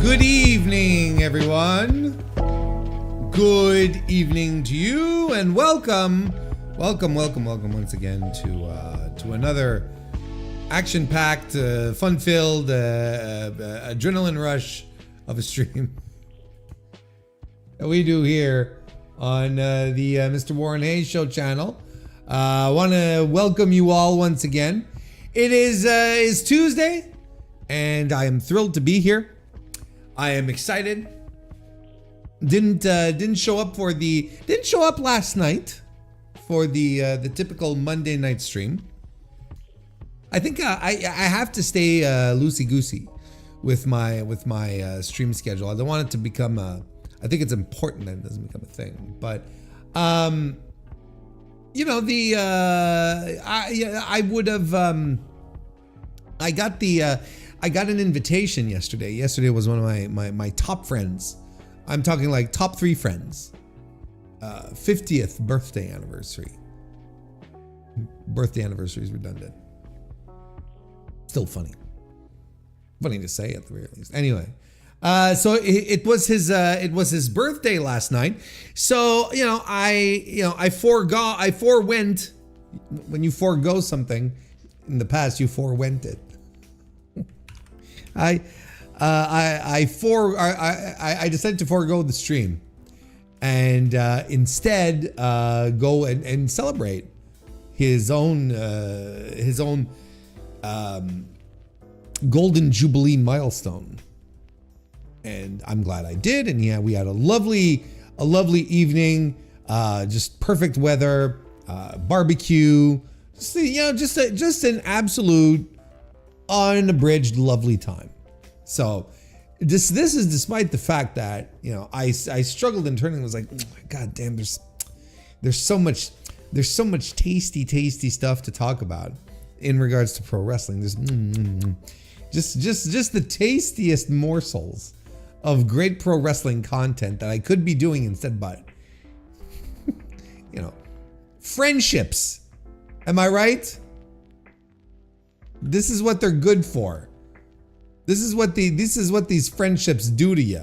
Good evening, everyone. Good evening to you, and welcome once again to another action-packed, fun-filled, adrenaline rush of a stream that we do here on the MrWarrenHayes Show channel. I want to welcome you all once again. It is Tuesday, and I am thrilled to be here. I am excited. Didn't show up last night for the typical Monday night stream. I think I have to stay loosey goosey with my stream schedule. I don't want it to become I think it's important that it doesn't become a thing. But you know, I would have I got an invitation yesterday. Yesterday was one of my top friends. I'm talking like top 3 friends. 50th birthday anniversary. Birthday anniversary is redundant. Still funny. Funny to say at the very least. Anyway, so it was his birthday last night. So I forewent. When you forego something in the past, you forewent it. I decided to forego the stream and instead go and celebrate his own golden jubilee milestone. And I'm glad I did. And yeah, we had a lovely evening, just perfect weather, barbecue, just an absolute unabridged lovely time. So this is despite the fact that I struggled internally. I was like, God damn, there's so much tasty stuff to talk about in regards to pro wrestling. There's just the tastiest morsels of great pro wrestling content that I could be doing instead, but friendships. Am I right? This is what they're good for. This is what these friendships do to you.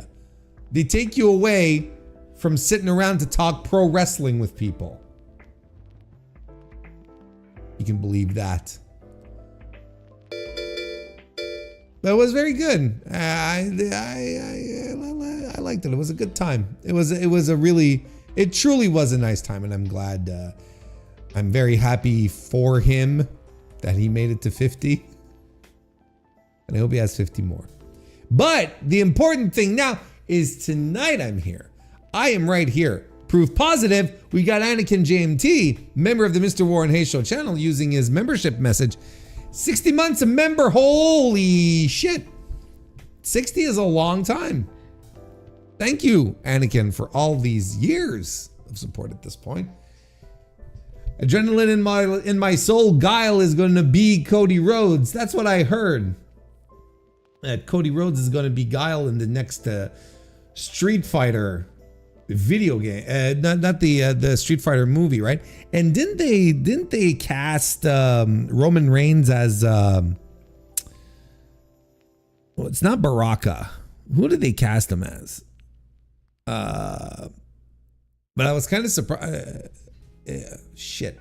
They take you away from sitting around to talk pro wrestling with people. You can believe that. But it was very good. I liked it. It was a good time. It truly was a nice time, and I'm glad. I'm very happy for him that he made it to 50. And I hope he has 50 more. But the important thing now is tonight I'm here. I am right here. Proof positive. We got Anakin JMT, member of the MrWarrenHayes Show channel, using his membership message. 60 months a member. Holy shit. 60 is a long time. Thank you, Anakin, for all these years of support at this point. Adrenaline in my soul. Guile is going to be Cody Rhodes. That's what I heard. That Cody Rhodes is going to be Guile in the next Street Fighter video game. Not the Street Fighter movie, right? And didn't they cast Roman Reigns as well, it's not Baraka. Who did they cast him as? But I was kind of surprised. Shit.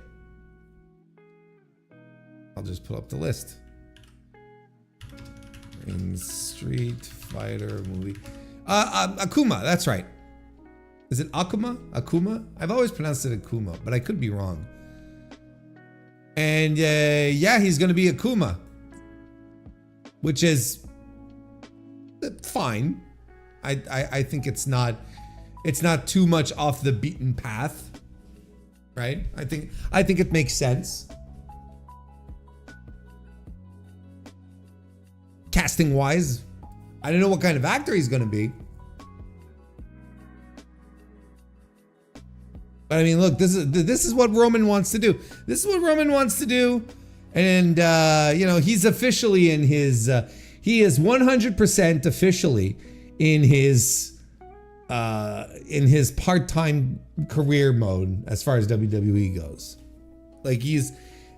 I'll just pull up the list. In Street Fighter movie. Akuma, that's right. Is it Akuma? Akuma? I've always pronounced it Akuma, but I could be wrong. And yeah, he's going to be Akuma, which is fine. I think it's not too much off the beaten path. Right? I think it makes sense. Casting wise, I don't know what kind of actor he's going to be. But I mean, look, this is what Roman wants to do. This is what Roman wants to do. And he's officially in his he is 100% officially in his part-time career mode as far as WWE goes. Like, he's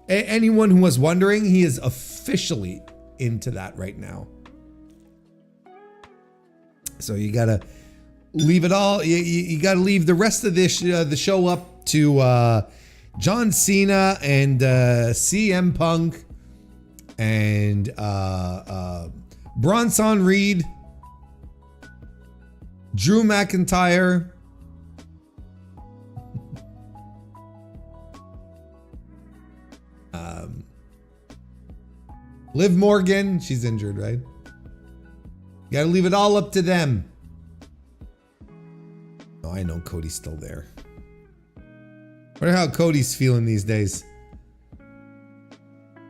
anyone who was wondering, he is officially into that right now. So you gotta leave it all. You gotta leave the rest of this the show up to John Cena and CM Punk and Bronson Reed, Drew McIntyre, Liv Morgan. She's injured, right? You gotta leave it all up to them. Oh, I know Cody's still there. Wonder how Cody's feeling these days.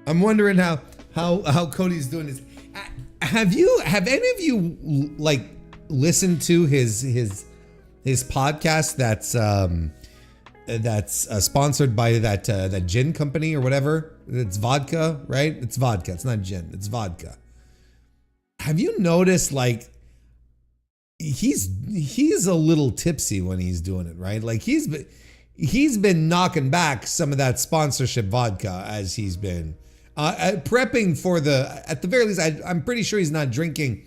I'm wondering how Cody's doing this. Have any of you like listened to his podcast that's sponsored by that gin company or whatever? It's vodka, right? It's vodka. It's not gin. It's vodka. Have you noticed like he's a little tipsy when he's doing it, right? Like he's been knocking back some of that sponsorship vodka as he's been prepping for at the very least, I'm pretty sure he's not drinking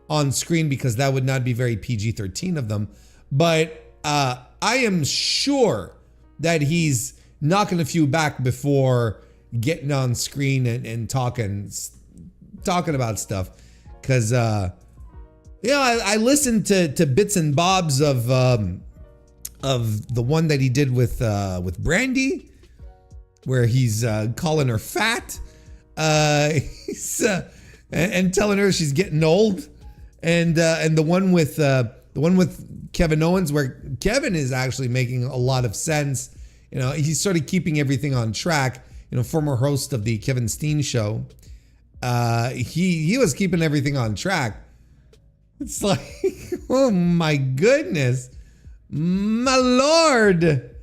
on screen because that would not be very PG-13 of them. But I am sure that he's knocking a few back before getting on screen and talking about stuff. Because, I listened to bits and bobs of the one that he did with Brandy, where he's calling her fat, and telling her she's getting old, and the one with Kevin Owens, where Kevin is actually making a lot of sense. You know, he's sort of keeping everything on track. You know, former host of the Kevin Steen show, he was keeping everything on track. It's like, oh my goodness. My Lord.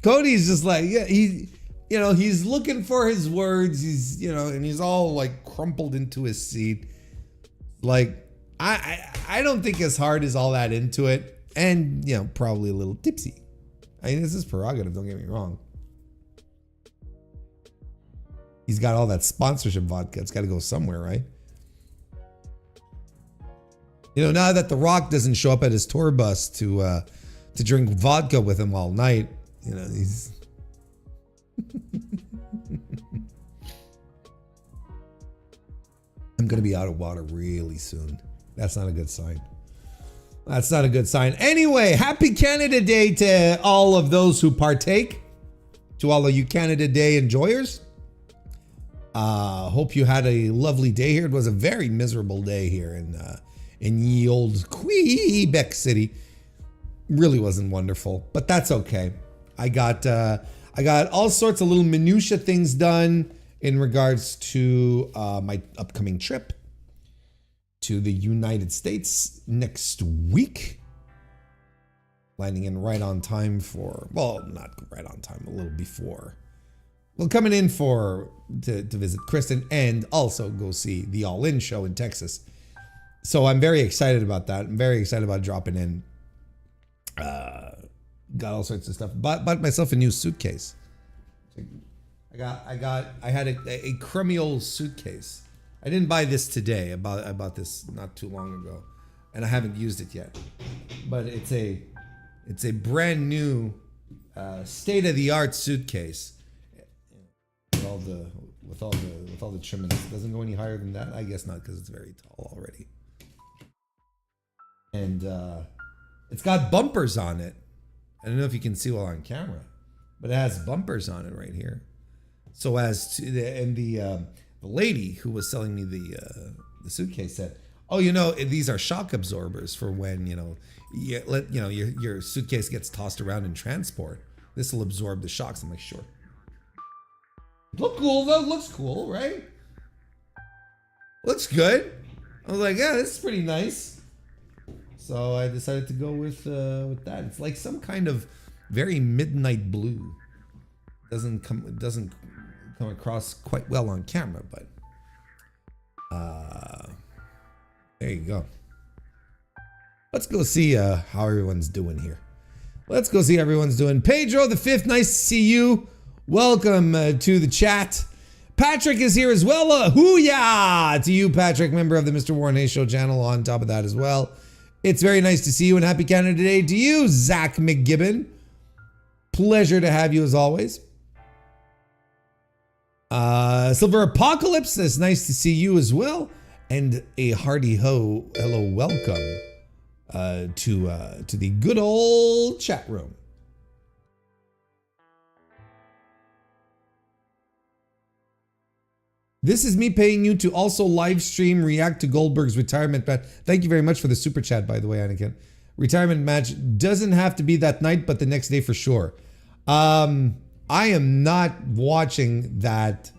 Cody's just like, yeah, he's looking for his words. And he's all like crumpled into his seat. Like, I don't think his heart is all that into it. And, probably a little tipsy. I mean, this is prerogative, don't get me wrong. He's got all that sponsorship vodka. It's got to go somewhere, right? Now that The Rock doesn't show up at his tour bus to drink vodka with him all night, he's... I'm going to be out of water really soon. That's not a good sign. That's not a good sign. Anyway, happy Canada Day to all of those who partake. To all of you Canada Day enjoyers. Hope you had a lovely day here. It was a very miserable day here in ye old Quebec City. Really wasn't wonderful, but that's okay. I got all sorts of little minutia things done in regards to my upcoming trip to the United States next week. Landing in right on time not right on time, a little before. Well, coming in to visit Kristen and also go see the All In show in Texas. So I'm very excited about that. I'm very excited about dropping in. Got all sorts of stuff. Bought myself a new suitcase. I had a crummy old suitcase. I didn't buy this today. I bought this not too long ago, and I haven't used it yet. But it's a brand new, state of the art suitcase. With all the trimmings. It doesn't go any higher than that. I guess not, because it's very tall already. And it's got bumpers on it. I don't know if you can see well on camera, but it has bumpers on it right here. So as to the lady who was selling me the suitcase said, "Oh, these are shock absorbers for when your suitcase gets tossed around in transport. This will absorb the shocks." I'm like, sure. Look cool though. Looks cool, right? Looks good. I was like, yeah, this is pretty nice. So I decided to go with that. It's like some kind of very midnight blue. It doesn't come across quite well on camera, but there you go. Let's go see how everyone's doing here. Let's go see how everyone's doing. Pedro the Fifth, nice to see you. Welcome to the chat. Patrick is here as well. Hoo-yah to you, Patrick, member of the Mr. Warren Hayes Show channel. On top of that as well, It's very nice to see you and happy Canada Day to you, Zach McGibbon. Pleasure to have you as always. Silver Apocalypse, it's nice to see you as well. And a hearty hello, welcome to the good old chat room. This is me paying you to also live stream react to Goldberg's retirement match. Thank you very much for the super chat, by the way, Anakin. Retirement match doesn't have to be that night, but the next day for sure. I am not watching that.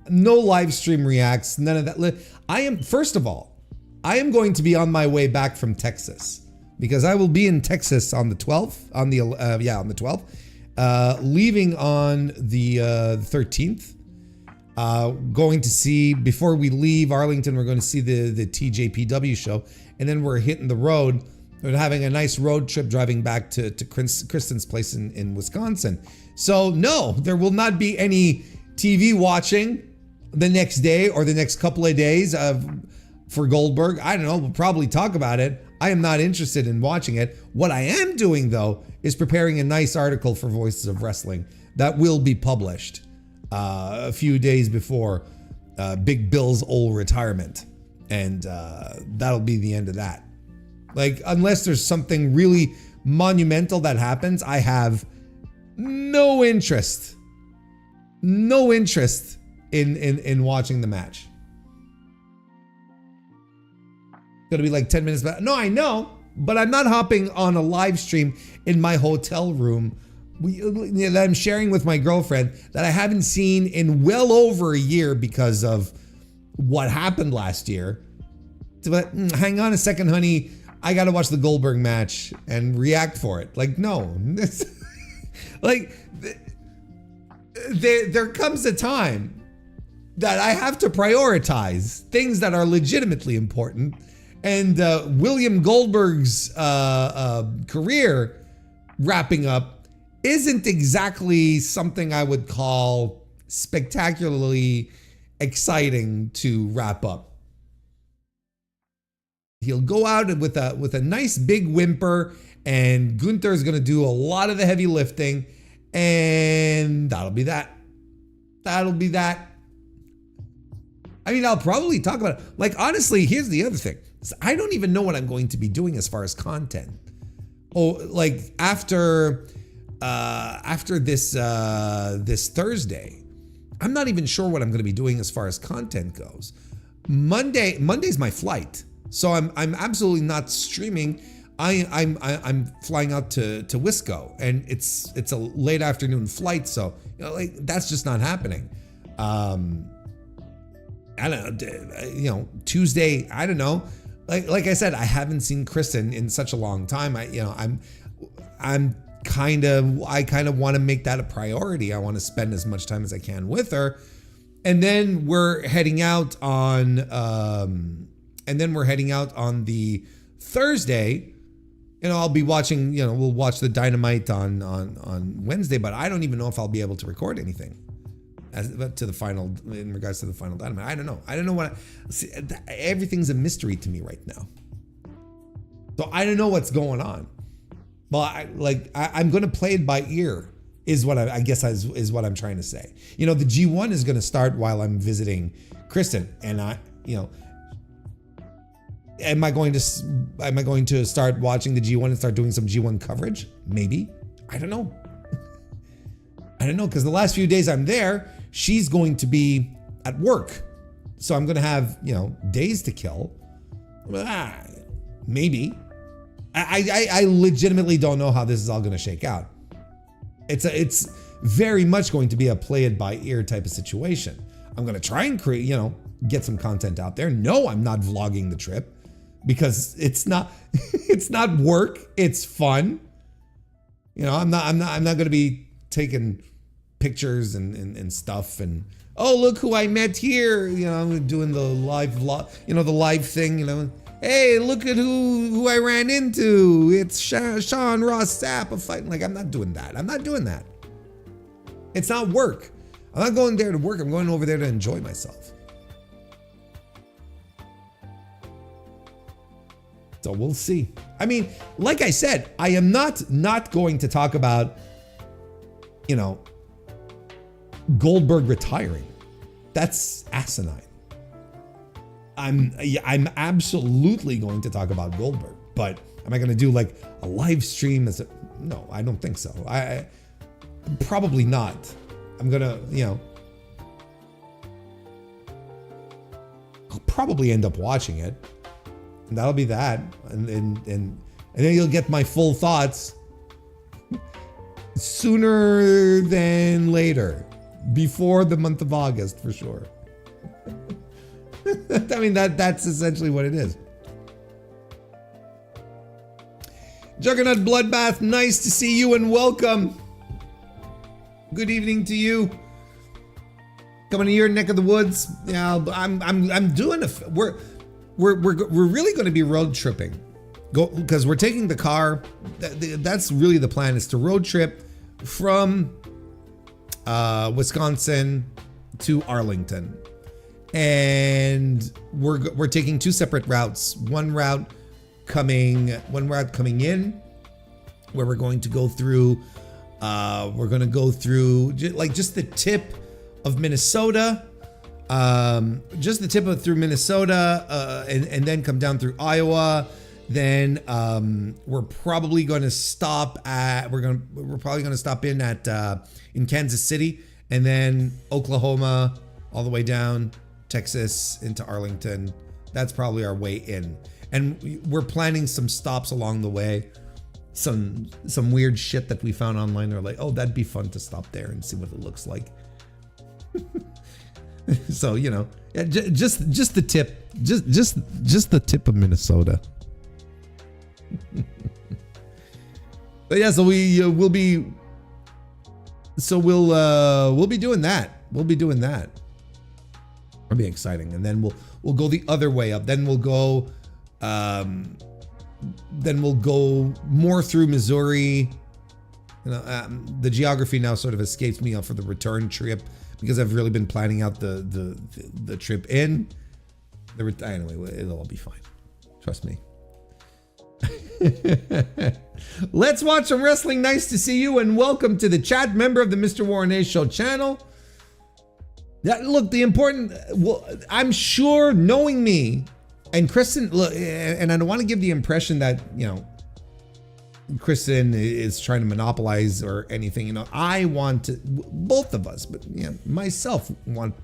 No live stream reacts, none of that. First of all, I am going to be on my way back from Texas because I will be in Texas on the 12th, on the 12th, leaving on the 13th. Going to see, before we leave Arlington, we're going to see the TJPW show, and then we're hitting the road. We're having a nice road trip driving back to Kristen's place in Wisconsin. So no, there will not be any TV watching the next day or the next couple of days for Goldberg. I don't know, we'll probably talk about it. I am not interested in watching it. What I am doing though is preparing a nice article for Voices of Wrestling that will be published a few days before Big Bill's old retirement. And that'll be the end of that. Like, unless there's something really monumental that happens, I have no interest in watching the match. Gonna be like 10 minutes back. No, I know, but I'm not hopping on a live stream in my hotel room that I'm sharing with my girlfriend that I haven't seen in well over a year because of what happened last year. But hang on a second, honey. I got to watch the Goldberg match and react for it. Like, no. Like, there comes a time that I have to prioritize things that are legitimately important. And William Goldberg's career wrapping up isn't exactly something I would call spectacularly exciting to wrap up. He'll go out with a nice big whimper, and Gunther is going to do a lot of the heavy lifting, and that'll be that. That'll be that. I mean, I'll probably talk about it. Like, honestly, here's the other thing. I don't even know what I'm going to be doing as far as content. Oh, like after this Thursday, I'm not even sure what I'm going to be doing as far as content goes. Monday's my flight. So I'm absolutely not streaming. I'm flying out to Wisco, and it's a late afternoon flight, so like that's just not happening. I don't know, Tuesday, I don't know. Like I said, I haven't seen Kristen in such a long time. I kind of want to make that a priority. I want to spend as much time as I can with her, and then we're heading out on the Thursday. I'll be watching, we'll watch the Dynamite on Wednesday, but I don't even know if I'll be able to record anything in regards to the final Dynamite. I don't know. I don't know everything's a mystery to me right now. So I don't know what's going on. Well, I'm going to play it by ear is what I guess is what I'm trying to say. The G1 is going to start while I'm visiting Kristen, and am I going to start watching the G1 and start doing some G1 coverage? Maybe. I don't know. Because the last few days I'm there, she's going to be at work. So I'm going to have, days to kill. Maybe. I legitimately don't know how this is all going to shake out. It's very much going to be a play it by ear type of situation. I'm going to try and create, get some content out there. No, I'm not vlogging the trip. Because it's not work, it's fun. I'm not going to be taking pictures and stuff and oh, look who I met here. I'm doing the live vlog, the live thing, hey, look at who I ran into. It's Sean Ross Sapp a fight. Like, I'm not doing that. It's not work. I'm not going there to work. I'm going over there to enjoy myself. So we'll see. I mean, like I said, I am not going to talk about, you know, Goldberg retiring. That's asinine. I'm absolutely going to talk about Goldberg, but am I going to do like a live stream? No, I don't think so. I probably not. I'm gonna, you know, I'll probably end up watching it, and that'll be that, and then you'll get my full thoughts sooner than later, before the month of August for sure. I mean, that's essentially what it is. Juggernaut Bloodbath, nice to see you and welcome. Good evening to you. Coming to your neck of the woods. Yeah, I'm doing we're really going to be road tripping. Because we're taking the car. That's really the plan, is to road trip from Wisconsin to Arlington. And we're taking two separate routes. One route coming in, where we're going to go through like just the tip of Minnesota, through Minnesota, and then come down through Iowa. Then we're probably going to stop in Kansas City, and then Oklahoma, all the way down Texas into Arlington. That's probably our way in. And we're planning some stops along the way. Some weird shit that we found online. They're like, oh, that'd be fun to stop there and see what it looks like. So, you know, just the tip, just the tip of Minnesota. But yeah, so we'll be doing that. We'll be doing that. It'll be exciting. And then we'll go the other way up. Then we'll go more through Missouri. You know, the geography now sort of escapes me for the return trip, because I've really been planning out the trip in. Anyway, it'll all be fine. Trust me. Let's watch some wrestling. Nice to see you and welcome to the chat, member of the Mr. Warren Hayes Show channel. Yeah, look, I'm sure, knowing me and Kristen, look, and I don't want to give the impression that, you know, Kristen is trying to monopolize or anything. You know, I want to, both of us, but yeah, myself want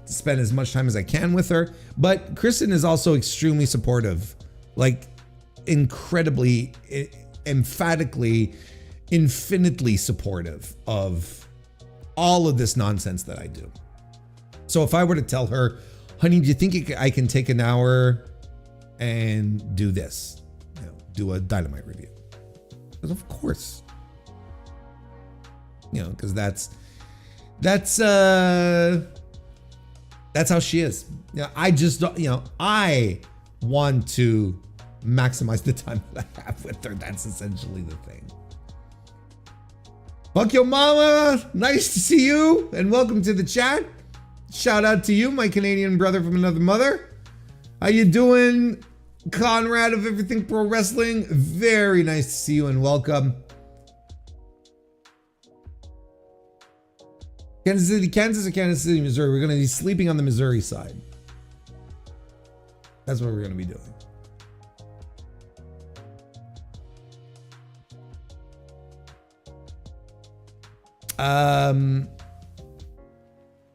to spend as much time as I can with her. But Kristen is also extremely supportive, like incredibly, emphatically, infinitely supportive of all of this nonsense that I do. So if I were to tell her, honey, do you think I can take an hour and do this, you know, do a Dynamite review? Because of course, you know, because that's how she is. You know, I just don't, you know, I want to maximize the time that I have with her. That's essentially the thing. Fuck your mama. Nice to see you and welcome to the chat. Shout out to you, my Canadian brother from another mother. How you doing, Conrad of Everything Pro Wrestling? Very nice to see you and welcome. Kansas City, Kansas, or Kansas City, Missouri? We're going to be sleeping on the Missouri side. That's what we're going to be doing.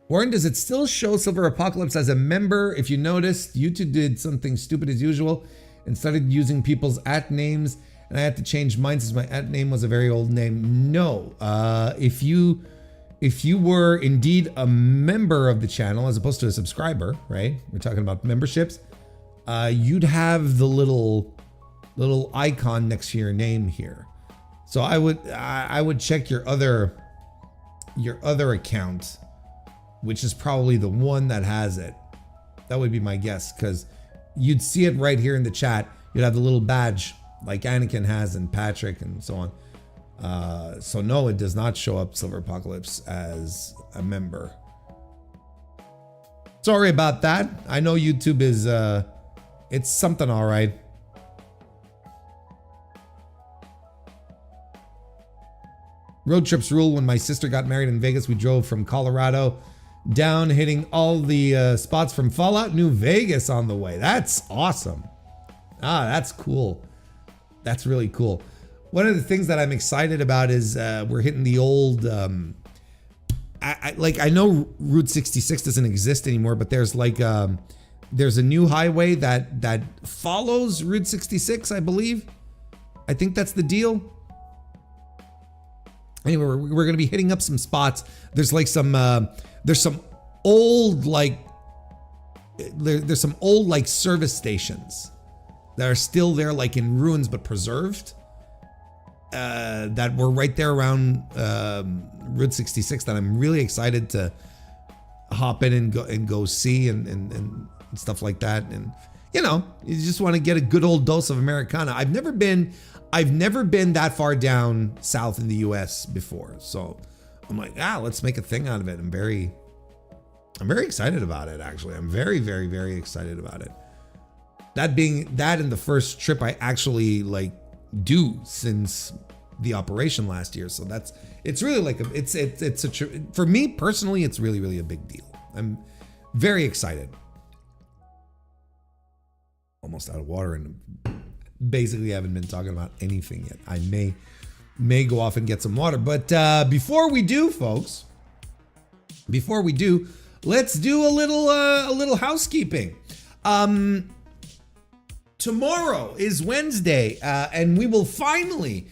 Warren, does it still show Silver Apocalypse as a member? If you noticed, YouTube did something stupid as usual and started using people's @ names, and I had to change mine since my @ name was a very old name. No, if you were indeed a member of the channel as opposed to a subscriber, right? We're talking about memberships. You'd have the little icon next to your name here. So I would check your other account, which is probably the one that has it. That would be my guess, because you'd see it right here in the chat. You'd have the little badge like Anakin has and Patrick and so on. So no, it does not show up Silver Apocalypse as a member. Sorry about that. I know YouTube is, it's something all right. Road trips rule. When my sister got married in Vegas, we drove from Colorado down, hitting all the spots from Fallout New Vegas on the way. That's awesome. That's cool. That's really cool. One of the things that I'm excited about is we're hitting the old, I know Route 66 doesn't exist anymore, but there's like, there's a new highway that follows Route 66, I believe. I think that's the deal. Anyway, we're gonna be hitting up some spots. There's like some, there's some old like, there's some old like service stations that are still there, like in ruins but preserved. That were right there around Route 66 that I'm really excited to hop in and go see and stuff like that. And you know, you just want to get a good old dose of Americana. I've never been that far down south in the US before. So I'm like, let's make a thing out of it. I'm very excited about it, actually. I'm very, very, very excited about it. That and the first trip I actually like do since the operation last year. So it's really like for me personally, it's really, really a big deal. I'm very excited. Almost out of water and basically haven't been talking about anything yet. I may go off and get some water, but before we do, folks, let's do a little housekeeping. Tomorrow is Wednesday, and we will finally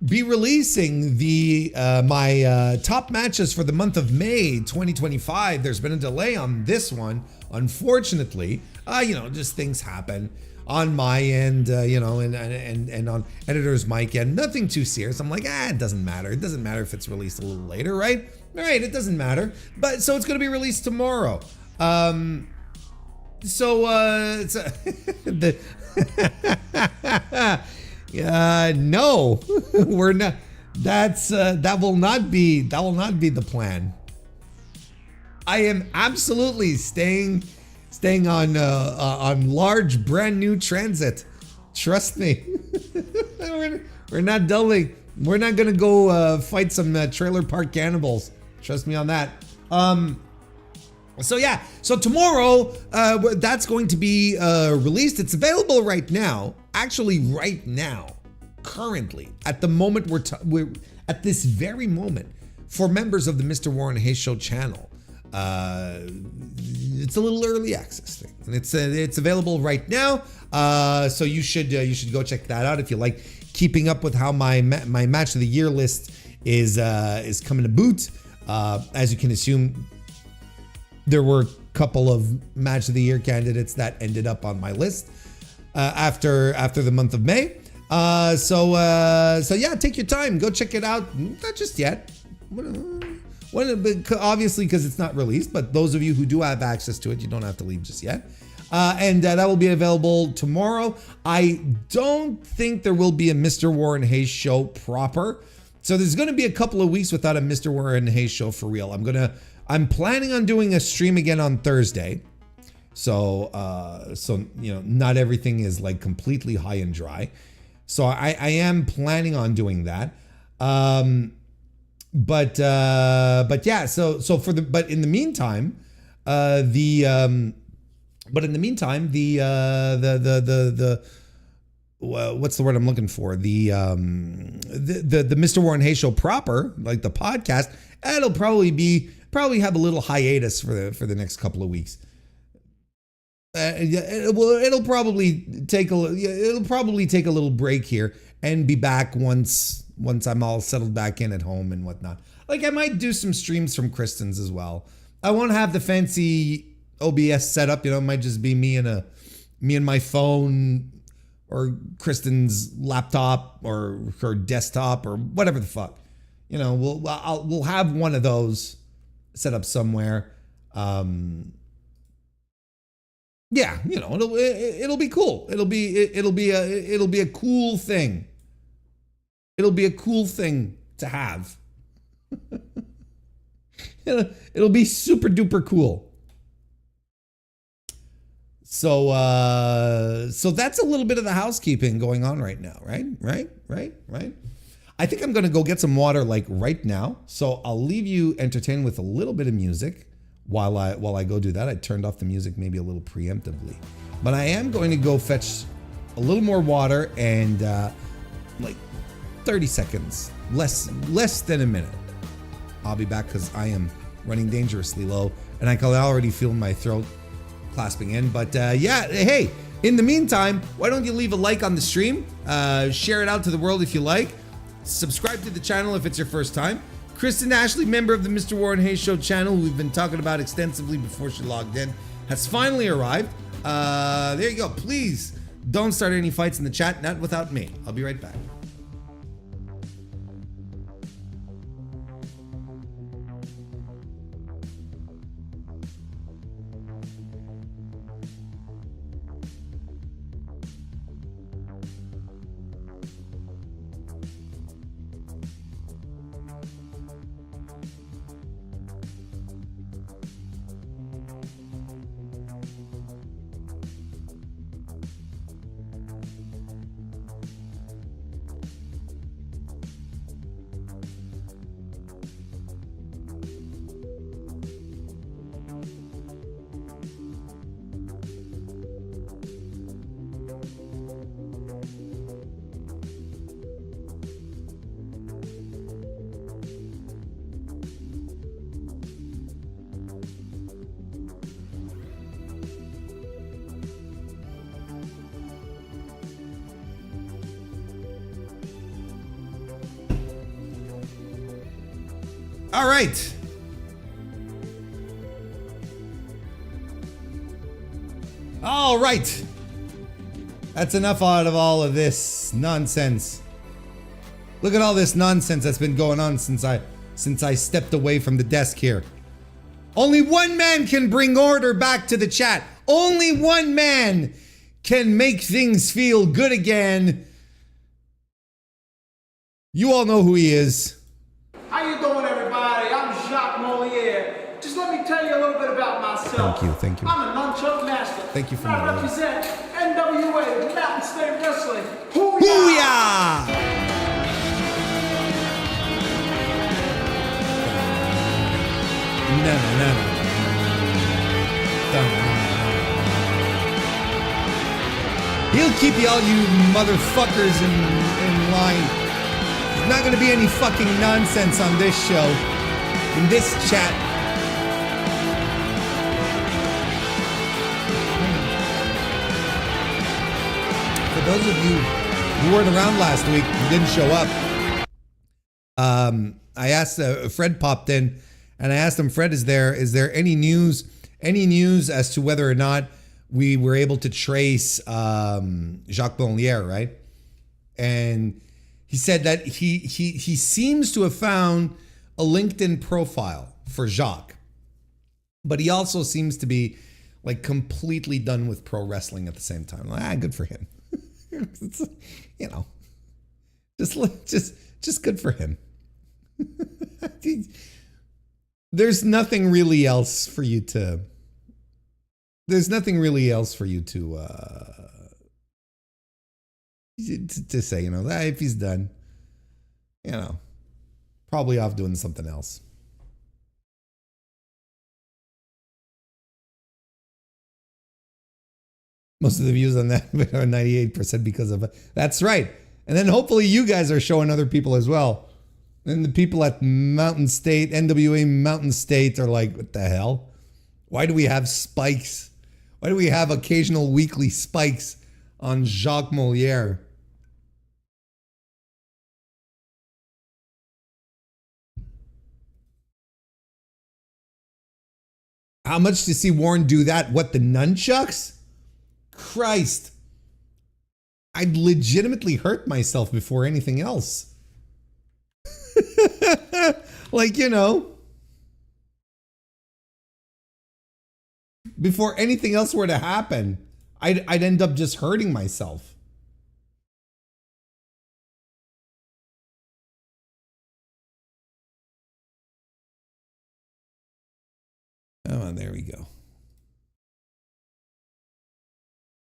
be releasing the my top matches for the month of May 2025. There's been a delay on this one, unfortunately. You know, just things happen on my end, you know, and on editor's mic end. Nothing too serious. I'm like, it doesn't matter. It doesn't matter if it's released a little later, right? Right, it doesn't matter. But so it's going to be released tomorrow. No, we're not. That will not be the plan. I am absolutely staying on large brand new transit. Trust me. we're not dulling. We're not gonna go fight some trailer park cannibals. Trust me on that. So tomorrow, that's going to be released. It's available right now. Actually, right now, currently, at the moment we're at this very moment, for members of the Mr. Warren Hayes Show channel. It's a little early access thing, and it's available right now. So you should go check that out if you like keeping up with how my match of the year list is coming to boot. As you can assume, there were a couple of match of the year candidates that ended up on my list after the month of May. So yeah, take your time, go check it out. Not just yet. Obviously, because it's not released, but those of you who do have access to it, you don't have to leave just yet. And that will be available tomorrow. I don't think there will be a Mr. Warren Hayes show proper. So there's going to be a couple of weeks without a Mr. Warren Hayes show for real. I'm planning on doing a stream again on Thursday. So you know, not everything is like completely high and dry. So I am planning on doing that. But yeah, so in the meantime, what's the word I'm looking for? The Mr. Warren Hayes show proper, like the podcast, it'll probably have a little hiatus for the next couple of weeks. It'll probably take a little break here and be back once I'm all settled back in at home and whatnot. Like I might do some streams from Kristen's as well. I won't have the fancy OBS setup, you know, it might just be me and my phone or Kristen's laptop or her desktop or whatever the fuck. You know, we'll have one of those set up somewhere. Yeah, you know, it'll be cool. It'll be a cool thing. It'll be a cool thing to have. It'll be super duper cool. So that's a little bit of the housekeeping going on right now, right? I think I'm gonna go get some water like right now. So I'll leave you entertained with a little bit of music while I go do that. I turned off the music maybe a little preemptively, but I am going to go fetch a little more water and like 30 seconds, less than a minute. I'll be back because I am running dangerously low and I can already feel my throat clasping in. But yeah, hey, in the meantime, why don't you leave a like on the stream, share it out to the world if you like, subscribe to the channel if it's your first time. Kristen Ashley, member of the Mr. Warren Hayes Show channel, who we've been talking about extensively before she logged in, has finally arrived. There you go. Please don't start any fights in the chat, not without me. I'll be right back. All right. All right. That's enough out of all of this nonsense. Look at all this nonsense that's been going on since I stepped away from the desk here. Only one man can bring order back to the chat. Only one man can make things feel good again. You all know who he is. How you doing, everybody? I'm Jacques Moliere. Just let me tell you a little bit about myself. Thank you. I'm a nunchuck master. Thank you for I my represent NWA, Mountain State Wrestling. Booyah! No. He'll keep all you motherfuckers in line. There's not gonna be any fucking nonsense on this show, in this chat. For those of you who weren't around last week, who didn't show up, I asked, Fred popped in, and I asked him, Fred, is there any news as to whether or not we were able to trace Jacques Moliere, right? And he said that he seems to have found a LinkedIn profile for Jacques, but he also seems to be like completely done with pro wrestling at the same time. Like, good for him. You know, just good for him. There's nothing really else for you to. There's nothing really else for you to say, you know, if he's done, you know, probably off doing something else. Most of the views on that are 98% because of it. That's right. And then hopefully you guys are showing other people as well. And the people at Mountain State, NWA Mountain State are like, what the hell? Why do we have spikes? Why do we have occasional weekly spikes on Jacques Moliere? How much to see Warren do that? What, the nunchucks? Christ. I'd legitimately hurt myself before anything else. Like, you know, before anything else were to happen, I'd end up just hurting myself. Oh, there we go.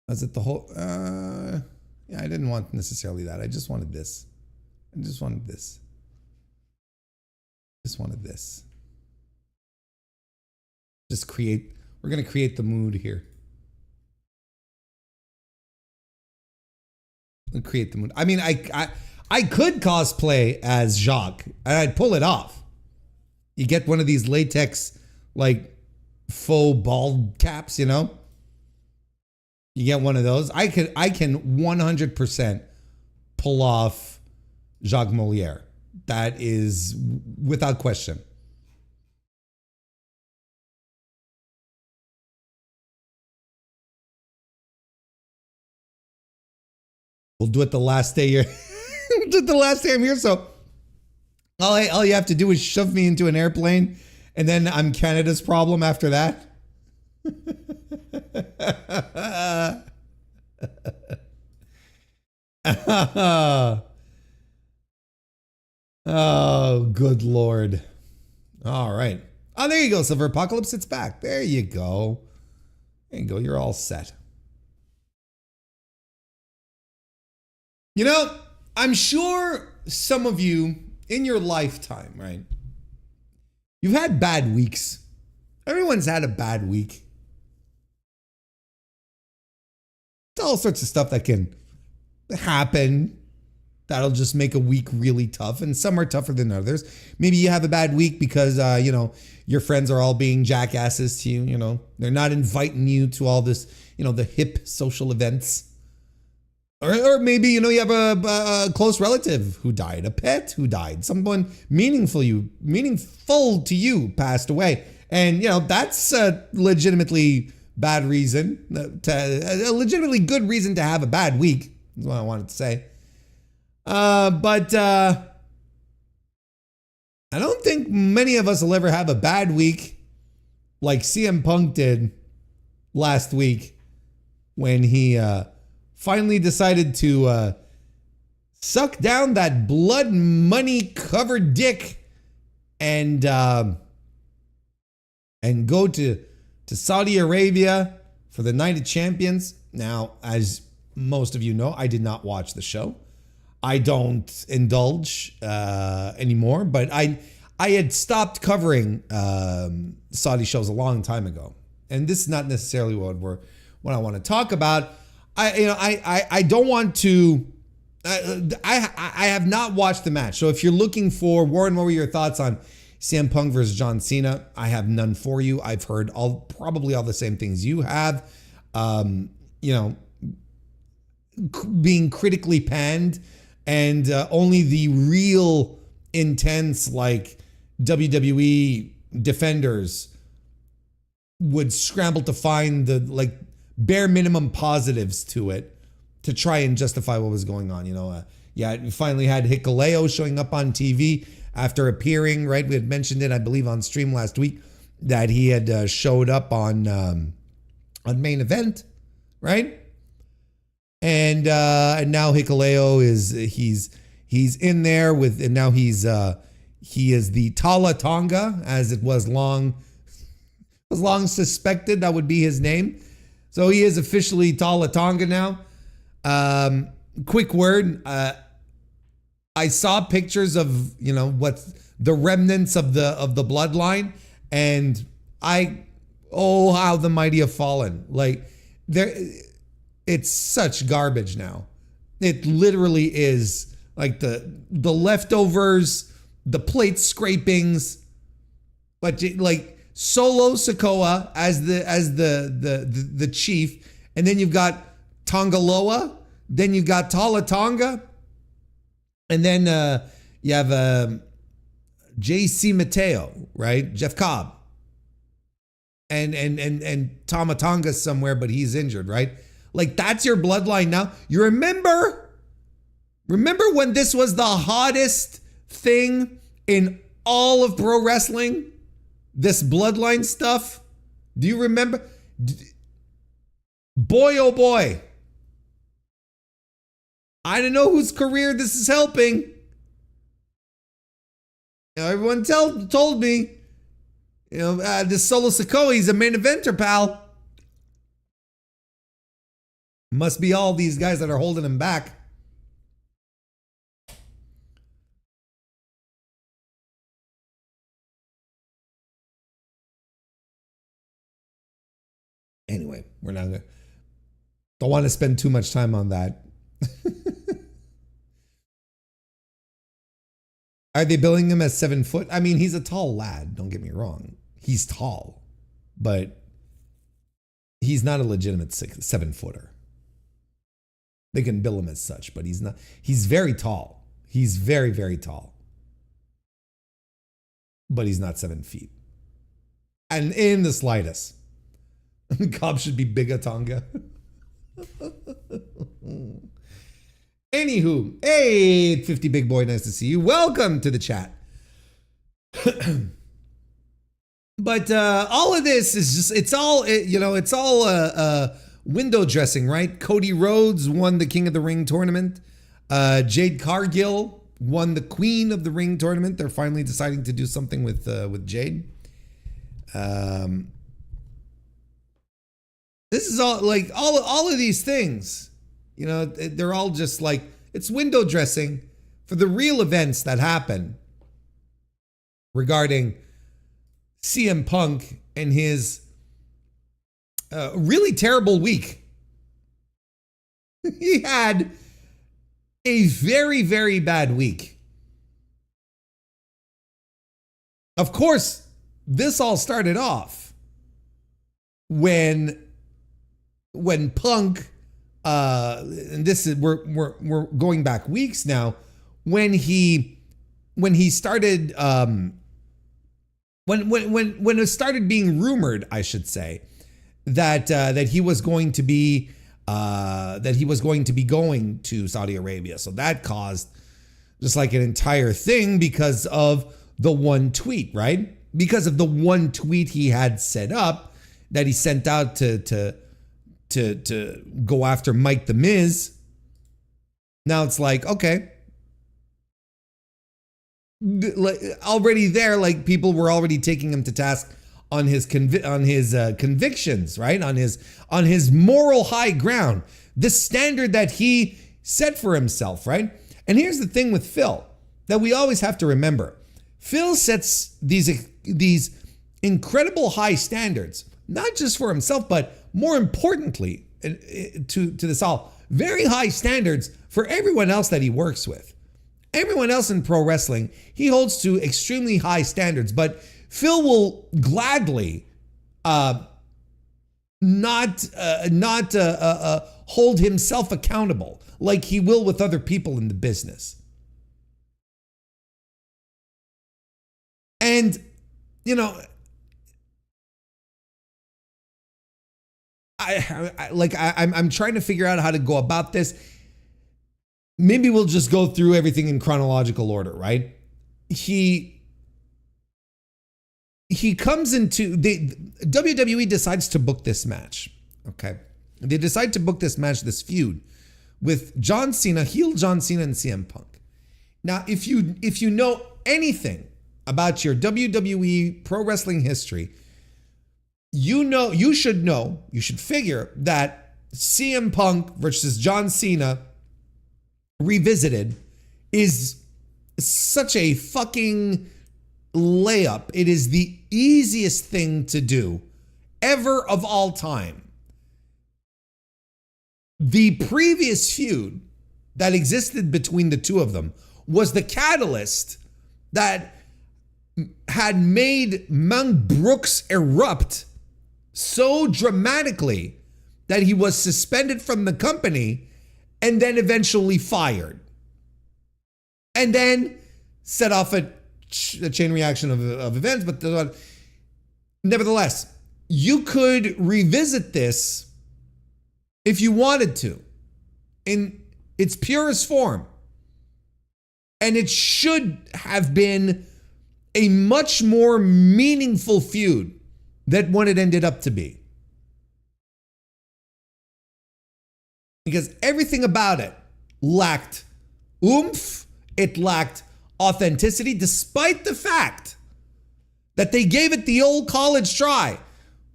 Was it the whole? Yeah, I didn't want necessarily that. I just wanted this. I just wanted this. Just wanted this. We're going to create the mood here. Create the mood. I mean, I could cosplay as Jacques and I'd pull it off. You get one of these latex, like, faux bald caps, you know? You get one of those. I can 100% pull off Jacques Molière. That is without question. We'll do it the last day you're do it the last day I'm here. So all you have to do is shove me into an airplane, and then I'm Canada's problem after that. Oh, good Lord. All right. Oh, there you go, Silver Apocalypse. It's back. There you go. There you go. You're all set. You know, I'm sure some of you in your lifetime, right? You've had bad weeks. Everyone's had a bad week. It's all sorts of stuff that can happen that'll just make a week really tough, and some are tougher than others. Maybe you have a bad week because, you know, your friends are all being jackasses to you, you know. They're not inviting you to all this, you know, the hip social events. Or maybe, you know, you have a close relative who died, a pet who died, someone meaningful to you passed away. And, you know, that's a legitimately bad reason, a legitimately good reason to have a bad week, is what I wanted to say. But I don't think many of us will ever have a bad week like CM Punk did last week when he finally decided to suck down that blood money covered dick and go to Saudi Arabia for the Night of Champions. Now, as most of you know, I did not watch the show. I don't indulge anymore, but I had stopped covering Saudi shows a long time ago, and this is not necessarily what I want to talk about. I don't want to. I have not watched the match, so if you're looking for Warren, what were your thoughts on CM Punk versus John Cena? I have none for you. I've heard probably all the same things you have. You know, being critically panned. And only the real intense, like, WWE defenders would scramble to find the, like, bare minimum positives to it to try and justify what was going on. You know, yeah, we finally had Hikuleo showing up on TV after appearing, right? We had mentioned it, I believe, on stream last week that he had showed up on Main Event, right? And now Hikuleo he's in there with, and now he is the Tala Tonga, as it was long suspected that would be his name. So he is officially Tala Tonga now. Quick word, I saw pictures of, you know, what's the remnants of the bloodline, and how the mighty have fallen. Like, it's such garbage now. It literally is like the leftovers, the plate scrapings, but like Solo Sikoa as the chief, and then you've got Tongaloa, then you've got Tala Tonga, and then you have JC Mateo, right? Jeff Cobb, and Tama Tonga's somewhere, but he's injured, right? Like, that's your bloodline now. You remember when this was the hottest thing in all of pro wrestling? This bloodline stuff? Do you remember? Boy, oh boy. I don't know whose career this is helping. You know, everyone told me, you know, this Solo Sikoa, he's a main eventer, pal. Must be all these guys that are holding him back. we're not gonna, don't want to spend too much time on that. Are they billing him as 7 foot? I mean, he's a tall lad. Don't get me wrong. He's tall, but he's not a legitimate 7-footer. They can bill him as such, but he's not. He's very tall. He's very, very tall. But he's not 7 feet. And in the slightest. Cobb should be Big Atonga. Anywho, hey, 50 big boy, nice to see you. Welcome to the chat. But all of this is just, it's all window dressing, right? Cody Rhodes won the King of the Ring tournament. Jade Cargill won the Queen of the Ring tournament. They're finally deciding to do something with Jade. This is all like all of these things. You know, they're all just like, it's window dressing for the real events that happen regarding CM Punk and his really terrible week. He had a very, very bad week. Of course, this all started off when Punk, and this is we're going back weeks now, when he started when it started being rumored, I should say, that he was going to be going to Saudi Arabia. So that caused just like an entire thing because of the one tweet, right? Because of the one tweet he had set up that he sent out to go after Mike the Miz. Now it's like, okay. Already there, like people were already taking him to task on his convictions, right? On his moral high ground, the standard that he set for himself, right? And here's the thing with Phil that we always have to remember: Phil sets these incredible high standards, not just for himself, but more importantly, to this all, very high standards for everyone else that he works with. Everyone else in pro wrestling, he holds to extremely high standards, but Phil will gladly not hold himself accountable like he will with other people in the business. And, you know, I'm trying to figure out how to go about this. Maybe we'll just go through everything in chronological order, right? He comes into WWE decides to book this match. Okay. They decide to book this match, this feud with John Cena, heel John Cena and CM Punk. Now, if you know anything about your WWE pro wrestling history, you should figure that CM Punk versus John Cena Revisited is such a fucking layup. It is the easiest thing to do ever of all time. The previous feud that existed between the two of them was the catalyst that had made Mount Brooks erupt so dramatically that he was suspended from the company and then eventually fired. And then set off a chain reaction of events. But nevertheless, you could revisit this if you wanted to in its purest form. And it should have been a much more meaningful feud than what it ended up to be. Because everything about it lacked oomph, it lacked authenticity, despite the fact that they gave it the old college try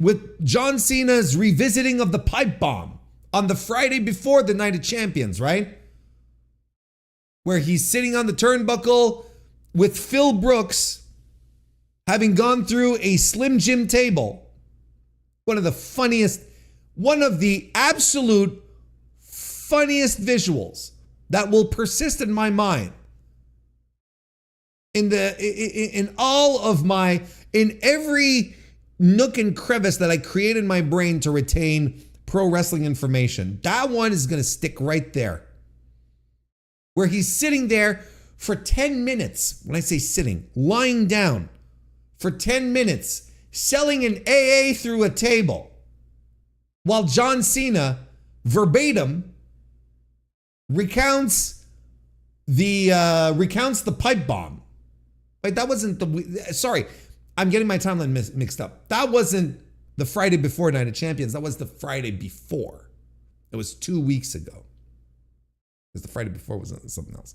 with John Cena's revisiting of the pipe bomb on the Friday before the Night of Champions, right? Where he's sitting on the turnbuckle with Phil Brooks having gone through a Slim Jim table. One of the funniest one of the absolute funniest visuals that will persist in my mind in every nook and crevice that I create in my brain to retain pro wrestling information. That one is going to stick right there. Where he's sitting there for 10 minutes. When I say sitting, lying down for 10 minutes, selling an AA through a table, while John Cena verbatim recounts the pipe bomb. Wait, that wasn't the. Sorry, I'm getting my timeline mixed up. That wasn't the Friday before Night of Champions. That was the Friday before. It was 2 weeks ago. Because the Friday before was something else.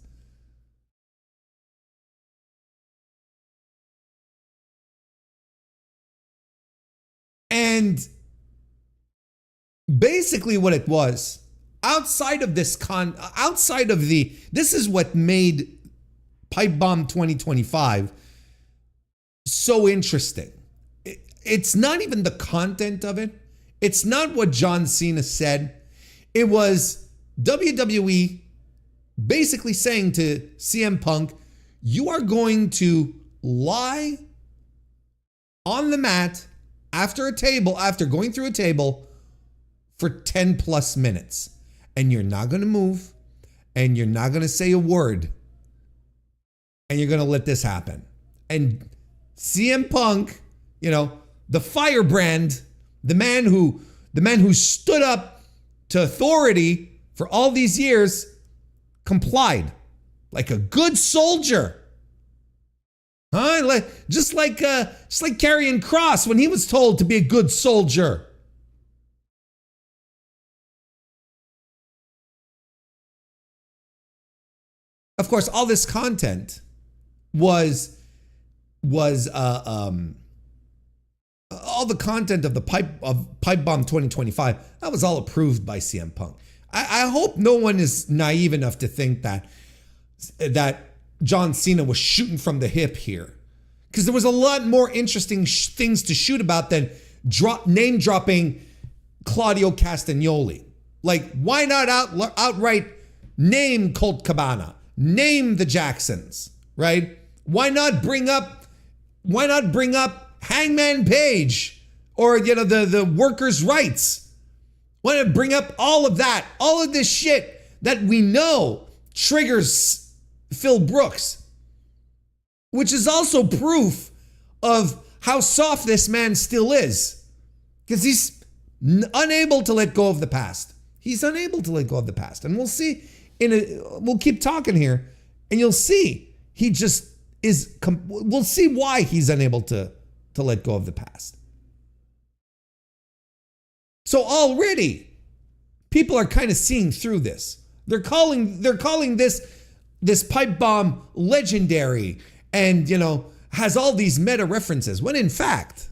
And basically what it was, outside of this this is what made Pipe Bomb 2025 so interesting. It's not even the content of it. It's not what John Cena said. It was WWE basically saying to CM Punk, you are going to lie on the mat after going through a table for 10 plus minutes. And you're not going to move, and you're not going to say a word, and you're going to let this happen. And CM Punk, the firebrand, the man who stood up to authority for all these years, complied like a good soldier. Huh? Just like Karrion Kross when he was told to be a good soldier. Of course, all this content was all the content of the Pipe Bomb 2025. That was all approved by CM Punk. I hope no one is naive enough to think that John Cena was shooting from the hip here, because there was a lot more interesting things to shoot about than name dropping Claudio Castagnoli. Like, why not outright name Colt Cabana? Name the Jacksons, right? Why not bring up Hangman Page or the workers' rights? Why not bring up all of that, all of this shit that we know triggers Phil Brooks, which is also proof of how soft this man still is, because he's unable to let go of the past. He's unable to let go of the past, and we'll see. We'll keep talking here, and you'll see he just is. We'll see why he's unable to let go of the past. So already, people are kind of seeing through this. They're calling this pipe bomb legendary, and has all these meta references, when in fact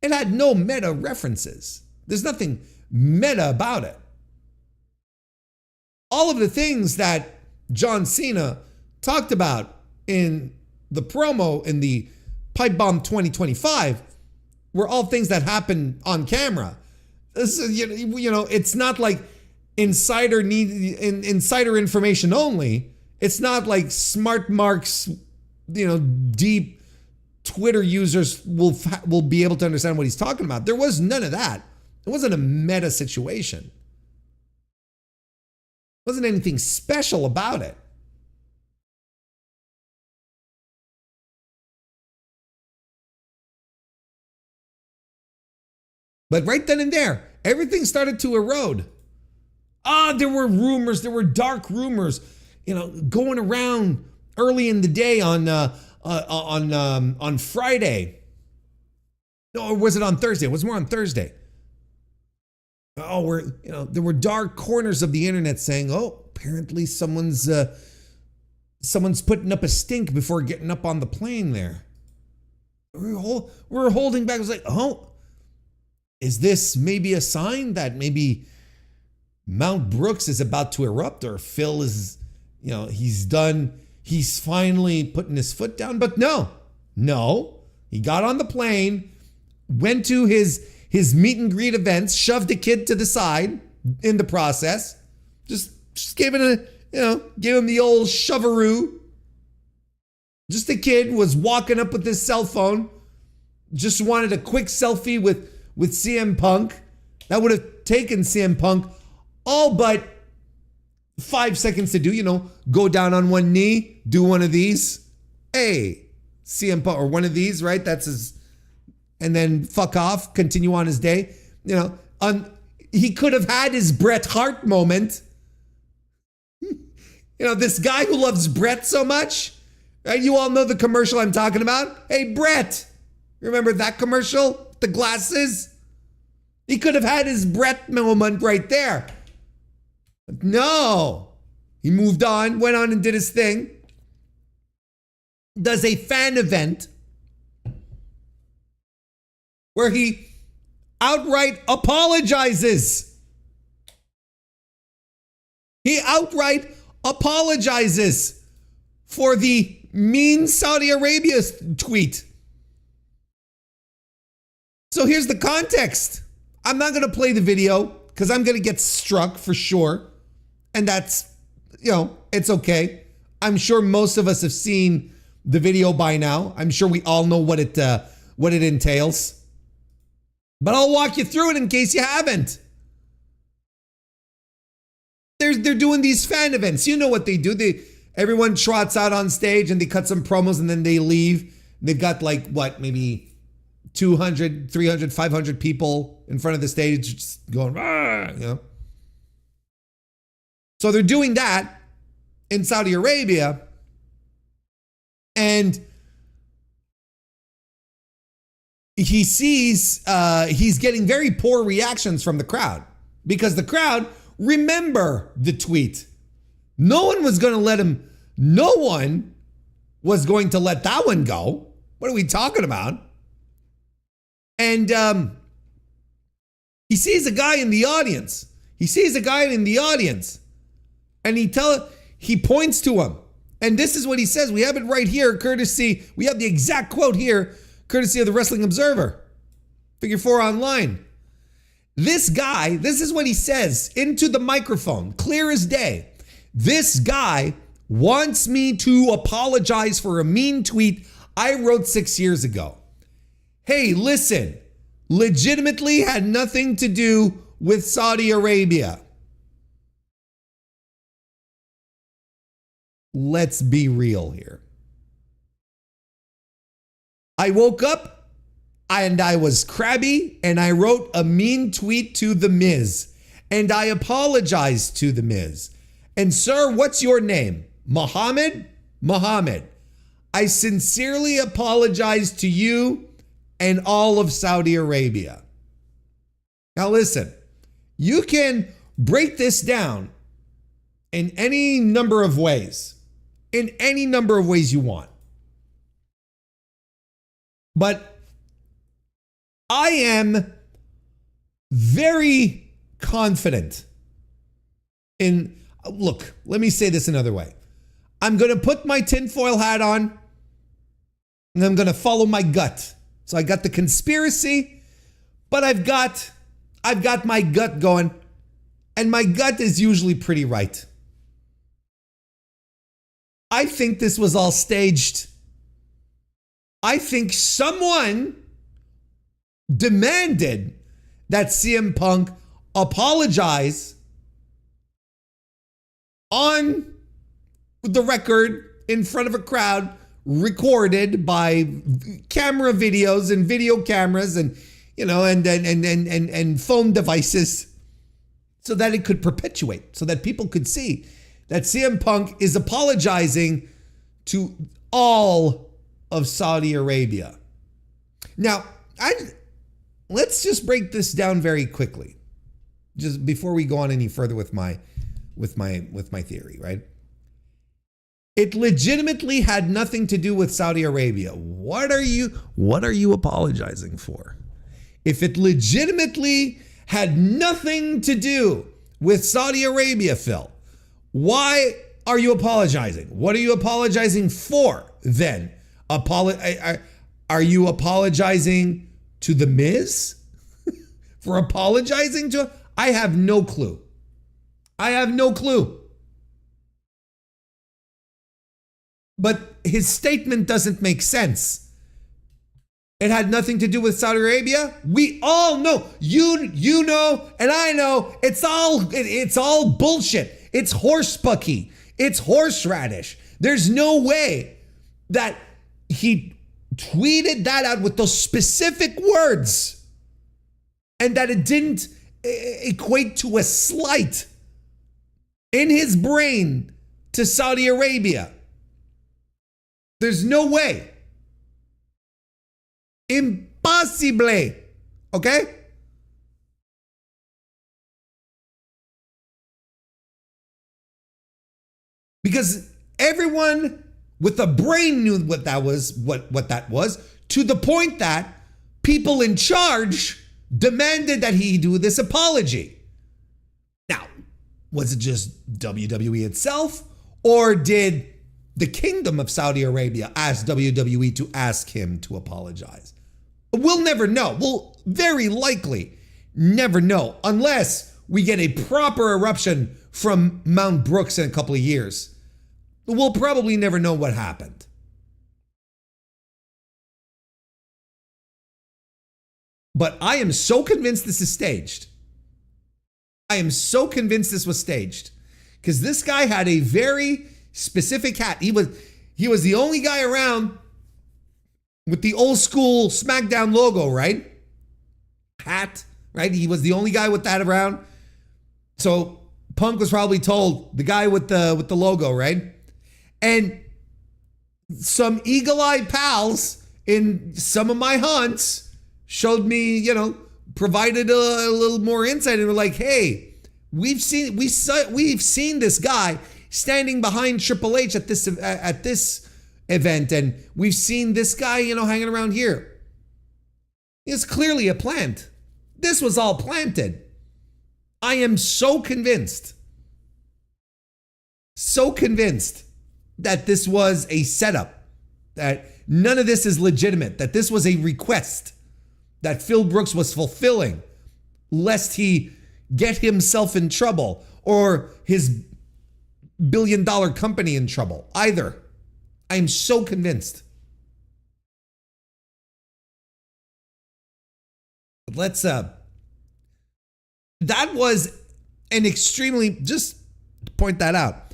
it had no meta references. There's nothing meta about it. All of the things that John Cena talked about in the promo in the Pipe Bomb 2025 were all things that happened on camera. It's not like insider information only. It's not like smart marks, deep Twitter users will be able to understand what he's talking about. There was none of that. It wasn't a meta situation. Wasn't anything special about it. But right then and there, everything started to erode. There were rumors, there were dark rumors, going around early in the day on Friday. No, or was it on Thursday? It was more on Thursday. There were dark corners of the internet saying, apparently someone's putting up a stink before getting up on the plane there. We were holding back. It was like, is this maybe a sign that maybe Mount Brooks is about to erupt, or Phil is, he's done, he's finally putting his foot down? But no, he got on the plane, went to his his meet and greet events, shoved a kid to the side in the process. Just gave it gave him the old shoveroo. Just a kid was walking up with his cell phone, just wanted a quick selfie with CM Punk. That would have taken CM Punk all but 5 seconds to do, go down on one knee, do one of these. Hey, CM Punk, or one of these, right? That's his, and then fuck off, continue on his day. He could have had his Bret Hart moment. This guy who loves Bret so much, right? You all know the commercial I'm talking about. Hey, Bret, remember that commercial? The glasses? He could have had his Bret moment right there. But no, he moved on, went on and did his thing. Does a fan event where he outright apologizes. He outright apologizes for the mean Saudi Arabia tweet. So here's the context. I'm not going to play the video because I'm going to get struck for sure. And that's, it's okay. I'm sure most of us have seen the video by now. I'm sure we all know what it entails. But I'll walk you through it in case you haven't. They're doing these fan events. You know what they do. Everyone trots out on stage and they cut some promos and then they leave. They've got maybe 200, 300, 500 people in front of the stage just going, So they're doing that in Saudi Arabia. And he sees he's getting very poor reactions from the crowd because the crowd remember the tweet. No one was going to let that one go. What are we talking about? And he sees a guy in the audience. And he points to him. And this is what he says. We have it right here, we have the exact quote here, courtesy of the Wrestling Observer. Figure 4 online. This guy, this is what he says into the microphone, clear as day. This guy wants me to apologize for a mean tweet I wrote 6 years ago. Hey, listen, legitimately had nothing to do with Saudi Arabia. Let's be real here. I woke up and I was crabby and I wrote a mean tweet to The Miz and I apologized to The Miz. And sir, what's your name? Muhammad? Muhammad. I sincerely apologize to you and all of Saudi Arabia. Now listen, you can break this down in any number of ways. In any number of ways you want. But I am very confident in, look, let me say this another way. I'm going to put my tinfoil hat on and I'm going to follow my gut. So I got the conspiracy, but I've got my gut going, and my gut is usually pretty right. I think this was all staged. I think someone demanded that CM Punk apologize on the record in front of a crowd, recorded by camera videos and video cameras and and phone devices, so that it could perpetuate, so that people could see that CM Punk is apologizing to all of Saudi Arabia. Now, let's just break this down very quickly, just before we go on any further with my theory, right? It legitimately had nothing to do with Saudi Arabia. What are you apologizing for? If it legitimately had nothing to do with Saudi Arabia, Phil, why are you apologizing? What are you apologizing for then? Are you apologizing to The Miz? for apologizing to? I have no clue. I have no clue. But his statement doesn't make sense. It had nothing to do with Saudi Arabia. We all know, you know, and I know, it's all bullshit. It's horsepucky. It's horseradish. There's no way that he tweeted that out with those specific words and that it didn't equate to a slight in his brain to Saudi Arabia. There's no way. Impossible. Okay? Because everyone with a brain knew what that was, what that was, to the point that people in charge demanded that he do this apology. Now, was it just WWE itself, or did the Kingdom of Saudi Arabia ask WWE to ask him to apologize? We'll never know. We'll very likely never know unless we get a proper eruption from Mount Brooks in a couple of years. We'll probably never know what happened. But I am so convinced this is staged. I am so convinced this was staged. Because this guy had a very specific hat. He was the only guy around with the old school SmackDown logo, right? Hat, right? He was the only guy with that around. So Punk was probably told, the guy with the logo, right? And some eagle-eyed pals in some of my hunts showed me, provided a little more insight, and were like, hey, we've seen this guy standing behind Triple H at this event, and we've seen this guy, hanging around here. It's clearly a plant. This was all planted. I am so convinced that this was a setup, that none of this is legitimate, that this was a request that Phil Brooks was fulfilling, lest he get himself in trouble or his billion-dollar company in trouble either. I am so convinced. Let's that was an extremely, just to point that out,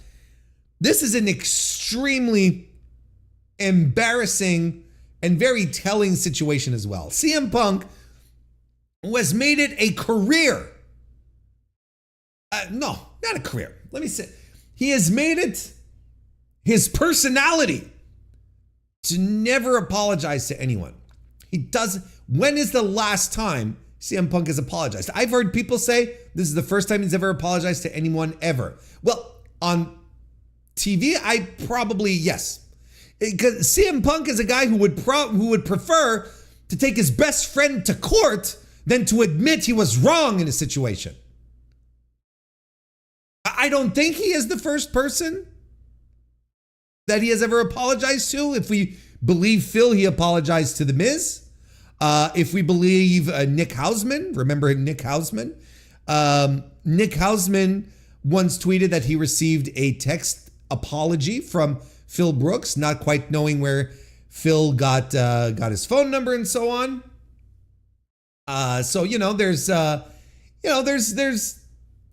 this is an extremely embarrassing and very telling situation as well. CM Punk has made it a career. No, not a career. Let me say, he has made it his personality to never apologize to anyone. He does. When is the last time CM Punk has apologized? I've heard people say this is the first time he's ever apologized to anyone ever. Well, on TV, I probably, yes. Because CM Punk is a guy who would prefer to take his best friend to court than to admit he was wrong in a situation. I don't think he is the first person that he has ever apologized to. If we believe Phil, he apologized to The Miz. If we believe Nick Hausman, remember Nick Hausman? Nick Hausman once tweeted that he received a text apology from Phil Brooks, not quite knowing where Phil got his phone number and so on. So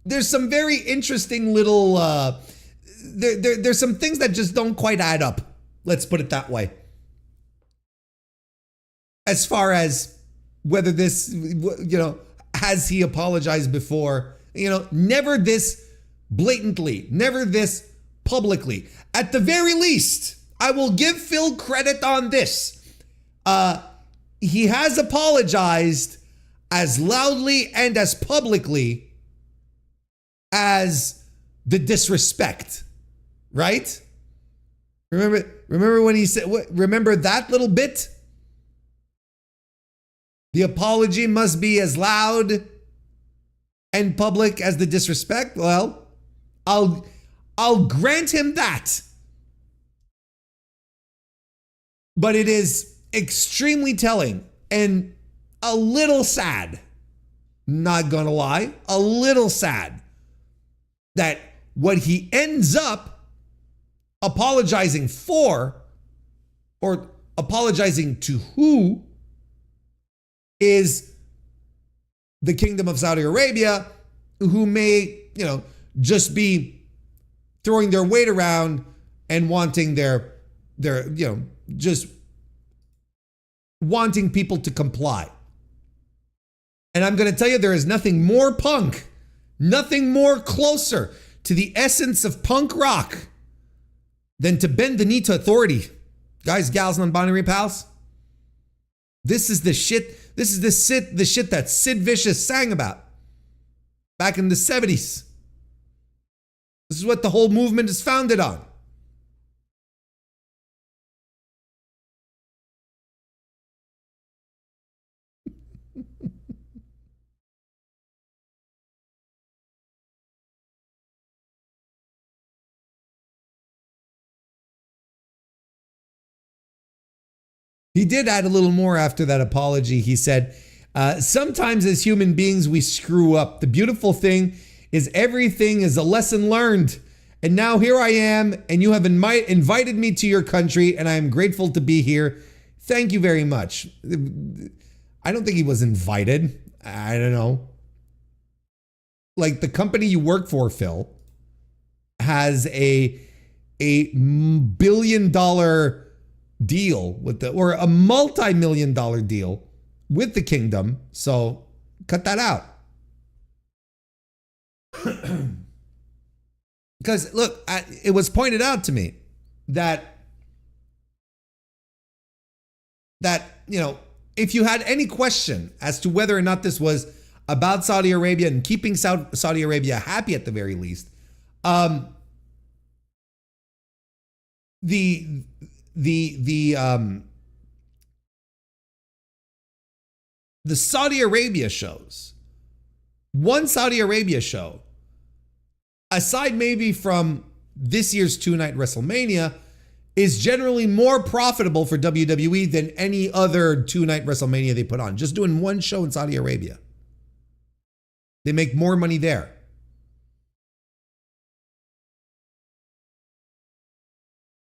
there's some very interesting little there's some things that just don't quite add up. Let's put it that way. As far as whether this, has he apologized before? Never this blatantly, never this publicly. At the very least, I will give Phil credit on this. He has apologized as loudly and as publicly as the disrespect, right? Remember when he said, remember that little bit? The apology must be as loud and public as the disrespect. Well, I'll grant him that. But it is extremely telling and a little sad not gonna lie, a little sad that what he ends up apologizing for, or apologizing to who, is the Kingdom of Saudi Arabia, who may, just be throwing their weight around and wanting just wanting people to comply. And I'm going to tell you, there is nothing more punk, nothing more closer to the essence of punk rock than to bend the knee to authority. Guys, gals, non-binary pals, this is the shit. This is the shit that Sid Vicious sang about back in the 70s. This is what the whole movement is founded on. He did add a little more after that apology. He said, sometimes as human beings, we screw up. The beautiful thing is everything is a lesson learned. And now here I am, and you have invited me to your country, and I am grateful to be here. Thank you very much. I don't think he was invited. I don't know. Like, the company you work for, Phil, has a $1 billion deal with or a multi-million-dollar deal with the kingdom. So cut that out. Because look, it was pointed out to me that if you had any question as to whether or not this was about Saudi Arabia and keeping Saudi Arabia happy at the very least, the Saudi Arabia shows, one Saudi Arabia show, aside maybe from this year's two-night WrestleMania, is generally more profitable for WWE than any other two-night WrestleMania they put on. Just doing one show in Saudi Arabia, they make more money there.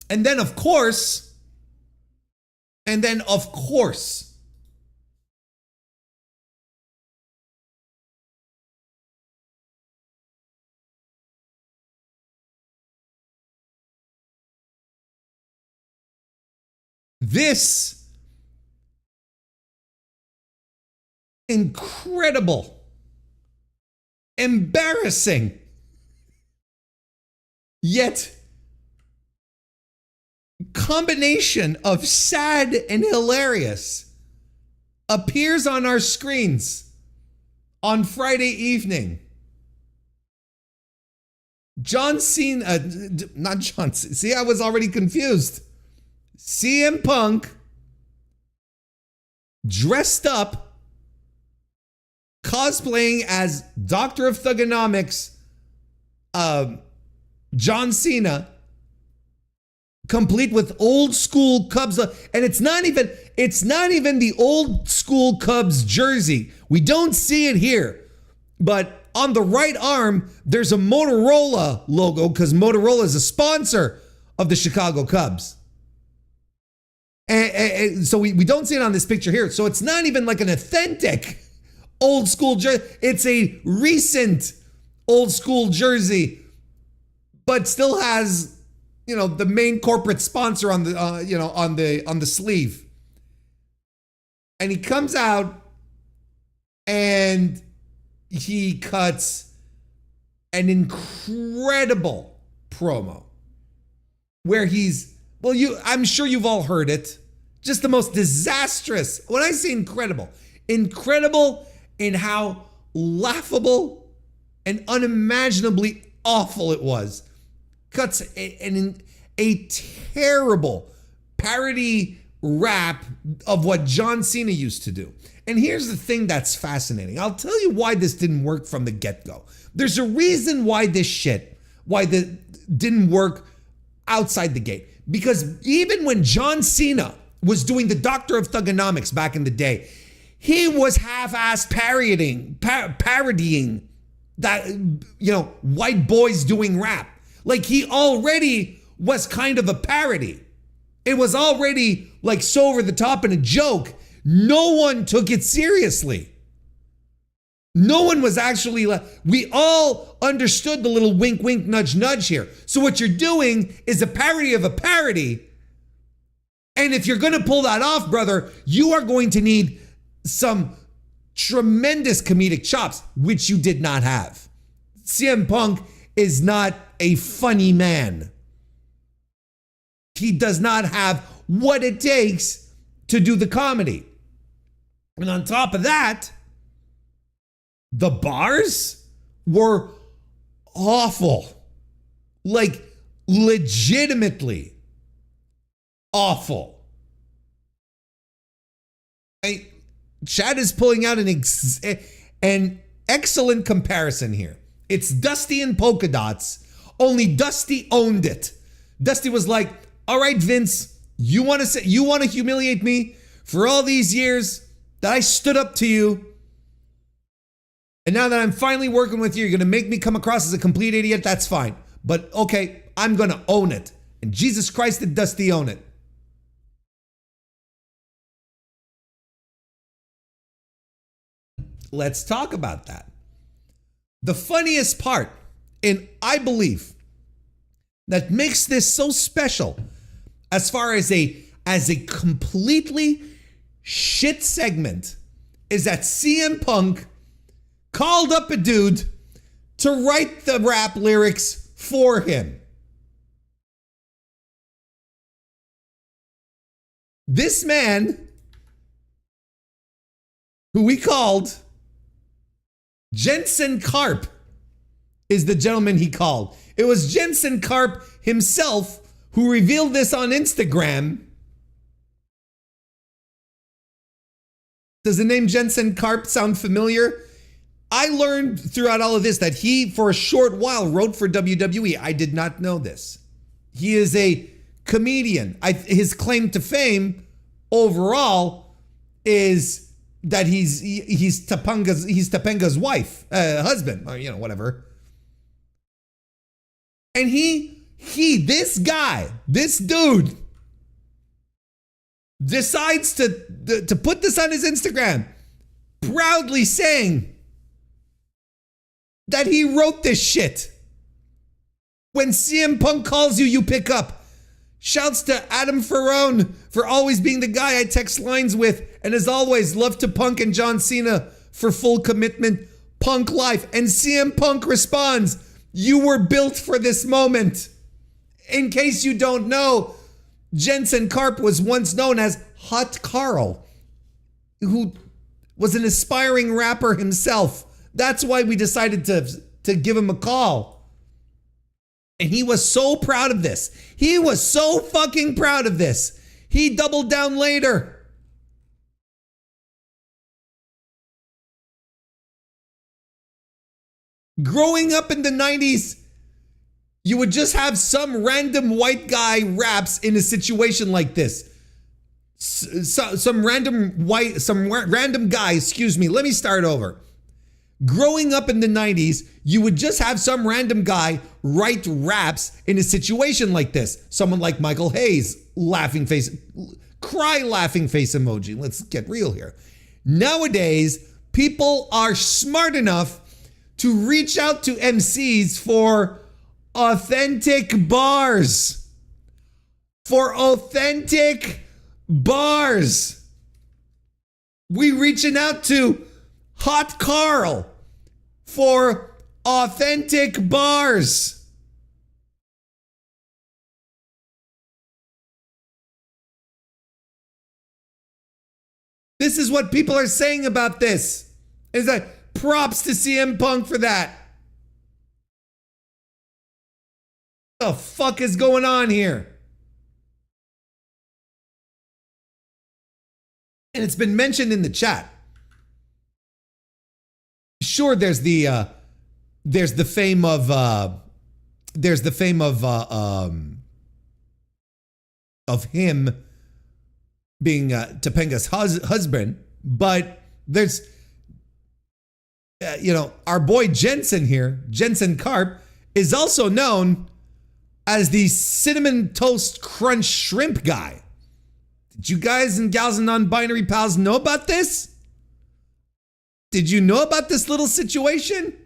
And then, of course, this incredible, embarrassing, yet combination of sad and hilarious appears on our screens on Friday evening. John Cena, not John Cena. See, I was already confused. CM Punk dressed up, cosplaying as Doctor of Thugonomics, John Cena, complete with old school Cubs, and it's not even the old school Cubs jersey. We don't see it here, but on the right arm there's a Motorola logo because Motorola is a sponsor of the Chicago Cubs. And so we don't see it on this picture here. So it's not even like an authentic old school jersey. It's a recent old school jersey, but still has, the main corporate sponsor on the, on the sleeve. And he comes out and he cuts an incredible promo where I'm sure you've all heard it. Just the most disastrous. When I say incredible in how laughable and unimaginably awful it was. Cuts a terrible parody rap of what John Cena used to do. And here's the thing that's fascinating. I'll tell you why this didn't work from the get-go. There's a reason why didn't work outside the gate. Because even when John Cena was doing the Doctor of Thugonomics back in the day, he was half-assed parodying that, white boys doing rap. Like, he already was kind of a parody. It was already like so over the top and a joke. No one took it seriously. No one was actually like, we all understood the little wink, wink, nudge, nudge here. So what you're doing is a parody of a parody. And if you're going to pull that off, brother, you are going to need some tremendous comedic chops, which you did not have. CM Punk is not a funny man. He does not have what it takes to do the comedy. And on top of that, the bars were awful. Like, legitimately awful. Chad is pulling out an excellent comparison here. It's Dusty and Polka Dots, only Dusty owned it. Dusty was like, all right, Vince, you want to humiliate me for all these years that I stood up to you. And now that I'm finally working with you, you're going to make me come across as a complete idiot. That's fine. But okay, I'm going to own it. And Jesus Christ, did Dusty own it. Let's talk about that. The funniest part, and I believe that makes this so special as far as a completely shit segment, is that CM Punk called up a dude to write the rap lyrics for him. This man, who we called Jensen Karp, is the gentleman he called. It was Jensen Karp himself who revealed this on Instagram. Does the name Jensen Karp sound familiar? I learned throughout all of this that he, for a short while, wrote for WWE. I did not know this. He is a comedian. His claim to fame overall is that he's Topanga's wife, husband, or whatever. And this dude decides to put this on his Instagram, proudly saying that he wrote this shit. When CM Punk calls you, you pick up. Shouts to Adam Ferrone for always being the guy I text lines with. And as always, love to Punk and John Cena for full commitment. Punk life. And CM Punk responds, you were built for this moment. In case you don't know, Jensen Karp was once known as Hot Carl, who was an aspiring rapper himself. That's why we decided to give him a call. And he was so proud of this. He was so fucking proud of this. He doubled down later. Growing up in the 90s, you would just have some random white guy raps in a situation like this. Some random guy, let me start over. Growing up in the 90s, you would just have some random guy write raps in a situation like this. Someone like Michael Hayes, laughing face, cry laughing face emoji. Let's get real here. Nowadays, people are smart enough to reach out to MCs for authentic bars. For authentic bars. We reaching out to Hot Carl for authentic bars. This is what people are saying about this. Is that props to CM Punk for that. What the fuck is going on here? And it's been mentioned in the chat. Sure, there's the fame of him being Topanga's husband, but There's, our boy Jensen here, Jensen Karp, is also known as the Cinnamon Toast Crunch Shrimp guy. Did you guys and gals and non-binary pals know about this? Did you know about this little situation?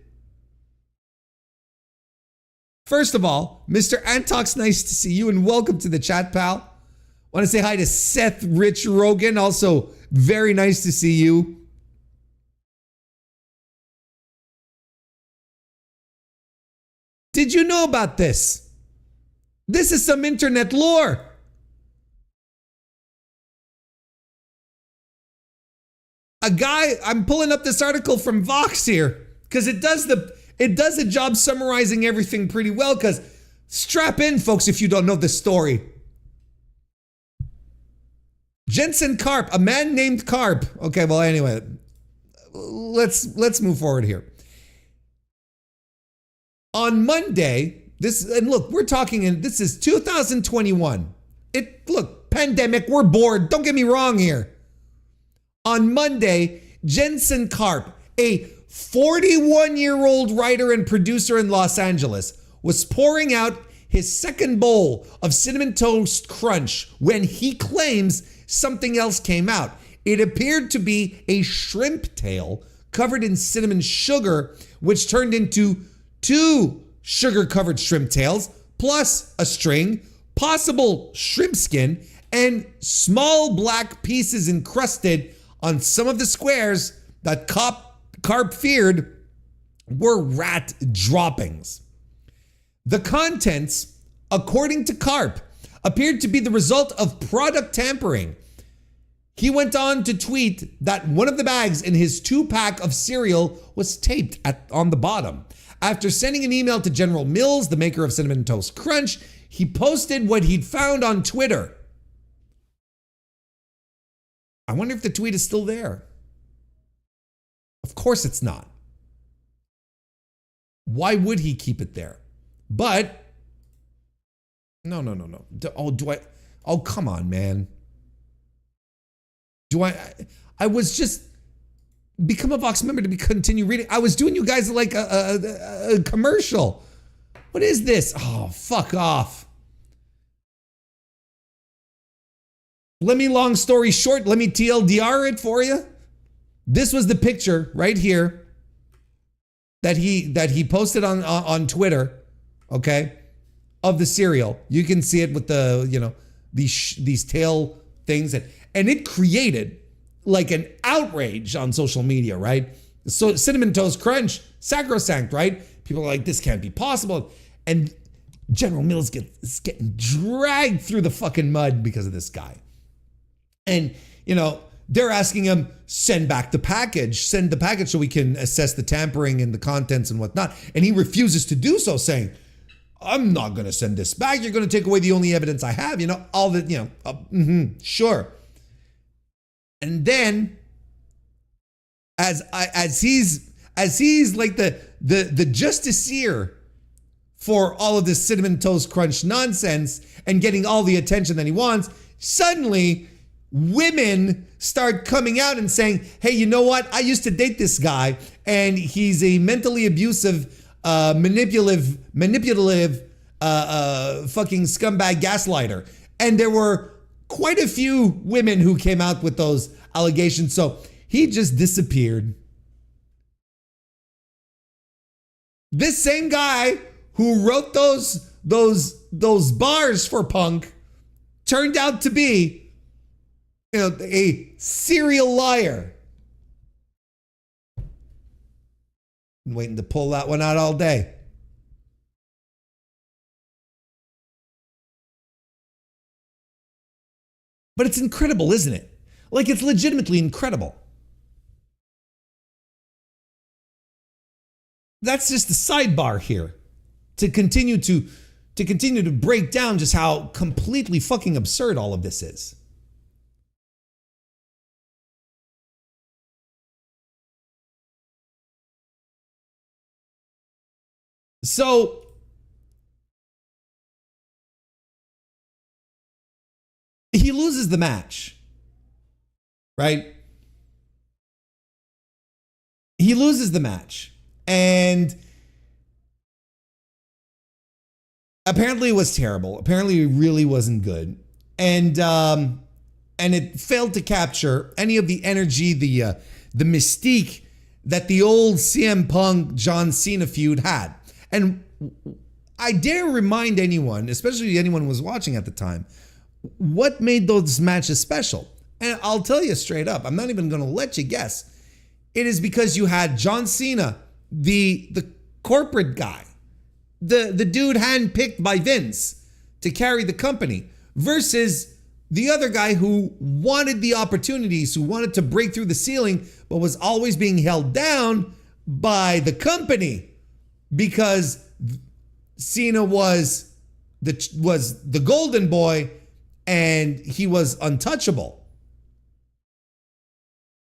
First of all, Mr. Antox, nice to see you and welcome to the chat, pal. Want to say hi to Seth Rich Rogan, also very nice to see you. Did you know about this? This is some internet lore. A guy, I'm pulling up this article from Vox here because it does a job summarizing everything pretty well, because strap in, folks, if you don't know the story. Jensen Karp, a man named Karp. Okay, well, anyway, let's move forward here. On Monday, this is 2021. Look, pandemic, we're bored. Don't get me wrong here. On Monday, Jensen Karp, a 41-year-old writer and producer in Los Angeles, was pouring out his second bowl of Cinnamon Toast Crunch when he claims something else came out. It appeared to be a shrimp tail covered in cinnamon sugar, which turned into 2 sugar-covered shrimp tails, plus a string, possible shrimp skin, and small black pieces encrusted on some of the squares that Karp feared were rat droppings. The contents, according to Karp, appeared to be the result of product tampering. He went on to tweet that one of the bags in his 2-pack of cereal was taped on the bottom. After sending an email to General Mills, the maker of Cinnamon Toast Crunch, he posted what he'd found on Twitter. I wonder if the tweet is still there. Of course it's not. Why would he keep it there? But, no. Oh, come on, man. I was just, become a Vox member to continue reading. I was doing you guys like a commercial. What is this? Oh, fuck off. Long story short, let me TLDR it for you. This was the picture right here that he posted on Twitter, okay, of the cereal. You can see it with the, these tail things, and it created like an outrage on social media, right? So Cinnamon Toast Crunch, sacrosanct, right? People are like, this can't be possible. And General Mills is getting dragged through the fucking mud because of this guy. And, they're asking him, send the package so we can assess the tampering and the contents and whatnot. And he refuses to do so, saying, I'm not going to send this back. You're going to take away the only evidence I have, all the, sure. And then as he's like the justiciar for all of this Cinnamon Toast Crunch nonsense and getting all the attention that he wants, suddenly women start coming out and saying, hey, you know what? I used to date this guy and he's a mentally abusive, manipulative, fucking scumbag gaslighter. And there were quite a few women who came out with those allegations. So he just disappeared. This same guy who wrote those bars for Punk turned out to be a serial liar. Been waiting to pull that one out all day. But it's incredible, isn't it? Like, it's legitimately incredible. That's just the sidebar here to continue to break down just how completely fucking absurd all of this is. So he loses the match, right? he loses the match. And apparently it was terrible. Apparently it really wasn't good. And it failed to capture any of the energy, the mystique that the old CM Punk John Cena feud had. And I dare remind anyone, especially anyone who was watching at the time, what made those matches special. And I'll tell you straight up, I'm not even going to let you guess. It is because you had John Cena, the corporate guy, the dude handpicked by Vince to carry the company, versus the other guy who wanted the opportunities, who wanted to break through the ceiling, but was always being held down by the company because Cena was the golden boy and he was untouchable.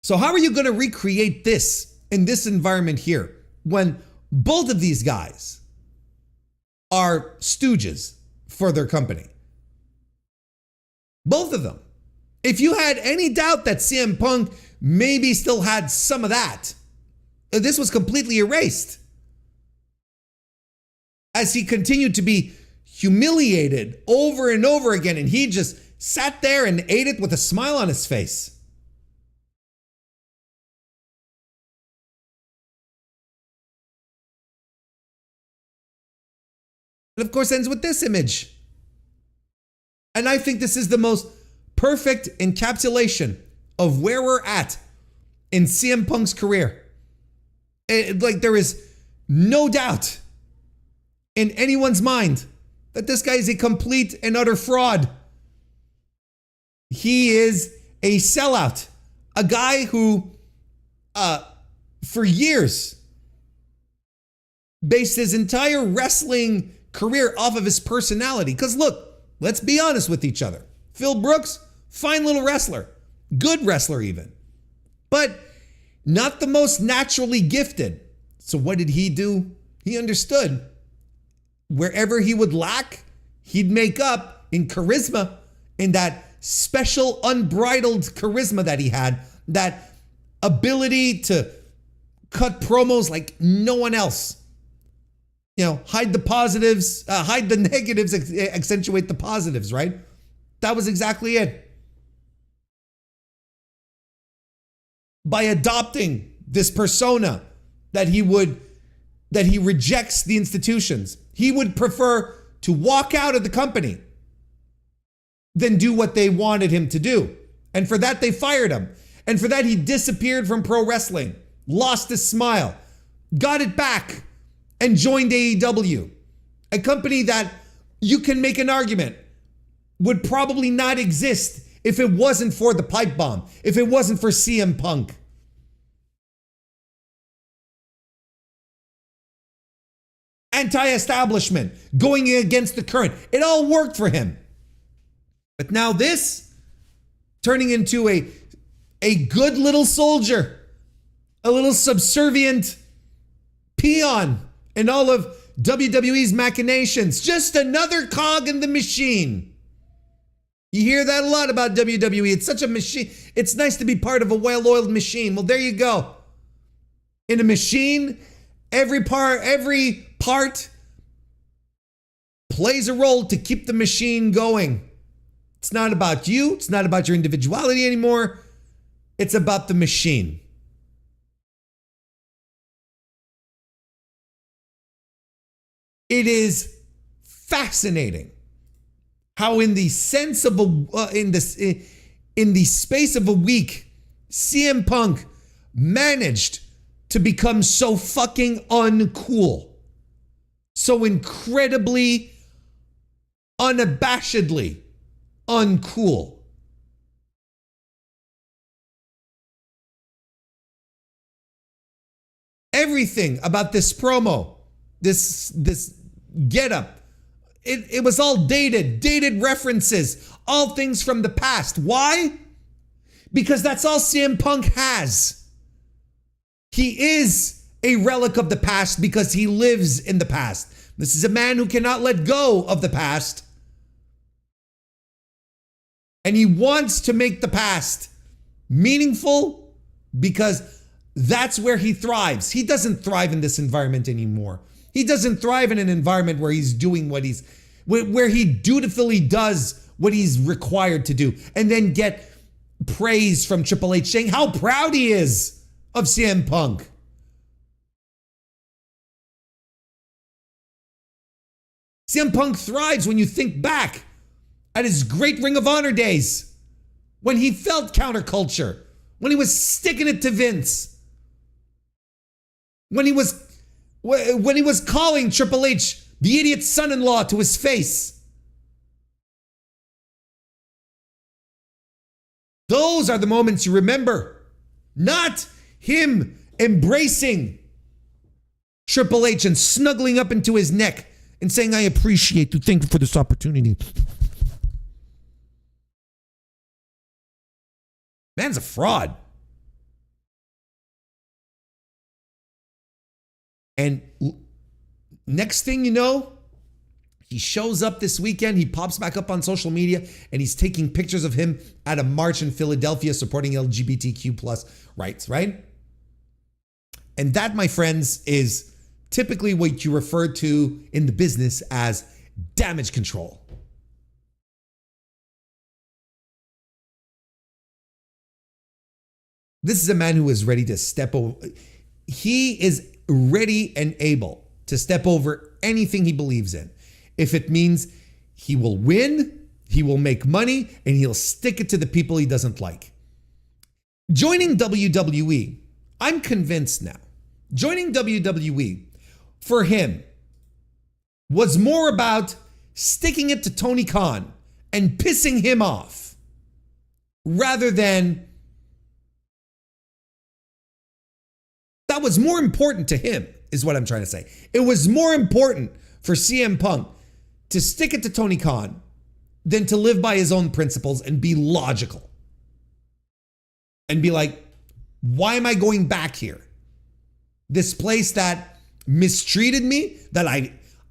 So how are you going to recreate this in this environment here when both of these guys are stooges for their company? Both of them. If you had any doubt that CM Punk maybe still had some of that, this was completely erased. As he continued to be humiliated over and over again, and he just sat there and ate it with a smile on his face. And of course ends with this image. And I think this is the most perfect encapsulation of where we're at in CM Punk's career. Like, there is no doubt in anyone's mind that this guy is a complete and utter fraud. He is a sellout. A guy who, for years, based his entire wrestling career off of his personality. Because look, let's be honest with each other. Phil Brooks, fine little wrestler. Good wrestler even. But not the most naturally gifted. So what did he do? He understood. Wherever he would lack, he'd make up in charisma, in that special unbridled charisma that he had, that ability to cut promos like no one else. You know, hide the positives, hide the negatives, accentuate the positives, right? That was exactly it. By adopting this persona that he rejects the institutions. He would prefer to walk out of the company than do what they wanted him to do. And for that, they fired him. And for that, he disappeared from pro wrestling, lost his smile, got it back, and joined AEW, a company that you can make an argument would probably not exist if it wasn't for the pipe bomb, if it wasn't for CM Punk. Anti-establishment, going against the current. It all worked for him. But now this, turning into a good little soldier, a little subservient peon in all of WWE's machinations. Just another cog in the machine. You hear that a lot about WWE. It's such a machine. It's nice to be part of a well-oiled machine. Well, there you go. In a machine, every part plays a role to keep the machine going. It's not about you. It's not about your individuality anymore. It's about the machine. It is fascinating how in the sense of in the space of a week, CM Punk managed to become so fucking uncool. So incredibly, unabashedly uncool. Everything about this promo, this getup, it was all dated references, all things from the past. Why? Because that's all CM Punk has. He is a relic of the past because he lives in the past. This is a man who cannot let go of the past. And he wants to make the past meaningful because That's where he thrives. He doesn't thrive in this environment anymore. He doesn't thrive in an environment where he's doing where he dutifully does what he's required to do and then get praise from Triple H saying how proud he is of CM Punk. CM Punk thrives when you think back at his great Ring of Honor days, when he felt counterculture, when he was sticking it to Vince, when he was calling Triple H the idiot son-in-law to his face. Those are the moments you remember, not him embracing Triple H and snuggling up into his neck and saying, I appreciate you, thank you for this opportunity. Man's a fraud. And next thing you know, he shows up this weekend, he pops back up on social media, and he's taking pictures of him at a march in Philadelphia supporting LGBTQ plus rights, right? And that, my friends, is typically what you refer to in the business as damage control. This is a man who is ready to step over. He is ready and able to step over anything he believes in. If it means he will win, he will make money, and he'll stick it to the people he doesn't like. Joining WWE, I'm convinced now, joining WWE for him was more about sticking it to Tony Khan and pissing him off rather than that was more important to him, is what I'm trying to say. It was more important for CM Punk to stick it to Tony Khan than to live by his own principles and be logical. And be like, why am I going back here? This place that mistreated me, that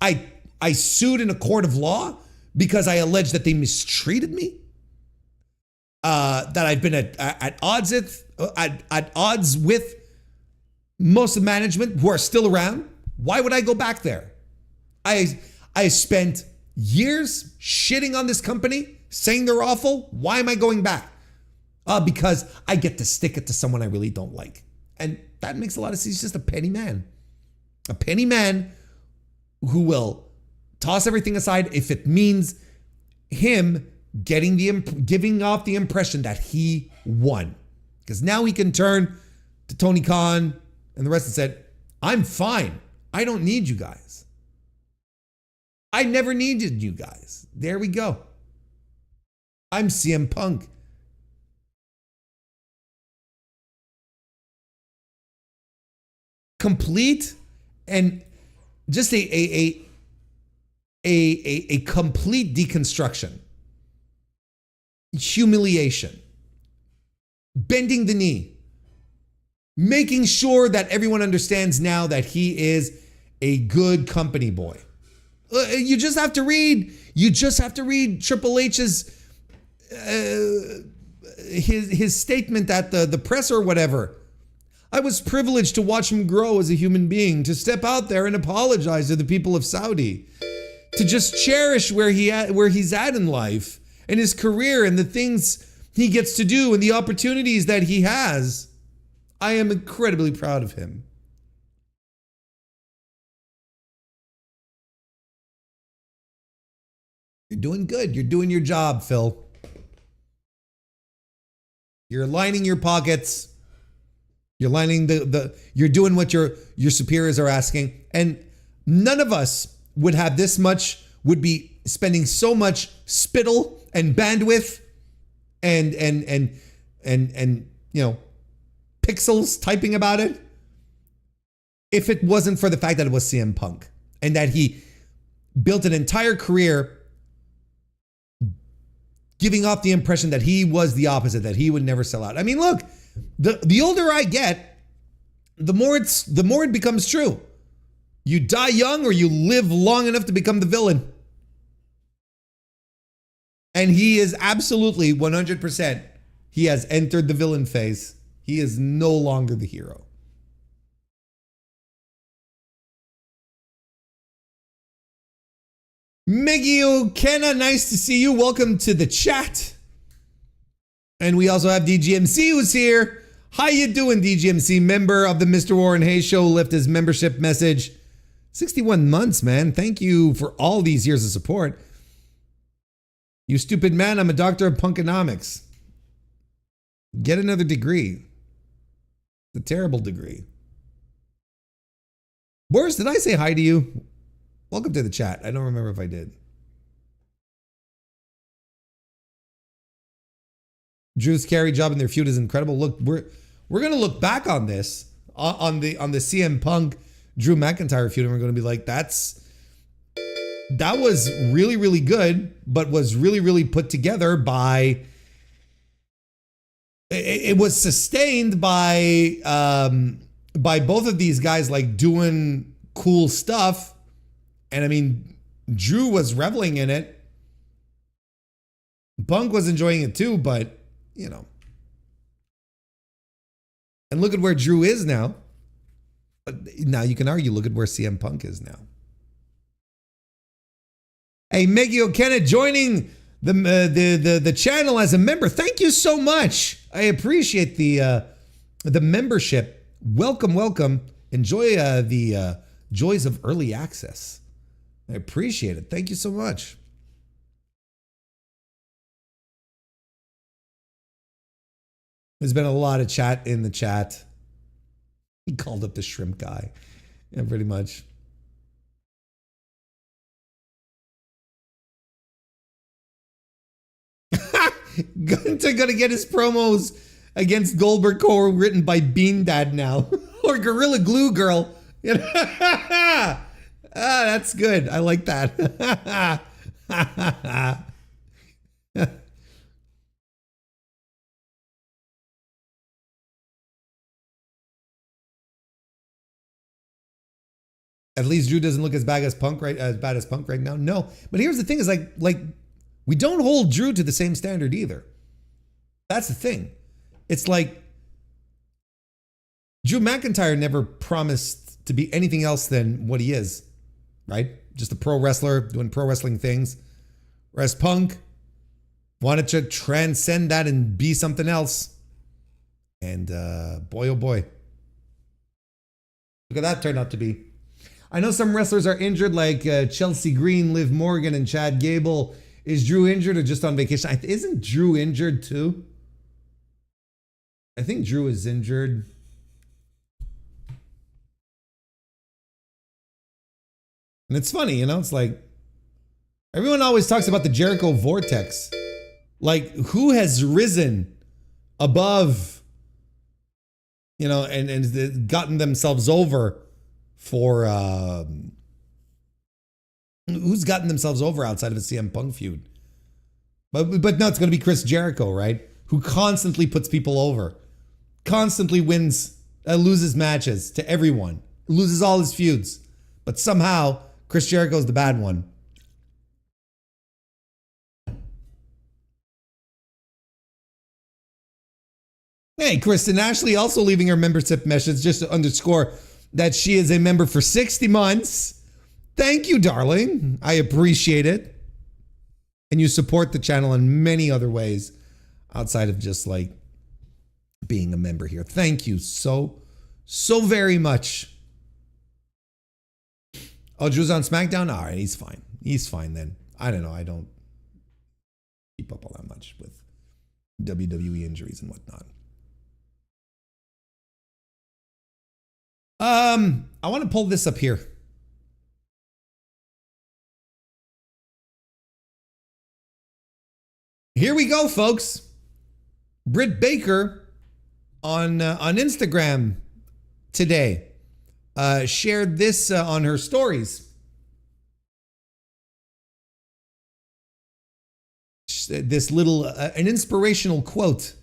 I sued in a court of law because I alleged that they mistreated me? That I've been at odds with most of management who are still around. Why would I go back there? I spent years shitting on this company, saying they're awful. Why am I going back? Because I get to stick it to someone I really don't like. And that makes a lot of sense. He's just a petty man. A petty man who will toss everything aside if it means him giving off the impression that he won. Because now he can turn to Tony Khan and the rest and said, I'm fine. I don't need you guys. I never needed you guys. There we go. I'm CM Punk. Complete and just a complete deconstruction. Humiliation. Bending the knee. Making sure that everyone understands now that he is a good company boy. You just have to read Triple H's his statement at the press or whatever. I was privileged to watch him grow as a human being, to step out there and apologize to the people of Saudi, to just cherish where he's at in life and his career and the things he gets to do and the opportunities that he has. I am incredibly proud of him. You're doing good. You're doing your job, Phil. You're lining your pockets. You're lining you're doing what your superiors are asking. And none of us would be spending so much spittle and bandwidth and you know, pixels typing about it if it wasn't for the fact that it was CM Punk and that he built an entire career giving off the impression that he was the opposite, that he would never sell out. I mean, look, the older I get, the more it becomes true. You die young or you live long enough to become the villain. And he is absolutely 100%. He has entered the villain phase. He is no longer the hero. Miggy O'Kenna, nice to see you. Welcome to the chat. And we also have DGMC who's here. How you doing, DGMC? Member of the Mr. Warren Hayes Show. Left his membership message. 61 months, man. Thank you for all these years of support. You stupid man, I'm a doctor of punkonomics. Get another degree. It's a terrible degree. Boris, did I say hi to you? Welcome to the chat. I don't remember if I did. Drew's carry job in their feud is incredible. Look, we're gonna look back on this on the CM Punk Drew McIntyre feud, and we're gonna be like, that was really, really good, but was really, really put together by. It was sustained by both of these guys like doing cool stuff. And I mean, Drew was reveling in it. Punk was enjoying it too, but you know. And look at where Drew is now. Now you can argue, look at where CM Punk is now. Hey, Miggy O'Kenna joining the channel as a member. Thank you so much. I appreciate the membership. Welcome, welcome. Enjoy the joys of early access. I appreciate it. Thank you so much. There's been a lot of chat in the chat. He called up the shrimp guy. Yeah, pretty much. Gunter gonna get his promos against Goldberg co-written by Bean Dad now. Or Gorilla Glue Girl. That's good. I like that. At least Drew doesn't look as bad as Punk right now. No, but here's the thing: is like we don't hold Drew to the same standard either. That's the thing. It's like Drew McIntyre never promised to be anything else than what he is, right? Just a pro wrestler doing pro wrestling things. Whereas Punk wanted to transcend that and be something else. And boy, oh boy. Look at that turned out to be. I know some wrestlers are injured like Chelsea Green, Liv Morgan, and Chad Gable. Is Drew injured or just on vacation? Isn't Drew injured too? I think Drew is injured. And it's funny, you know, it's like everyone always talks about the Jericho vortex. Like, who has risen above, you know, and gotten themselves over for who's gotten themselves over outside of a CM Punk feud? But no, it's going to be Chris Jericho, right? Who constantly puts people over, constantly wins, loses matches to everyone, loses all his feuds, but somehow Chris Jericho's the bad one. Hey, Kristen Ashley also leaving her membership message just to underscore that she is a member for 60 months. Thank you, darling. I appreciate it. And you support the channel in many other ways outside of just like being a member here. Thank you so very much. Oh, Drew's on SmackDown? All right, he's fine. He's fine then. I don't know. I don't keep up all that much with WWE injuries and whatnot. I want to pull this up here. Here we go, folks. Britt Baker on Instagram today shared this on her stories. This little an inspirational quote.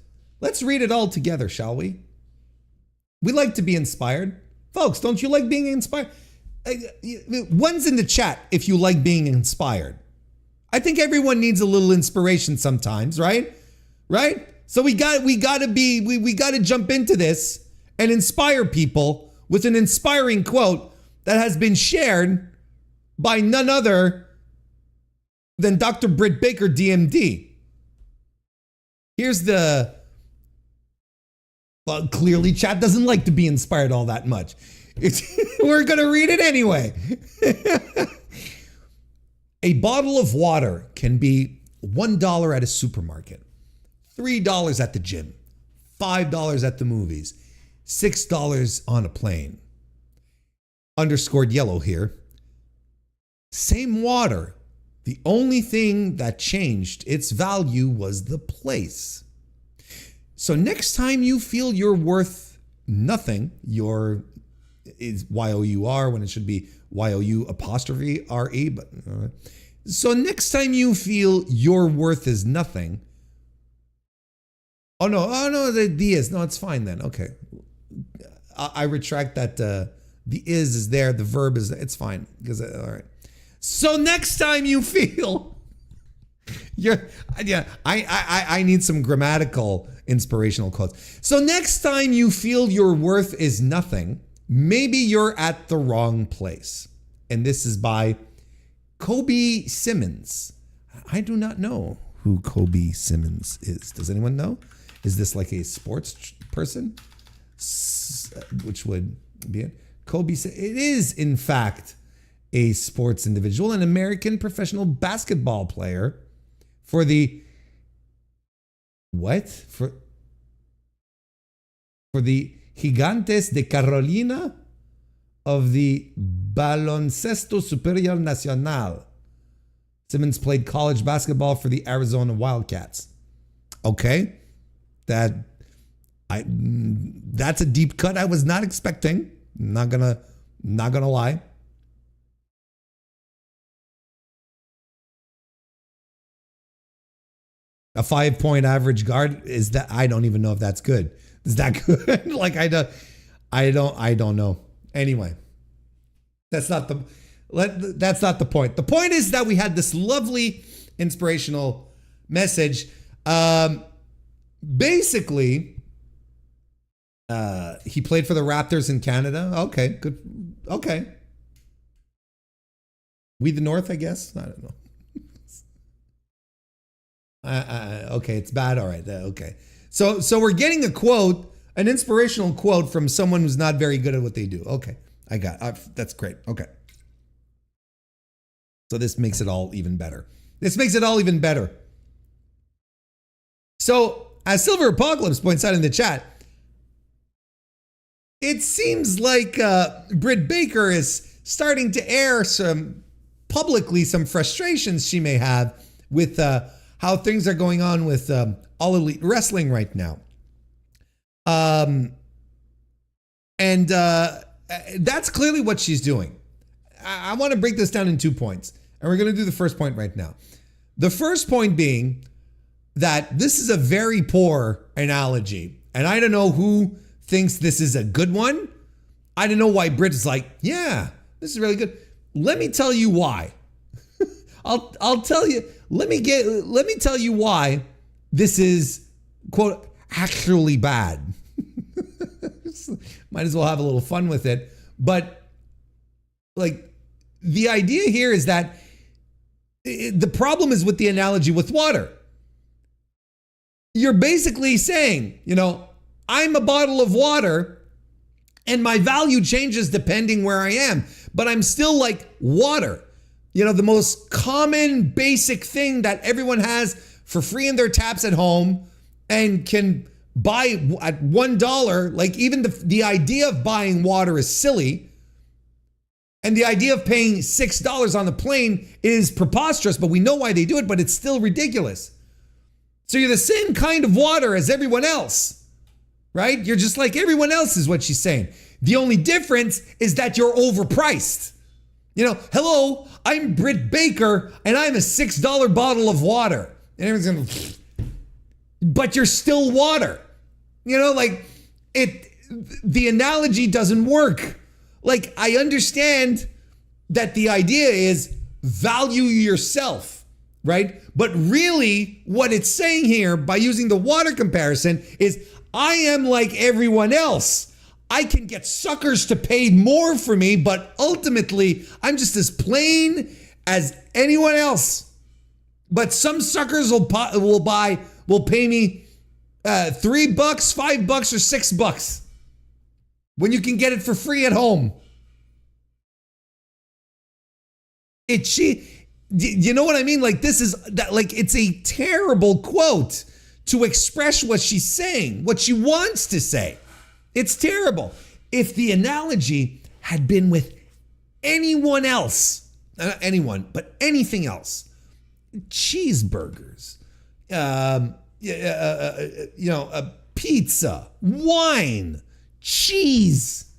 Let's read it all together, shall we? We like to be inspired. Folks, don't you like being inspired? One's in the chat if you like being inspired. I think everyone needs a little inspiration sometimes, right? Right? So we got to jump into this and inspire people with an inspiring quote that has been shared by none other than Dr. Britt Baker, DMD. Here's the... Well, clearly chat doesn't like to be inspired all that much. We're going to read it anyway. A bottle of water can be $1 at a supermarket, $3 at the gym, $5 at the movies, $6 on a plane. Underscored yellow here. Same water. The only thing that changed its value was the place. So next time you feel you're worth nothing, is Y-O-U-R when it should be Y-O-U''RE, but so next time you feel your worth is nothing. Oh no, the is. No, it's fine then. Okay. I retract that the is there, the verb is, it's fine. Because all right. So next time you feel I need some grammatical inspirational quotes. So next time you feel your worth is nothing, maybe you're at the wrong place. And this is by Kobe Simmons. I do not know who Kobe Simmons is. Does anyone know? Is this like a sports person? Which would be it? It is, in fact, a sports individual, an American professional basketball player for the what? For the Gigantes de Carolina of the Baloncesto Superior Nacional. Simmons played college basketball for the Arizona Wildcats. Okay. That's a deep cut I was not expecting. Not gonna lie. A 5-point average guard, is that, I don't even know if that's good. Is that good? Like I don't know. Anyway, that's not the point. The point is that we had this lovely inspirational message. Basically, he played for the Raptors in Canada. Okay, good. Okay. We the North, I guess. I don't know. Okay, it's bad. All right. Okay. So we're getting a quote, an inspirational quote from someone who's not very good at what they do. Okay. That's great. Okay. So this makes it all even better. So as Silver Apocalypse points out in the chat, it seems like Britt Baker is starting to air some frustrations she may have with how things are going on with All Elite Wrestling right now. And that's clearly what she's doing. I want to break this down in 2 points. And we're going to do the first point right now. The first point being that this is a very poor analogy. And I don't know who thinks this is a good one. I don't know why Britt is like, yeah, this is really good. Let me tell you why. I'll tell you. Let me tell you why this is, quote, actually bad. Might as well have a little fun with it. But like the idea here is that the problem is with the analogy with water. You're basically saying, I'm a bottle of water and my value changes depending where I am, but I'm still like water. The most common basic thing that everyone has for free in their taps at home and can buy at $1. Like even the idea of buying water is silly. And the idea of paying $6 on the plane is preposterous, but we know why they do it, but it's still ridiculous. So you're the same kind of water as everyone else, right? You're just like everyone else is what she's saying. The only difference is that you're overpriced. Hello, I'm Britt Baker and I'm a $6 bottle of water. And everyone's going, but you're still water. The analogy doesn't work. Like, I understand that the idea is value yourself, right? But really what it's saying here by using the water comparison is I am like everyone else. I can get suckers to pay more for me, but ultimately I'm just as plain as anyone else. But some suckers will pay me $3, $5, or $6 when you can get it for free at home. You know what I mean? Like, this is that, like, it's a terrible quote to express what she's saying, what she wants to say. It's terrible. If the analogy had been with anyone else, not anyone, but anything else, cheeseburgers, pizza, wine, cheese,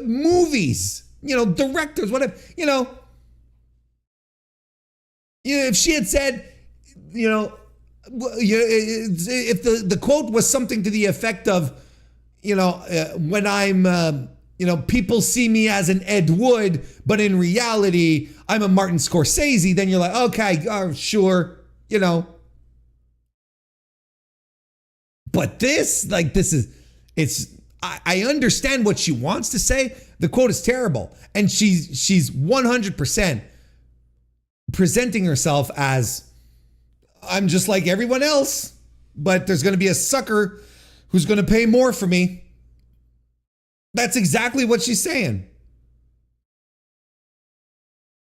movies, directors, whatever, if she had said, if the quote was something to the effect of, when I'm, people see me as an Ed Wood, but in reality, I'm a Martin Scorsese, then you're like, okay, sure, But I understand what she wants to say. The quote is terrible. And she's 100% presenting herself as, I'm just like everyone else, but there's going to be a sucker who's going to pay more for me. That's exactly what she's saying.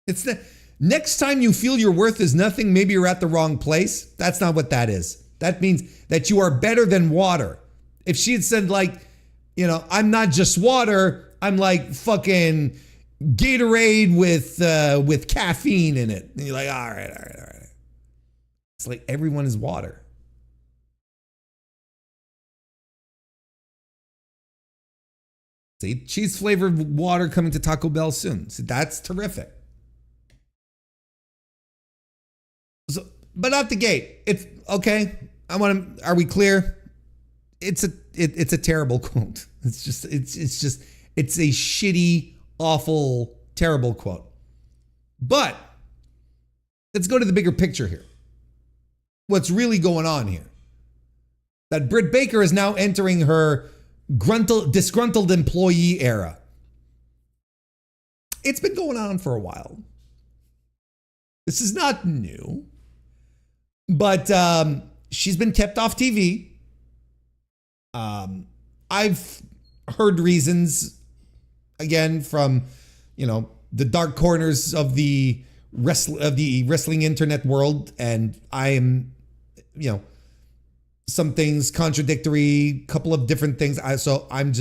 It's the next time you feel your worth is nothing, maybe you're at the wrong place. That's not what that is. That means that you are better than water. If she had said, like, I'm not just water, I'm like fucking Gatorade with caffeine in it. And you're like, all right. It's like everyone is water. See, cheese flavored water coming to Taco Bell soon. So that's terrific. So, but out the gate, it's okay. Are we clear? It's a terrible quote. It's a shitty, awful, terrible quote. But let's go to the bigger picture here. What's really going on here? That Britt Baker is now entering her disgruntled employee era. It's been going on for a while. This is not new. But she's been kept off TV. I've heard reasons, again, from, the dark corners of the wrestling internet world, and I am, some things contradictory, couple of different things. I'm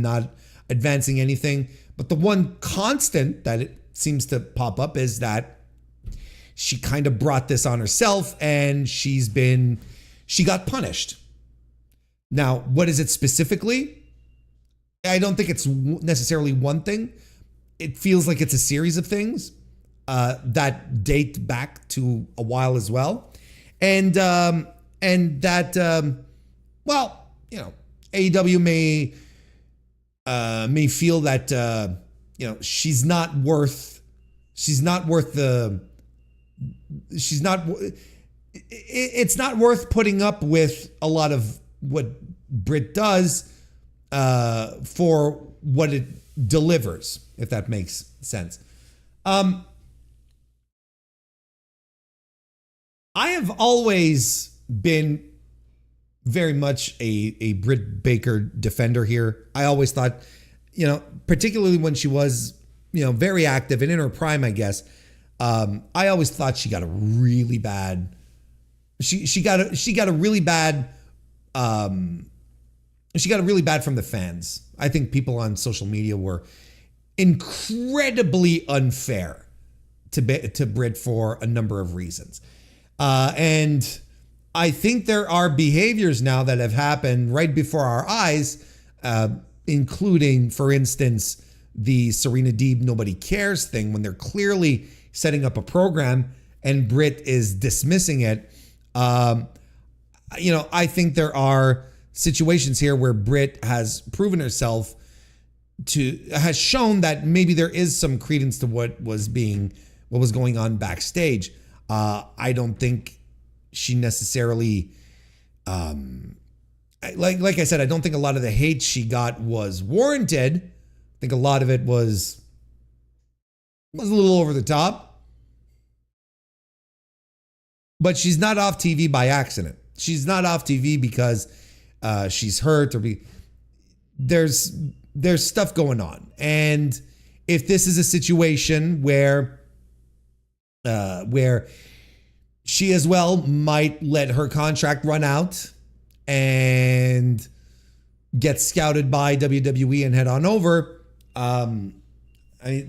not advancing anything, but the one constant that it seems to pop up is that she kind of brought this on herself, and she got punished. Now, what is it specifically? I don't think it's necessarily one thing. It feels like it's a series of things that date back to a while as well. And that, AEW may feel that, it's not worth putting up with a lot of what Britt does for what it delivers, if that makes sense. I have always been very much a Britt Baker defender here. I always thought, particularly when she was, very active and in her prime, I guess, I always thought she got a really bad, she got a really bad from the fans. I think people on social media were incredibly unfair to Britt for a number of reasons. And I think there are behaviors now that have happened right before our eyes, including, for instance, the Serena Deeb Nobody Cares thing, when they're clearly setting up a program and Britt is dismissing it. I think there are situations here where Britt has proven herself has shown that maybe there is some credence to what was going on backstage. I don't think she necessarily, like I said, I don't think a lot of the hate she got was warranted. I think a lot of it was a little over the top. But she's not off TV by accident. She's not off TV because she's hurt there's stuff going on. And if this is a situation where she as well might let her contract run out and get scouted by WWE and head on over, I mean,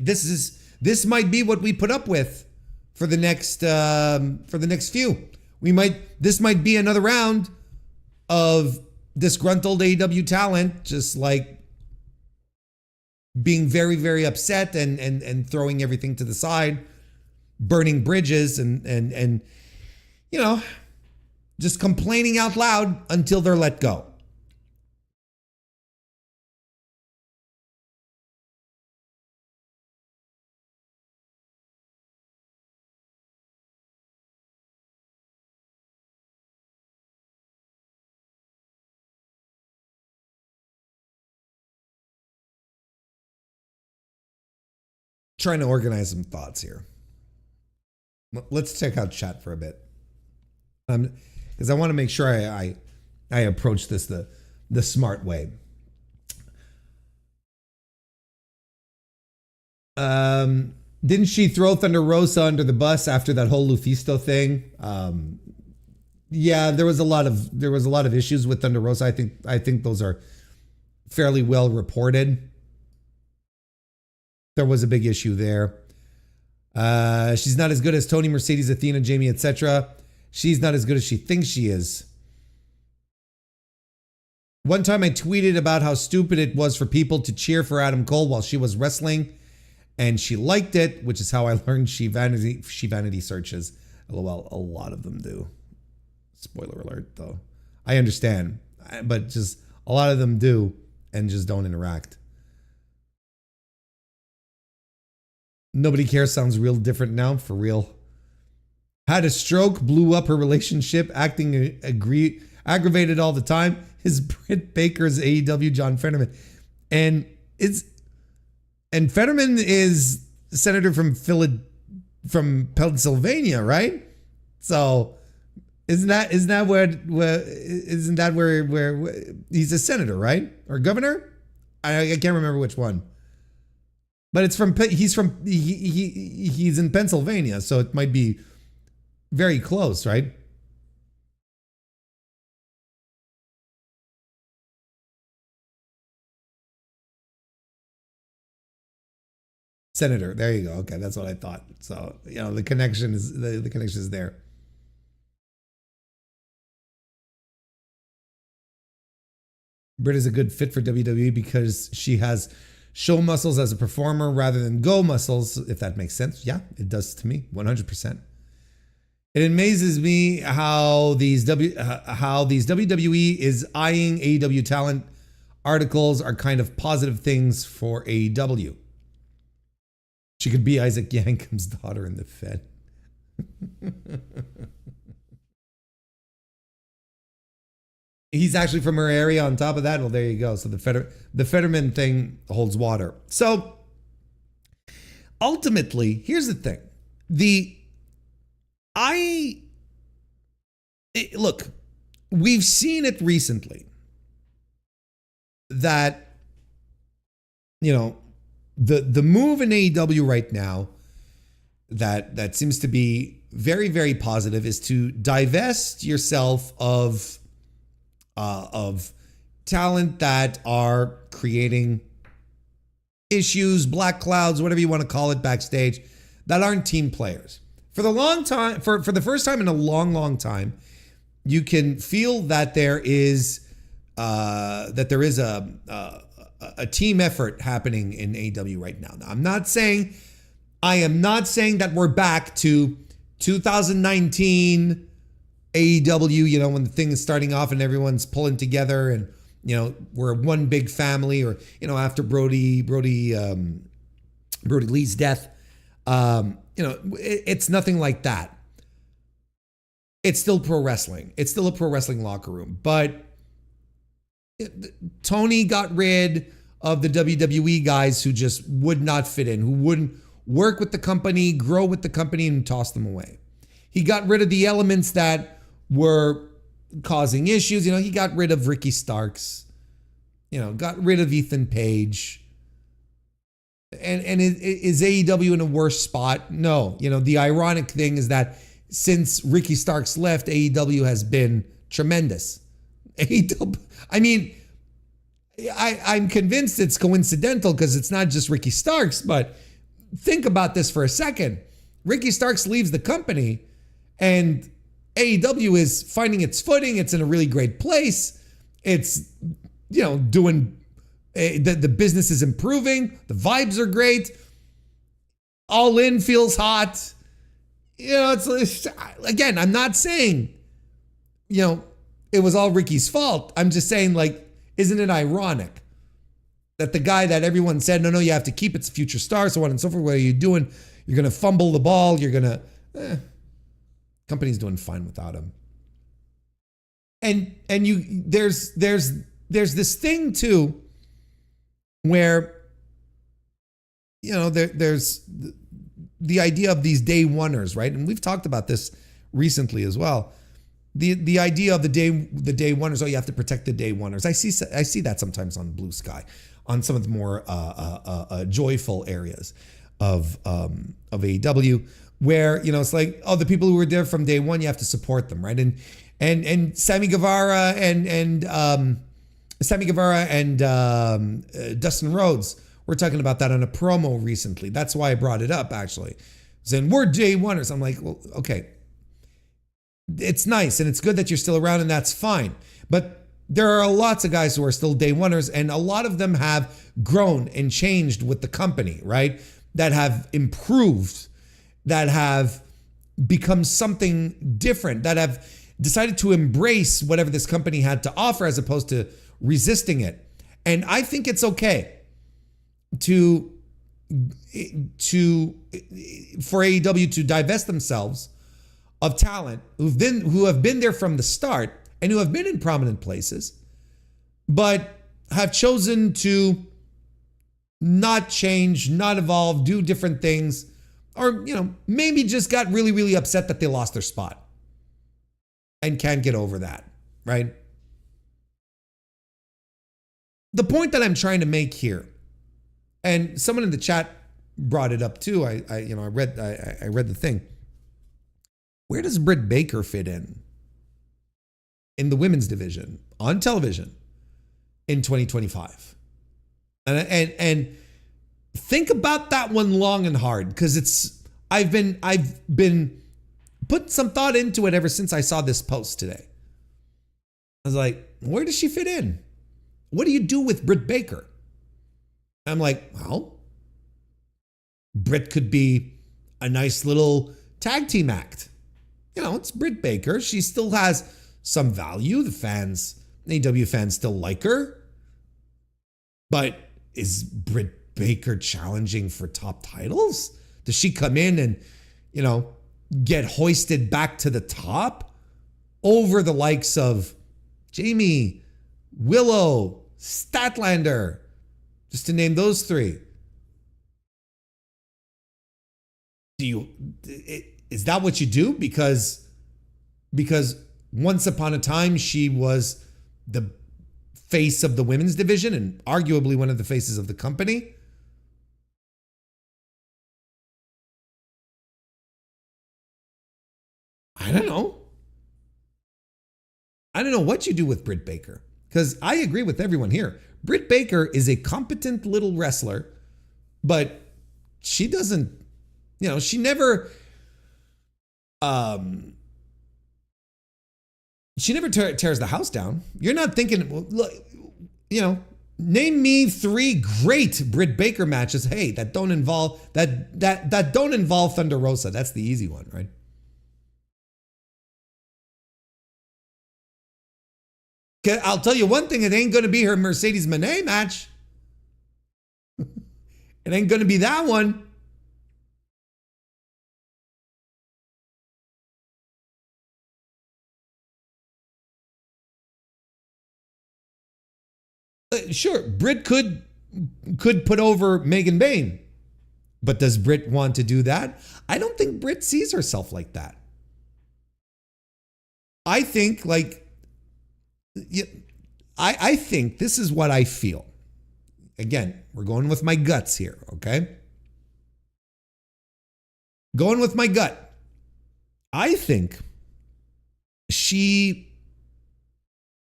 this might be what we put up with for the next few. This might be another round of disgruntled AEW talent, just like being very, very upset and throwing everything to the side, burning bridges and you know, just complaining out loud until they're let go. Trying to organize some thoughts here. Let's check out chat for a bit, because I want to make sure I approach this the smart way. Didn't she throw Thunder Rosa under the bus after that whole Lufisto thing? Yeah, there was a lot of issues with Thunder Rosa. I think those are fairly well reported. There was a big issue there. She's not as good as Tony, Mercedes, Athena, Jamie, etc. She's not as good as she thinks she is. One time I tweeted about how stupid it was for people to cheer for Adam Cole while she was wrestling, and she liked it, which is how I learned she vanity searches. LOL, a lot of them do. Spoiler alert, though. I understand, but just a lot of them do and just don't interact. Nobody cares sounds real different now, for real. Had a stroke, blew up her relationship, acting aggravated all the time. Is Britt Baker's AEW John Fetterman. And Fetterman is senator from Pennsylvania, right? So isn't that where he's a senator, right? Or governor? I can't remember which one. But he's in Pennsylvania, so it might be very close, right? Senator, there you go. Okay, that's what I thought. So, you know, the connection is there. Britt is a good fit for WWE because she has show muscles as a performer rather than go muscles, if that makes sense. Yeah, it does to me, 100%. It amazes me how these WWE is eyeing AEW talent articles are kind of positive things for AEW. She could be Isaac Yankum's daughter in the Fed. He's actually from her area on top of that. Well, there you go. So the Fetterman thing holds water. So ultimately, here's the thing. Look, we've seen it recently that, you know, the move in AEW right now that seems to be very, very positive is to divest yourself of talent that are creating issues, black clouds, whatever you want to call it, backstage, that aren't team players. For the long time, for the first time in a long, long time, you can feel that there is a team effort happening in AEW right now. Now, I am not saying that we're back to 2019 AEW, you know, when the thing is starting off and everyone's pulling together and, you know, we're one big family, or, you know, after Brody Lee's death, you know, it's nothing like that. It's still pro wrestling. It's still a pro wrestling locker room, but Tony got rid of the WWE guys who just would not fit in, who wouldn't work with the company, grow with the company, and toss them away. He got rid of the elements that were causing issues. You know, he got rid of Ricky Starks, you know, got rid of Ethan Page. And is AEW in a worse spot? No. You know, the ironic thing is that since Ricky Starks left, AEW has been tremendous. AEW, I mean, I'm convinced it's coincidental because it's not just Ricky Starks, but think about this for a second. Ricky Starks leaves the company and AEW is finding its footing. It's in a really great place. It's, you know, doing, the business is improving. The vibes are great. All In feels hot. You know, it's again, I'm not saying, you know, it was all Ricky's fault. I'm just saying, like, isn't it ironic that the guy that everyone said, no, you have to keep, it's a future star, so on and so forth. What are you doing? You're going to fumble the ball. You're going to, company's doing fine without him. And there's this thing too, where, you know, there's the idea of these day oneers, right? And we've talked about this recently as well. The idea of the day oneers, oh, you have to protect the day oneers. I see that sometimes on Blue Sky, on some of the more joyful areas of AEW, where, you know, it's like, oh, the people who were there from day one, you have to support them, right? And Sammy Guevara and Dustin Rhodes were talking about that on a promo recently. That's why I brought it up, actually. Saying we're day oneers. I'm like, well, okay. It's nice and it's good that you're still around, and that's fine. But there are lots of guys who are still day oneers, and a lot of them have grown and changed with the company, right? That have improved, that have become something different, that have decided to embrace whatever this company had to offer as opposed to resisting it. And I think it's okay for AEW to divest themselves of talent who have been there from the start and who have been in prominent places, but have chosen to not change, not evolve, do different things, or, you know, maybe just got really, really upset that they lost their spot and can't get over that, right? The point that I'm trying to make here, and someone in the chat brought it up too. I read the thing. Where does Britt Baker fit in the women's division on television in 2025? And think about that one long and hard, because I've been put some thought into it ever since I saw this post today. I was like, where does she fit in? What do you do with Britt Baker? I'm like, well, Britt could be a nice little tag team act. You know, it's Britt Baker. She still has some value. The AEW fans still like her. But is Britt Baker challenging for top titles? Does she come in and, you know, get hoisted back to the top over the likes of Jamie, Willow, Statlander, just to name those three? Is that what you do? Because once upon a time she was the face of the women's division and arguably one of the faces of the company. I don't know. I don't know what you do with Britt Baker, because I agree with everyone here. Britt Baker is a competent little wrestler, but she doesn't, you know, she never tears the house down. You're not thinking, well, look, you know, name me 3 great Britt Baker matches. Hey, that don't involve Thunder Rosa. That's the easy one, right? I'll tell you one thing, it ain't going to be her Mercedes Moné match. It ain't going to be that one. Sure, Britt could put over Megan Bayne, but does Britt want to do that? I don't think Britt sees herself like that. I think I think this is what I feel. Again, we're going with my guts here, okay? Going with my gut. I think she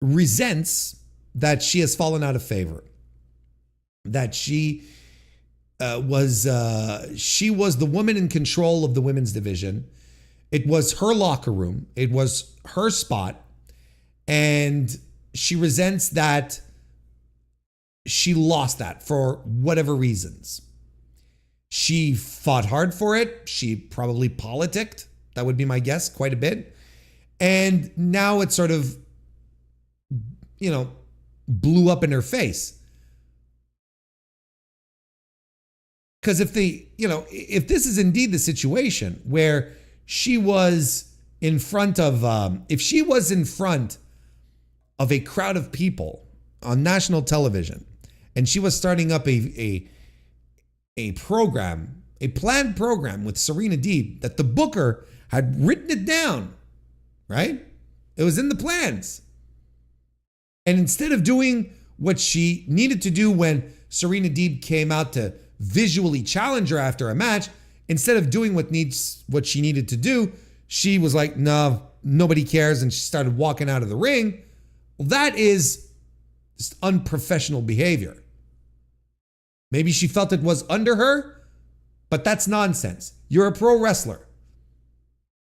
resents that she has fallen out of favor. That she was the woman in control of the women's division. It was her locker room. It was her spot. And she resents that she lost that for whatever reasons. She fought hard for it. She probably politicked. That would be my guess, quite a bit. And now it sort of, blew up in her face. Because if this is indeed the situation where she was in front of, if she was in front of a crowd of people on national television, and she was starting up a program, a planned program with Serena Deeb, that the booker had written it down, right? It was in the plans. And instead of doing what she needed to do when Serena Deeb came out to visually challenge her after a match, instead of doing what she needed to do, she was like, no, nobody cares, and she started walking out of the ring. Well, that is just unprofessional behavior. Maybe she felt it was under her, but that's nonsense. You're a pro wrestler.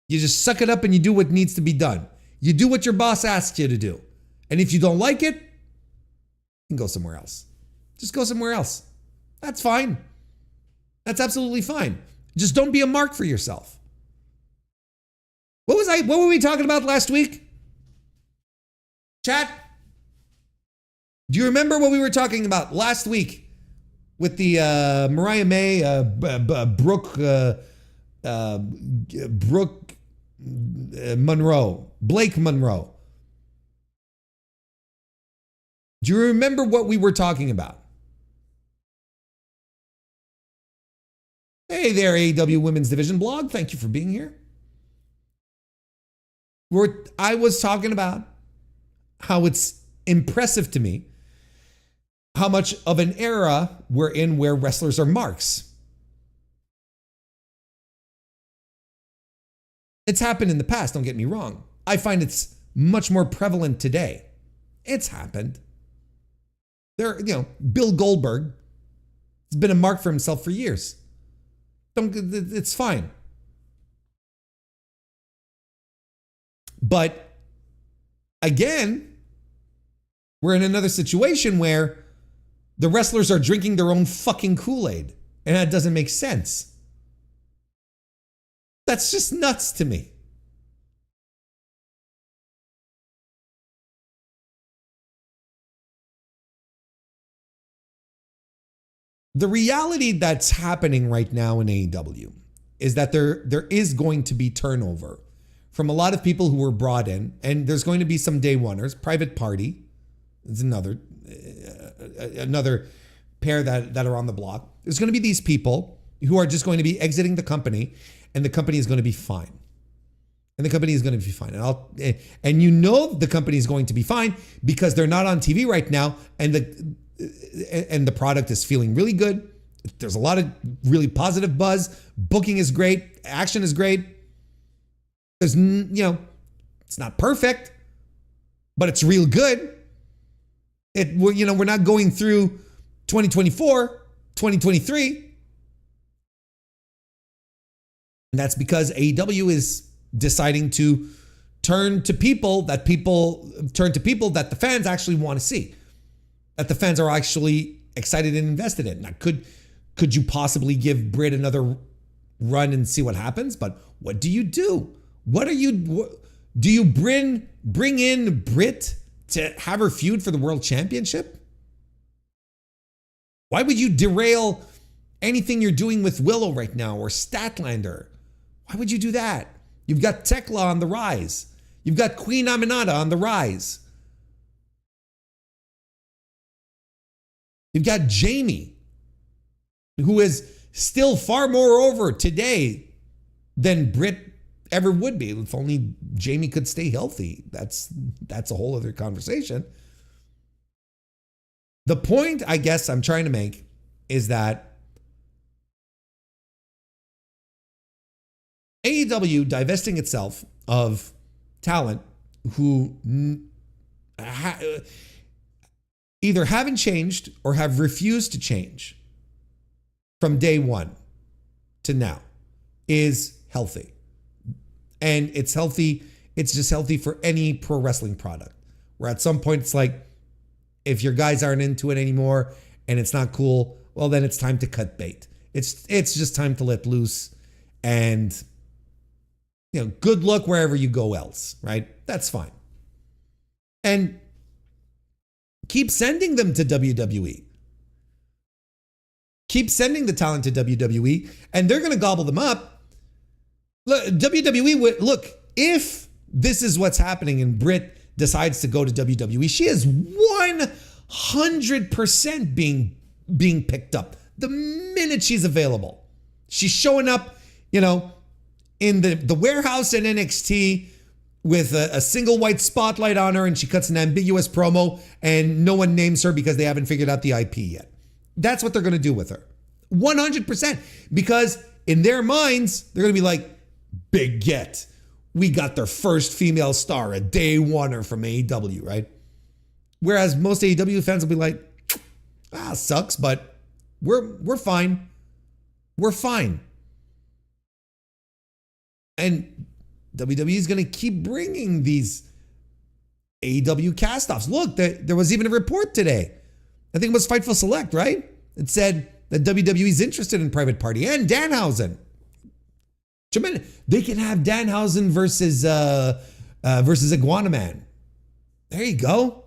You just suck it up and you do what needs to be done. You do what your boss asks you to do. And if you don't like it, you can go somewhere else. Just go somewhere else. That's fine. That's absolutely fine. Just don't be a mark for yourself. What were we talking about last week? Chat? Do you remember what we were talking about last week with the Mariah May, Blake Monroe? Do you remember what we were talking about? Hey there, AEW Women's Division blog. Thank you for being here. I was talking about how it's impressive to me how much of an era we're in where wrestlers are marks. It's happened in the past, don't get me wrong. I find it's much more prevalent today. It's happened. Bill Goldberg has been a mark for himself for years. It's fine. But again, we're in another situation where the wrestlers are drinking their own fucking Kool-Aid, and that doesn't make sense. That's just nuts to me. The reality that's happening right now in AEW is that there is going to be turnover from a lot of people who were brought in, and there's going to be some day oneers. Private Party is another pair that are on the block. There's going to be these people who are just going to be exiting the company, and the company is going to be fine. And the company is going to be fine. And the company is going to be fine because they're not on TV right now, and the product is feeling really good. There's a lot of really positive buzz. Booking is great. Action is great. There's, it's not perfect, but it's real good. We're not going through 2024, 2023. And that's because AEW is deciding to turn to people that the fans actually want to see, that the fans are actually excited and invested in. Now, could you possibly give Britt another run and see what happens? But what do you do? Do you bring in Britt to have her feud for the world championship? Why would you derail anything you're doing with Willow right now or Statlander? Why would you do that? You've got Tekla on the rise. You've got Queen Aminata on the rise. You've got Jamie, who is still far more over today than Britt ever would be. If only Jamie could stay healthy. That's a whole other conversation. The point I guess I'm trying to make is that AEW divesting itself of talent who either haven't changed or have refused to change from day one to now is healthy. And it's healthy. It's just healthy for any pro wrestling product, where at some point it's like, if your guys aren't into it anymore and it's not cool, well, then it's time to cut bait. It's just time to let loose, and good luck wherever you go else, right? That's fine. And keep sending them to WWE. Keep sending the talent to WWE, and they're going to gobble them up. Look, WWE would look, if this is what's happening and Britt decides to go to WWE, she is 100% being picked up the minute she's available. She's showing up, in the warehouse in NXT with a single white spotlight on her, and she cuts an ambiguous promo, and no one names her because they haven't figured out the IP yet. That's what they're going to do with her. 100%. Because in their minds, they're going to be like, big get. We got their first female star, a day oneer from AEW, right? Whereas most AEW fans will be like, sucks, but we're fine. We're fine. And WWE is going to keep bringing these AEW cast-offs. Look, there was even a report today. I think it was Fightful Select, right? It said that WWE is interested in Private Party and Danhausen. They can have Danhausen versus Iguana Man. There you go.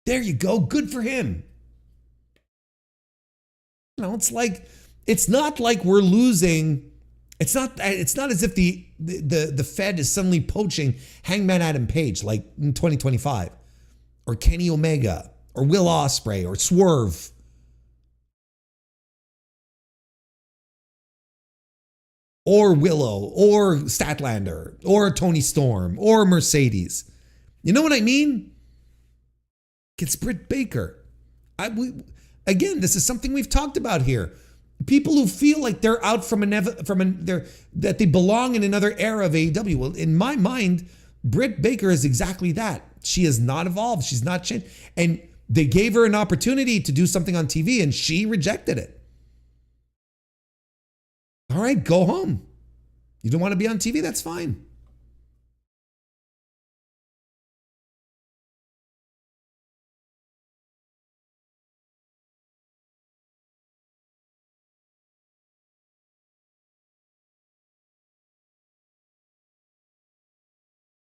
There you go. Good for him. It's not like we're losing. It's not as if the Fed is suddenly poaching Hangman Adam Page like in 2025, or Kenny Omega, or Will Ospreay, or Swerve. Or Willow, or Statlander, or Tony Storm, or Mercedes. You know what I mean? It's Britt Baker. Again, this is something we've talked about here. People who feel like they're out that they belong in another era of AEW. Well, in my mind, Britt Baker is exactly that. She has not evolved. She's not changed. And they gave her an opportunity to do something on TV, and she rejected it. All right, go home. You don't want to be on TV? That's fine.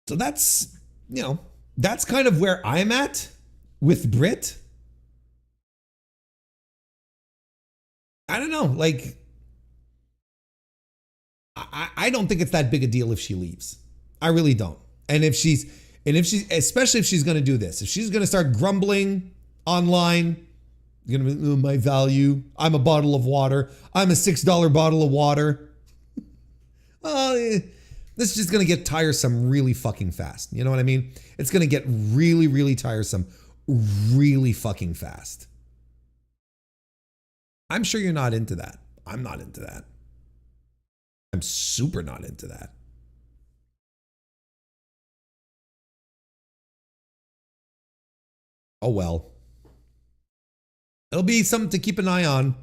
So that's kind of where I'm at with Britt. I don't know, I don't think it's that big a deal if she leaves. I really don't. And especially if she's going to do this, if she's going to start grumbling online, you're going to be, my value, I'm a bottle of water, I'm a $6 bottle of water. This is just going to get tiresome really fucking fast. You know what I mean? It's going to get really, really tiresome really fucking fast. I'm sure you're not into that. I'm not into that. I'm super not into that. Oh well. It'll be something to keep an eye on.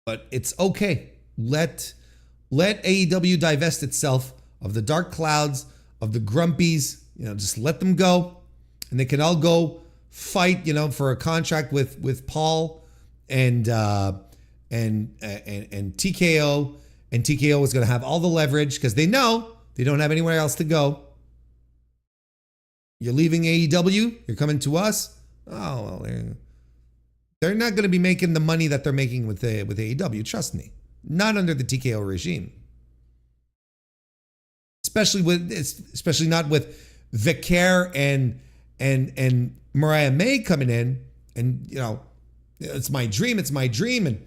But it's okay. Let AEW divest itself of the dark clouds, of the grumpies. Just let them go. And they can all go fight, for a contract with Paul and TKO, and TKO is going to have all the leverage because they know they don't have anywhere else to go. You're leaving AEW, you're coming to us. Oh, well, they're not going to be making the money that they're making with AEW. Trust me, not under the TKO regime. Especially not with Vicaire and Mariah May coming in, and it's my dream, and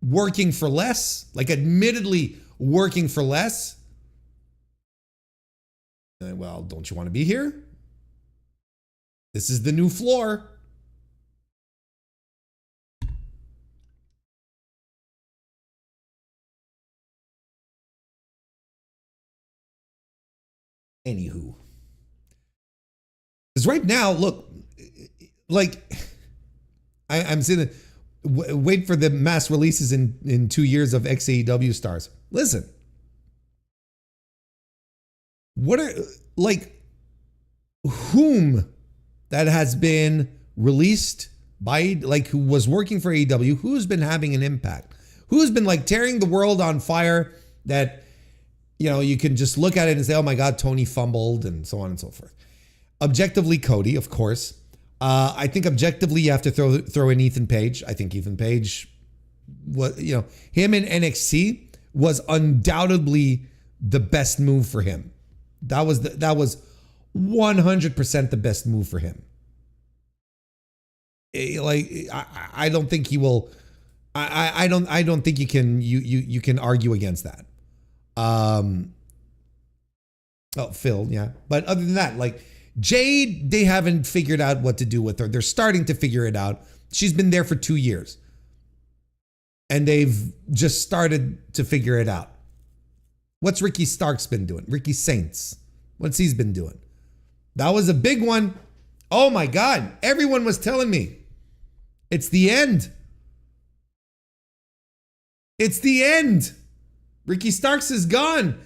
working for less, like admittedly working for less. Well, don't you want to be here? This is the new floor. Anywho. Because right now, look, like, I'm sitting, wait for the mass releases in 2 years of ex-AEW stars. Listen. What are, like, whom that has been released by, like, who was working for AEW, who's been having an impact? Who's been, like, tearing the world on fire that, you know, you can just look at it and say, oh my God, Tony fumbled and so on and so forth. Objectively, Cody, of course. I think objectively, you have to throw in Ethan Page. I think Ethan Page, you know, him in NXT was undoubtedly the best move for him. That was 100% the best move for him. Like, I don't think he will. I don't think you can argue against that. Oh, Phil, yeah. But other than that, like, Jade, they haven't figured out what to do with her. They're starting to figure it out. She's been there for 2 years. And they've just started to figure it out. What's Ricky Starks been doing? Ricky Saints. What's he's been doing? That was a big one. Oh my God. Everyone was telling me. It's the end. It's the end. Ricky Starks is gone.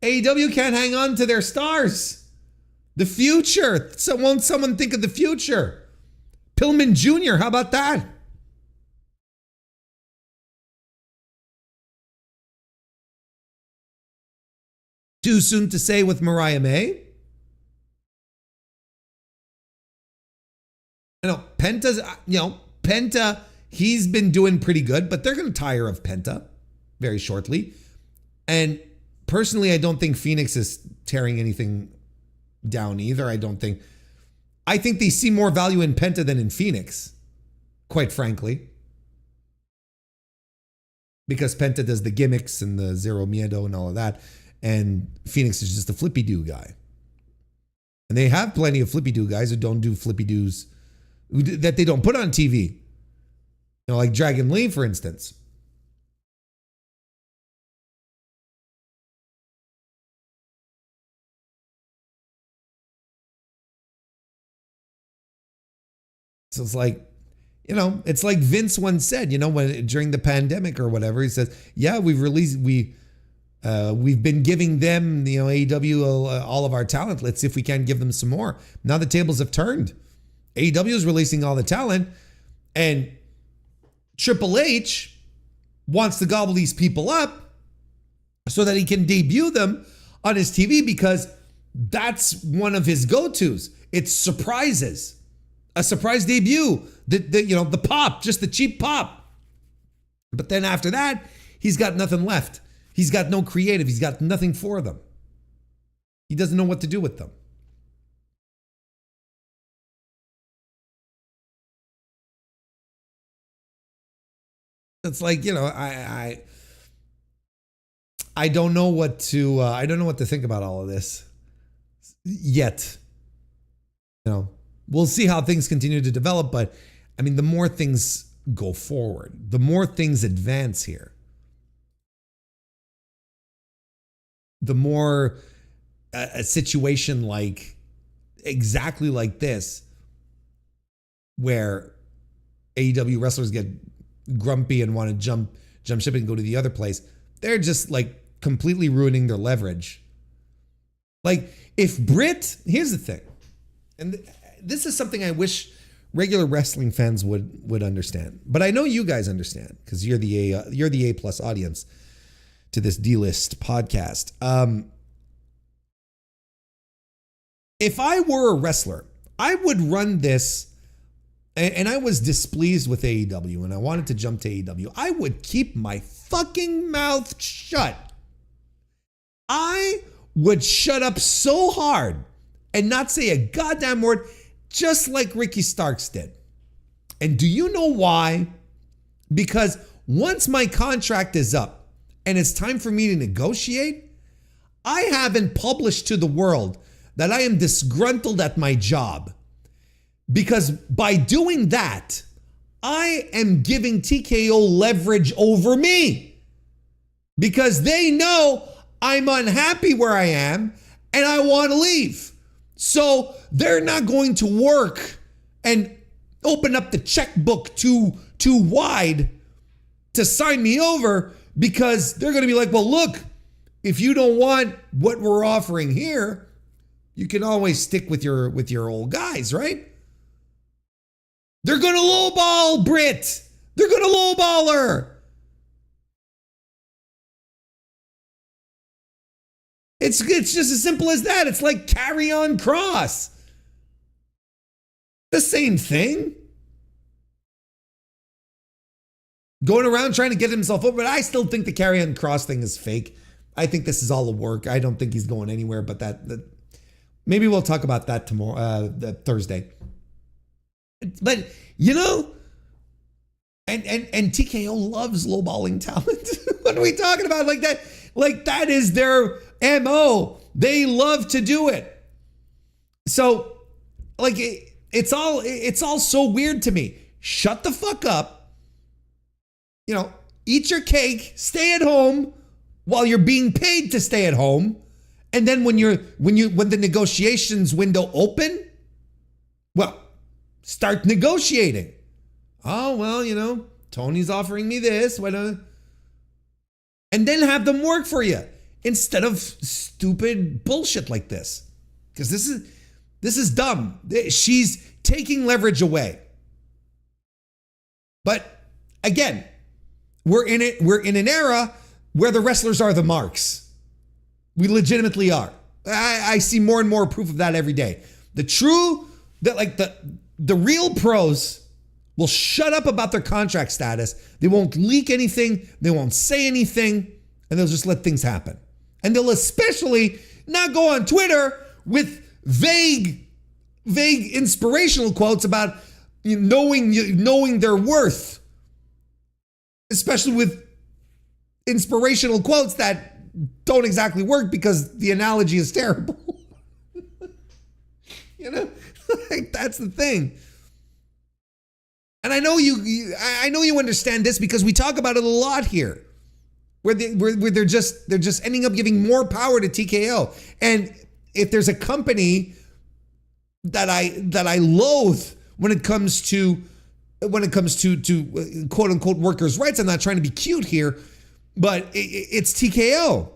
AEW can't hang on to their stars. The future. So won't someone think of the future? Pillman Jr., how about that? Too soon to say with Mariah May? I know Penta's, Penta, he's been doing pretty good, but they're going to tire of Penta very shortly. And personally, I don't think Phoenix is tearing anything down either. I think they see more value in Penta than in Phoenix, quite frankly. Because Penta does the gimmicks and the Zero Miedo and all of that. And Phoenix is just a flippy-doo guy. And they have plenty of flippy-doo guys who don't do flippy-doos that they don't put on TV. You know, like Dragon Lee, for instance. So it's like, you know, it's like Vince once said, you know, when during the pandemic or whatever, he says, yeah, we've been giving them, you know, AEW, all of our talent. Let's see if we can give them some more. Now the tables have turned. AEW is releasing all the talent, and Triple H wants to gobble these people up so that he can debut them on his TV, because that's one of his go-tos. It's surprises. A surprise debut. The pop, just the cheap pop. But then after that, he's got nothing left. He's got no creative. He's got nothing for them. He doesn't know what to do with them. It's like, you know, I don't know what to think about all of this yet. You know, we'll see how things continue to develop, but I mean, the more things go forward, the more things advance here, the more a situation like exactly like this, where AEW wrestlers get grumpy and want to jump ship and go to the other place, they're just like completely ruining their leverage. Like, if Britt, here's the thing, and this is something I wish regular wrestling fans would understand, but I know you guys understand because you're the A plus audience to this D-list podcast. If I were a wrestler, I would run this, and I was displeased with AEW and I wanted to jump to AEW, I would keep my fucking mouth shut. I would shut up so hard and not say a goddamn word, just like Ricky Starks did. And do you know why? Because once my contract is up and it's time for me to negotiate, I haven't published to the world that I am disgruntled at my job. Because by doing that, I am giving TKO leverage over me. Because they know I'm unhappy where I am and I want to leave. So they're not going to work and open up the checkbook too wide to sign me over, because they're going to be like, well, look, if you don't want what we're offering here, you can always stick with your old guys, right? They're going to lowball Britt. They're going to lowball her. It's just as simple as that. It's like Karrion Kross. The same thing. Going around trying to get himself over, but I still think the Karrion Kross thing is fake. I think this is all a work. I don't think he's going anywhere, but that maybe we'll talk about that tomorrow, Thursday. But you know, and TKO loves lowballing talent. What are we talking about? Like that is their MO. They love to do it. So like it's all so weird to me. Shut the fuck up. You know, eat your cake, stay at home while you're being paid to stay at home. And then when the negotiations window open, well, start negotiating. Oh, well, you know, Tony's offering me this. And then have them work for you instead of stupid bullshit like this. Because this is dumb. She's taking leverage away. But again, we're in an era where the wrestlers are the marks. We legitimately are. I see more and more proof of that every day. The real pros will shut up about their contract status. They won't leak anything. They won't say anything, and they'll just let things happen. And they'll especially not go on Twitter with vague inspirational quotes about knowing their worth. Especially with inspirational quotes that don't exactly work because the analogy is terrible. You know, like that's the thing. And I know you understand this because we talk about it a lot here, where they're just ending up giving more power to TKO. And if there's a company that I loathe when it comes to quote unquote workers' rights, I'm not trying to be cute here, but it's TKO,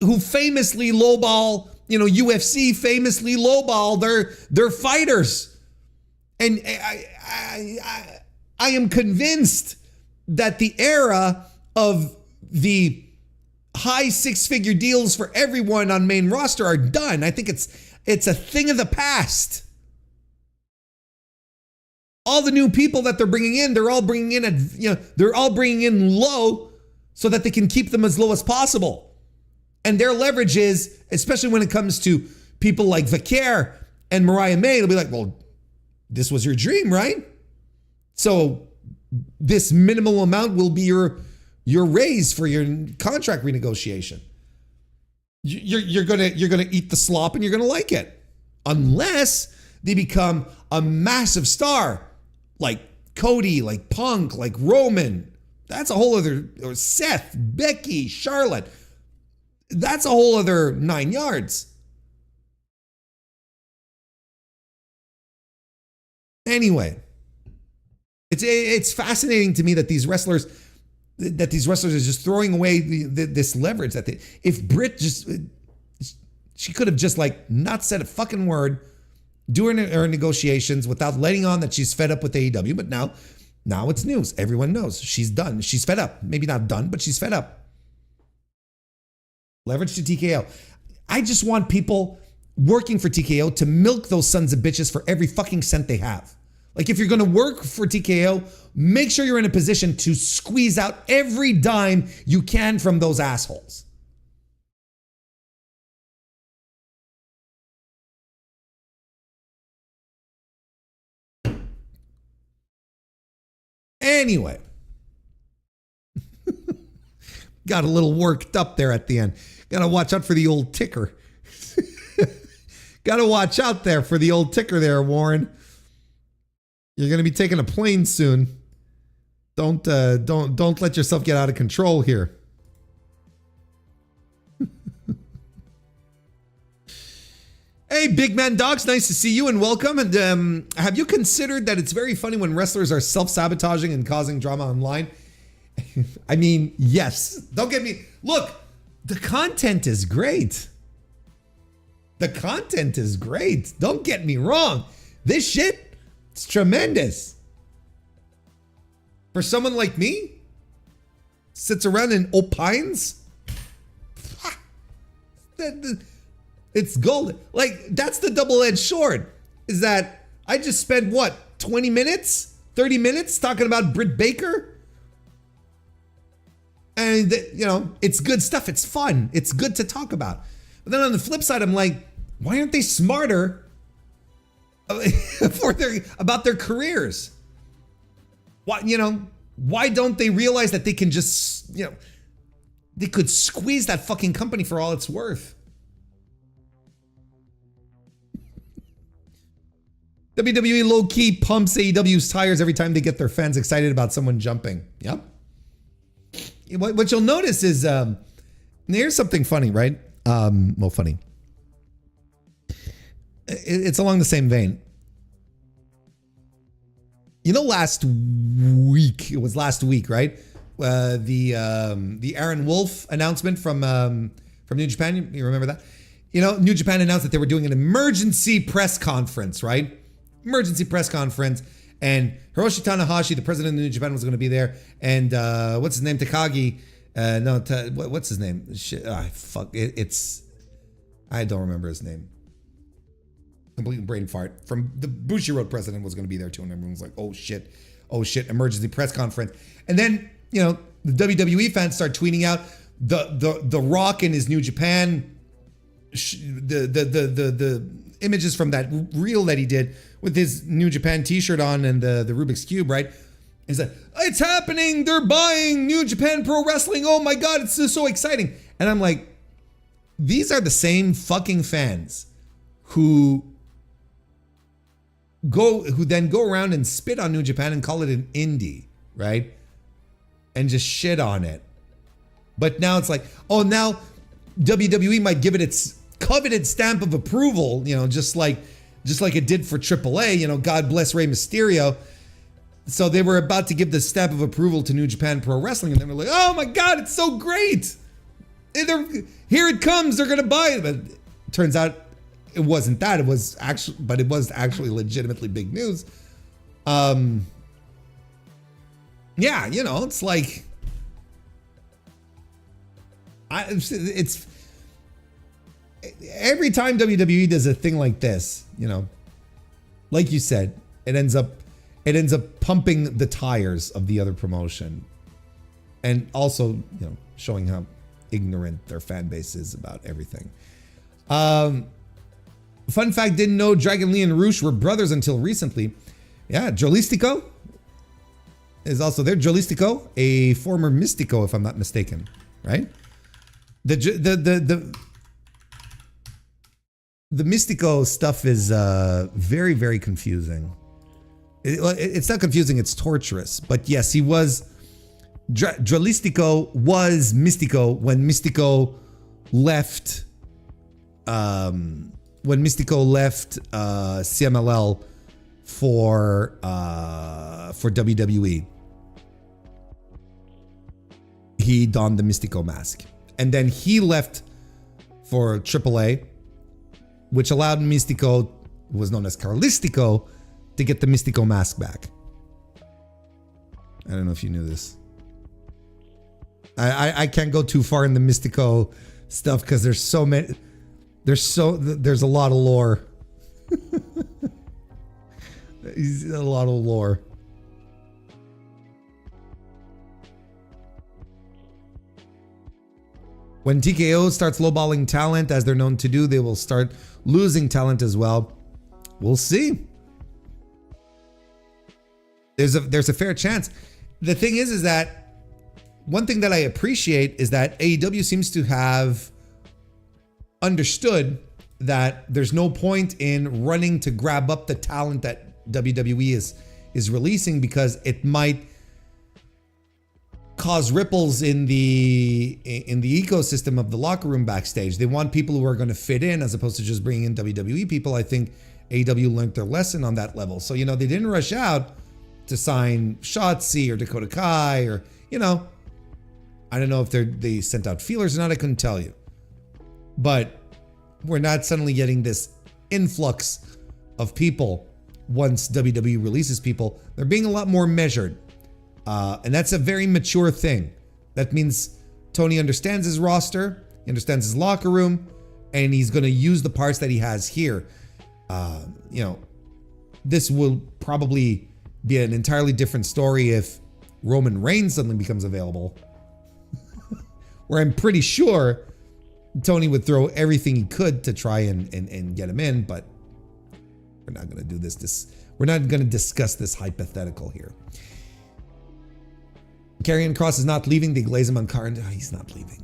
who famously lowball, UFC famously lowball their fighters. And I am convinced that the era of the high six-figure deals for everyone on main roster are done. I think it's a thing of the past. All the new people that they're bringing in, they're all bringing in low so that they can keep them as low as possible. And their leverage is, especially when it comes to people like Vaquer and Mariah May, they'll be like, well, this was your dream, right? So this minimal amount will be your raise for your contract renegotiation. You're gonna eat the slop and you're gonna like it, unless they become a massive star like Cody, like Punk, like Roman. That's a whole other, or Seth, Becky, Charlotte. That's a whole other 9 yards. Anyway, it's fascinating to me that these wrestlers are just throwing away this leverage that if Britt she could have just like not said a fucking word during her negotiations without letting on that she's fed up with AEW. But now it's news. Everyone knows she's done. She's fed up. Maybe not done, but she's fed up. Leverage to TKO. I just want people working for TKO to milk those sons of bitches for every fucking cent they have. Like, if you're going to work for TKO, make sure you're in a position to squeeze out every dime you can from those assholes. Anyway, got a little worked up there at the end. Got to watch out for the old ticker. Got to watch out there for the old ticker there, Warren. You're going to be taking a plane soon. Don't let yourself get out of control here. Hey, Big Man Docs, nice to see you and welcome. And have you considered that it's very funny when wrestlers are self-sabotaging and causing drama online? I mean, yes. Don't get me... Look, the content is great. The content is great. Don't get me wrong. This shit, it's tremendous. For someone like me, sits around and opines, it's gold. Like, that's the double-edged sword. Is that I just spent, what, 20 minutes? 30 minutes talking about Britt Baker? And, you know, it's good stuff. It's fun. It's good to talk about. But then on the flip side, I'm like, why aren't they smarter about their careers? Why don't they realize that they can just, they could squeeze that fucking company for all it's worth? WWE low-key pumps AEW's tires every time they get their fans excited about someone jumping. Yep. What you'll notice is, here's something funny, right? Well, funny. It's along the same vein. You know, last week, right? The Aaron Wolf announcement from New Japan. You remember that? You know, New Japan announced that they were doing an emergency press conference, right? Emergency press conference. And Hiroshi Tanahashi, the president of New Japan, was going to be there. And what's his name? Takagi. What's his name? Shit. I don't remember his name. Complete brain fart. From the Bushiroad president was going to be there too. And everyone was like, oh shit, emergency press conference. And then, the WWE fans start tweeting out the Rock in his New Japan, the images from that reel that he did with his New Japan t-shirt on and the Rubik's Cube, right? He's like, it's happening. They're buying New Japan Pro Wrestling. Oh my God, it's so exciting. And I'm like, these are the same fucking fans who then go around and spit on New Japan and call it an indie, right? And just shit on it. But now it's like, oh, now WWE might give it its coveted stamp of approval, just like it did for AAA, God bless Rey Mysterio. So they were about to give the stamp of approval to New Japan Pro Wrestling, and then they're like, oh my God, it's so great. Here it comes, they're gonna buy it. But it turns out it wasn't that. It was actually legitimately big news. Yeah, it's like it's every time WWE does a thing like this, like you said, it ends up pumping the tires of the other promotion, and also showing how ignorant their fan base is about everything. Fun fact, didn't know Dragon Lee and Roosh were brothers until recently. Yeah, Jolistico is also there. Jolistico, a former Mystico, if I'm not mistaken, right? The Mystico stuff is very, very confusing. It's not confusing, it's torturous. But yes, he was... Jolistico was Mystico when Mystico left... CMLL for WWE. He donned the Mystico mask. And then he left for AAA, which allowed Mystico, who was known as Carlistico, to get the Mystico mask back. I don't know if you knew this. I can't go too far in the Mystico stuff because there's so many. There's a lot of lore. There's a lot of lore. When TKO starts lowballing talent, as they're known to do, they will start losing talent as well. We'll see. There's a fair chance. The thing is that one thing that I appreciate is that AEW seems to have understood that there's no point in running to grab up the talent that WWE is releasing, because it might cause ripples in the ecosystem of the locker room backstage. They want people who are going to fit in as opposed to just bringing in WWE people. I think AEW learned their lesson on that level. So, they didn't rush out to sign Shotzi or Dakota Kai, or, I don't know if they sent out feelers or not. I couldn't tell you. But we're not suddenly getting this influx of people once WWE releases people. They're being a lot more measured. And that's a very mature thing. That means Tony understands his roster, he understands his locker room, and he's going to use the parts that he has here. This will probably be an entirely different story if Roman Reigns suddenly becomes available, where I'm pretty sure Tony would throw everything he could to try and get him in, but we're not going to do this. We're not going to discuss this hypothetical here. Karrion Kross is not leaving. They glaze him on car. He's not leaving.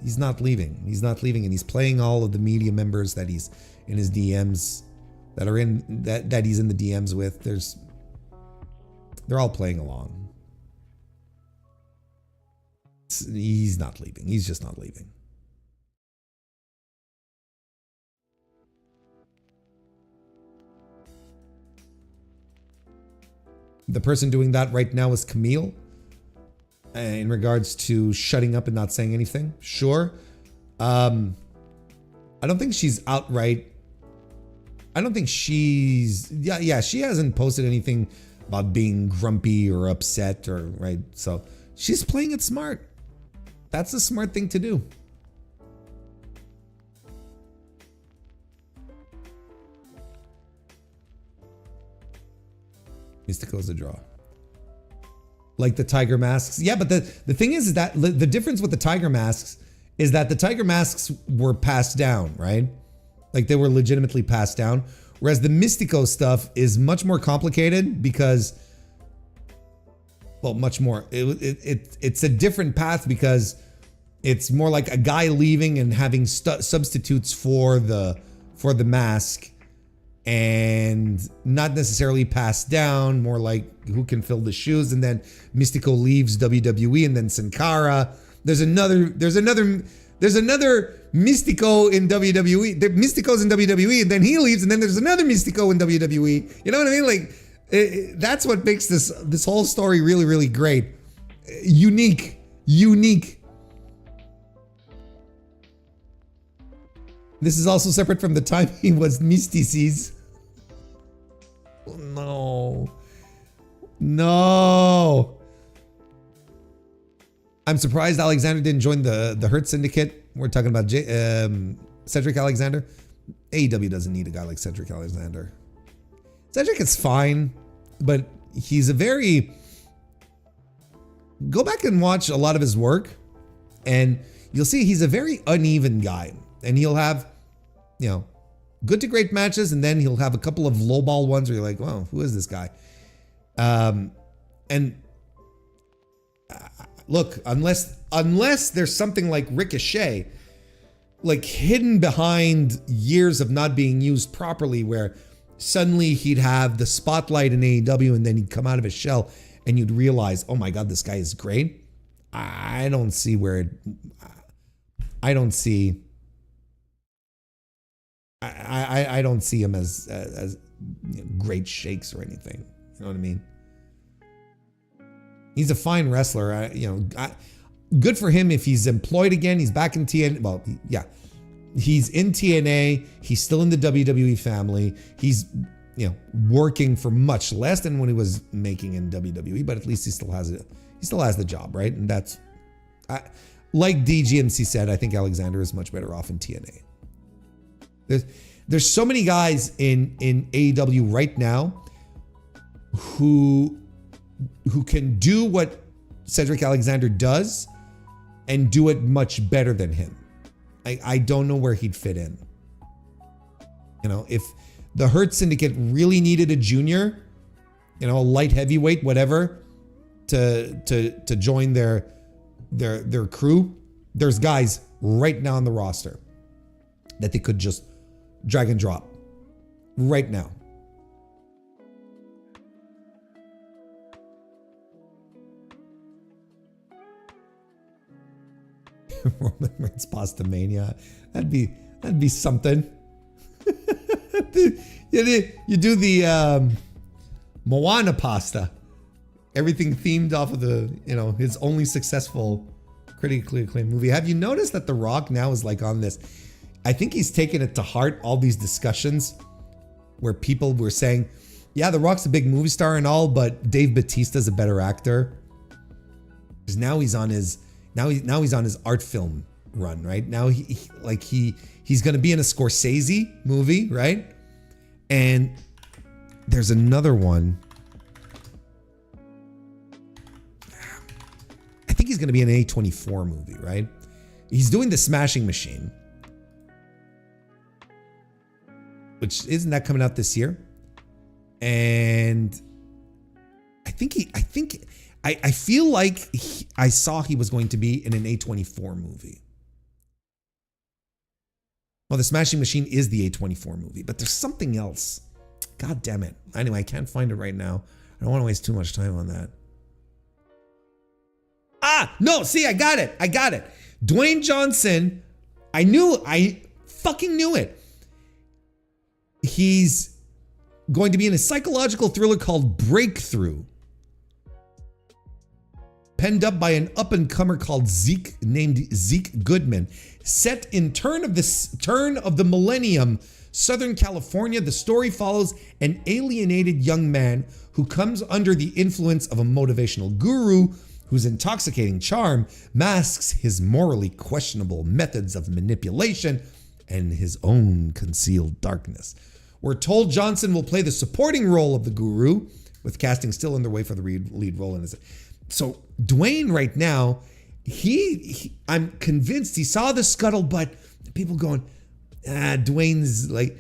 He's not leaving. He's not leaving, and he's playing all of the media members that he's in his DMs, that are in that he's in the DMs with. They're all playing along. He's not leaving. He's just not leaving. The person doing that right now is Camille. In regards to shutting up and not saying anything, sure. I don't think she's outright. I don't think she's. Yeah. She hasn't posted anything about being grumpy or upset, or right. So she's playing it smart. That's a smart thing to do. Mystico's a draw. Like the tiger masks. Yeah, but the thing is that the difference with the tiger masks is that the tiger masks were passed down, right? Like they were legitimately passed down. Whereas the Mystico stuff is much more complicated because, well, much more. It's a different path because it's more like a guy leaving and having substitutes for the mask, and not necessarily passed down, more like who can fill the shoes. And then Mystico leaves WWE, and then Sin Cara. There's another Mystico in WWE. The Mystico's in WWE, and then he leaves, and then there's another Mystico in WWE. You know what I mean? Like that's what makes this whole story really, really great. Unique. This is also separate from the time he was Mystices. Oh, no. I'm surprised Alexander didn't join the Hurt Syndicate. We're talking about Cedric Alexander. AEW doesn't need a guy like Cedric Alexander. Cedric is fine, but he's a very... Go back and watch a lot of his work, and you'll see he's a very uneven guy. And he'll have, good to great matches, and then he'll have a couple of lowball ones where you're like, wow, who is this guy? Look, unless there's something like Ricochet, like hidden behind years of not being used properly, where suddenly he'd have the spotlight in AEW and then he'd come out of his shell and you'd realize, oh my God, this guy is great. I don't see him as great shakes or anything. You know what I mean? He's a fine wrestler. Good for him if he's employed again. He's back in TNA. Well, yeah, he's in TNA. He's still in the WWE family. He's working for much less than when he was making in WWE, but at least he still has it. He still has the job, right? And that's like DGMC said. I think Alexander is much better off in TNA. There's so many guys in AEW right now who can do what Cedric Alexander does and do it much better than him. I don't know where he'd fit in. If the Hurt Syndicate really needed a junior, a light heavyweight, whatever, to join their crew, there's guys right now on the roster that they could just drag and drop right now. Roman Reigns pasta mania. That'd be something. You do the Moana pasta. Everything themed off of the, his only successful critically acclaimed movie. Have you noticed that The Rock now is like on this? I think he's taken it to heart, all these discussions where people were saying, yeah, The Rock's a big movie star and all, but Dave Bautista's a better actor. Because now he's on his he's on his art film run, right? Now he's going to be in a Scorsese movie, right? And there's another one. I think he's going to be in an A24 movie, right? He's doing The Smashing Machine, which isn't that coming out this year? And I feel like I saw he was going to be in an A24 movie. Well, The Smashing Machine is the A24 movie, but there's something else. God damn it. Anyway, I can't find it right now. I don't want to waste too much time on that. No, see, I got it. Dwayne Johnson, I fucking knew it. He's going to be in a psychological thriller called Breakthrough, penned up by an up-and-comer named Zeke Goodman. Set in turn of the millennium, Southern California, the story follows an alienated young man who comes under the influence of a motivational guru whose intoxicating charm masks his morally questionable methods of manipulation and his own concealed darkness. We're told Johnson will play the supporting role of the guru, with casting still underway for the lead role in his. So Dwayne right now, I'm convinced he saw the scuttlebutt. People going, Dwayne's like,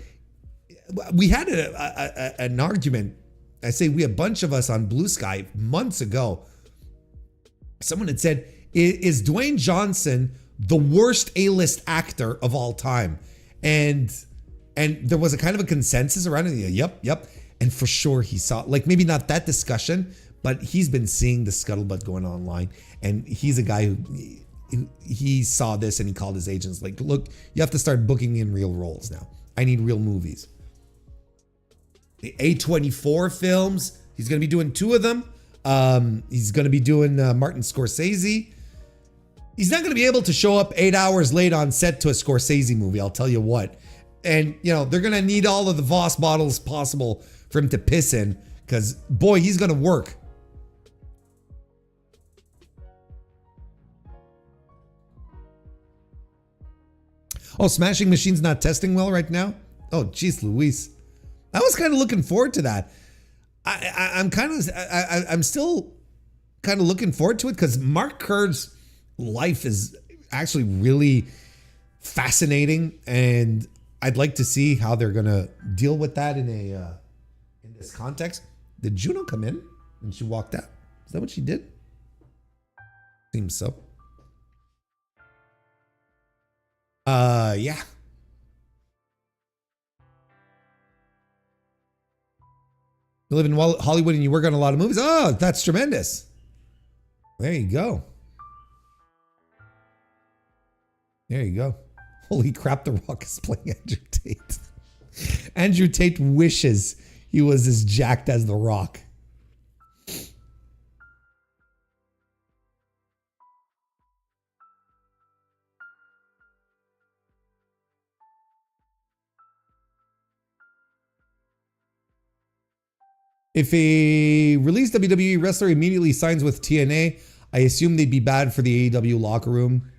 we had an argument. I say we, a bunch of us on Blue Sky months ago. Someone had said, is Dwayne Johnson the worst A-list actor of all time? And there was a kind of a consensus around it. Yep. And for sure he saw, like, maybe not that discussion, but he's been seeing the scuttlebutt going online. And he's a guy who he saw this and he called his agents like, look, you have to start booking me in real roles now. I need real movies. The A24 films, he's going to be doing 2 of them. He's going to be doing Martin Scorsese. He's not going to be able to show up 8 hours late on set to a Scorsese movie, I'll tell you what. And, they're going to need all of the Voss bottles possible for him to piss in, because, boy, he's going to work. Oh, Smashing Machine's not testing well right now? Oh, geez, Luis. I was kind of looking forward to that. I'm still kind of looking forward to it because Mark Kerr's life is actually really fascinating, and I'd like to see how they're gonna deal with that in this context. Did Juno come in and she walked out? Is that what she did? Seems so. Yeah. You live in Hollywood and you work on a lot of movies. Oh, that's tremendous. There you go. There you go. Holy crap, The Rock is playing Andrew Tate. Andrew Tate wishes he was as jacked as The Rock. If a released WWE wrestler immediately signs with TNA, I assume they'd be bad for the AEW locker room.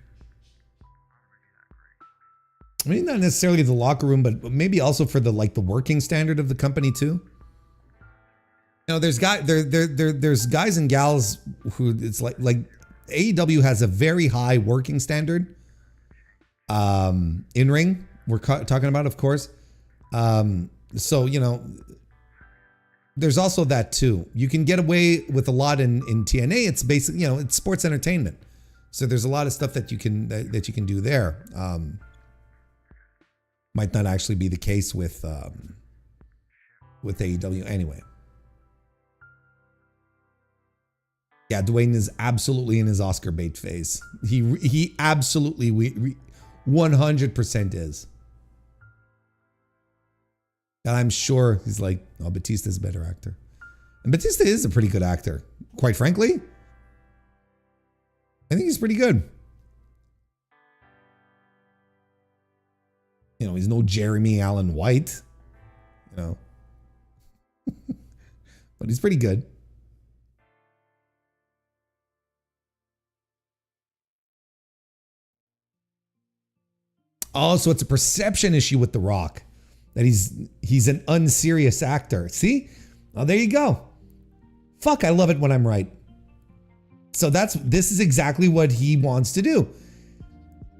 I mean, not necessarily the locker room, but maybe also for the working standard of the company too. There's guys and gals who it's like AEW has a very high working standard. In ring, we're talking about, of course. So there's also that too. You can get away with a lot in TNA. It's basically, you know, it's sports entertainment. So there's a lot of stuff that you can that you can do there. Might not actually be the case with AEW anyway. Yeah, Dwayne is absolutely in his Oscar bait phase. He absolutely 100% is. And I'm sure he's like, oh, Batista's a better actor. And Batista is a pretty good actor. Quite frankly, I think he's pretty good. You know, he's no Jeremy Allen White, you know, but he's pretty good. Oh, so it's a perception issue with The Rock. That he's an unserious actor. See? Oh, there you go. Fuck, I love it when I'm right. So this is exactly what he wants to do.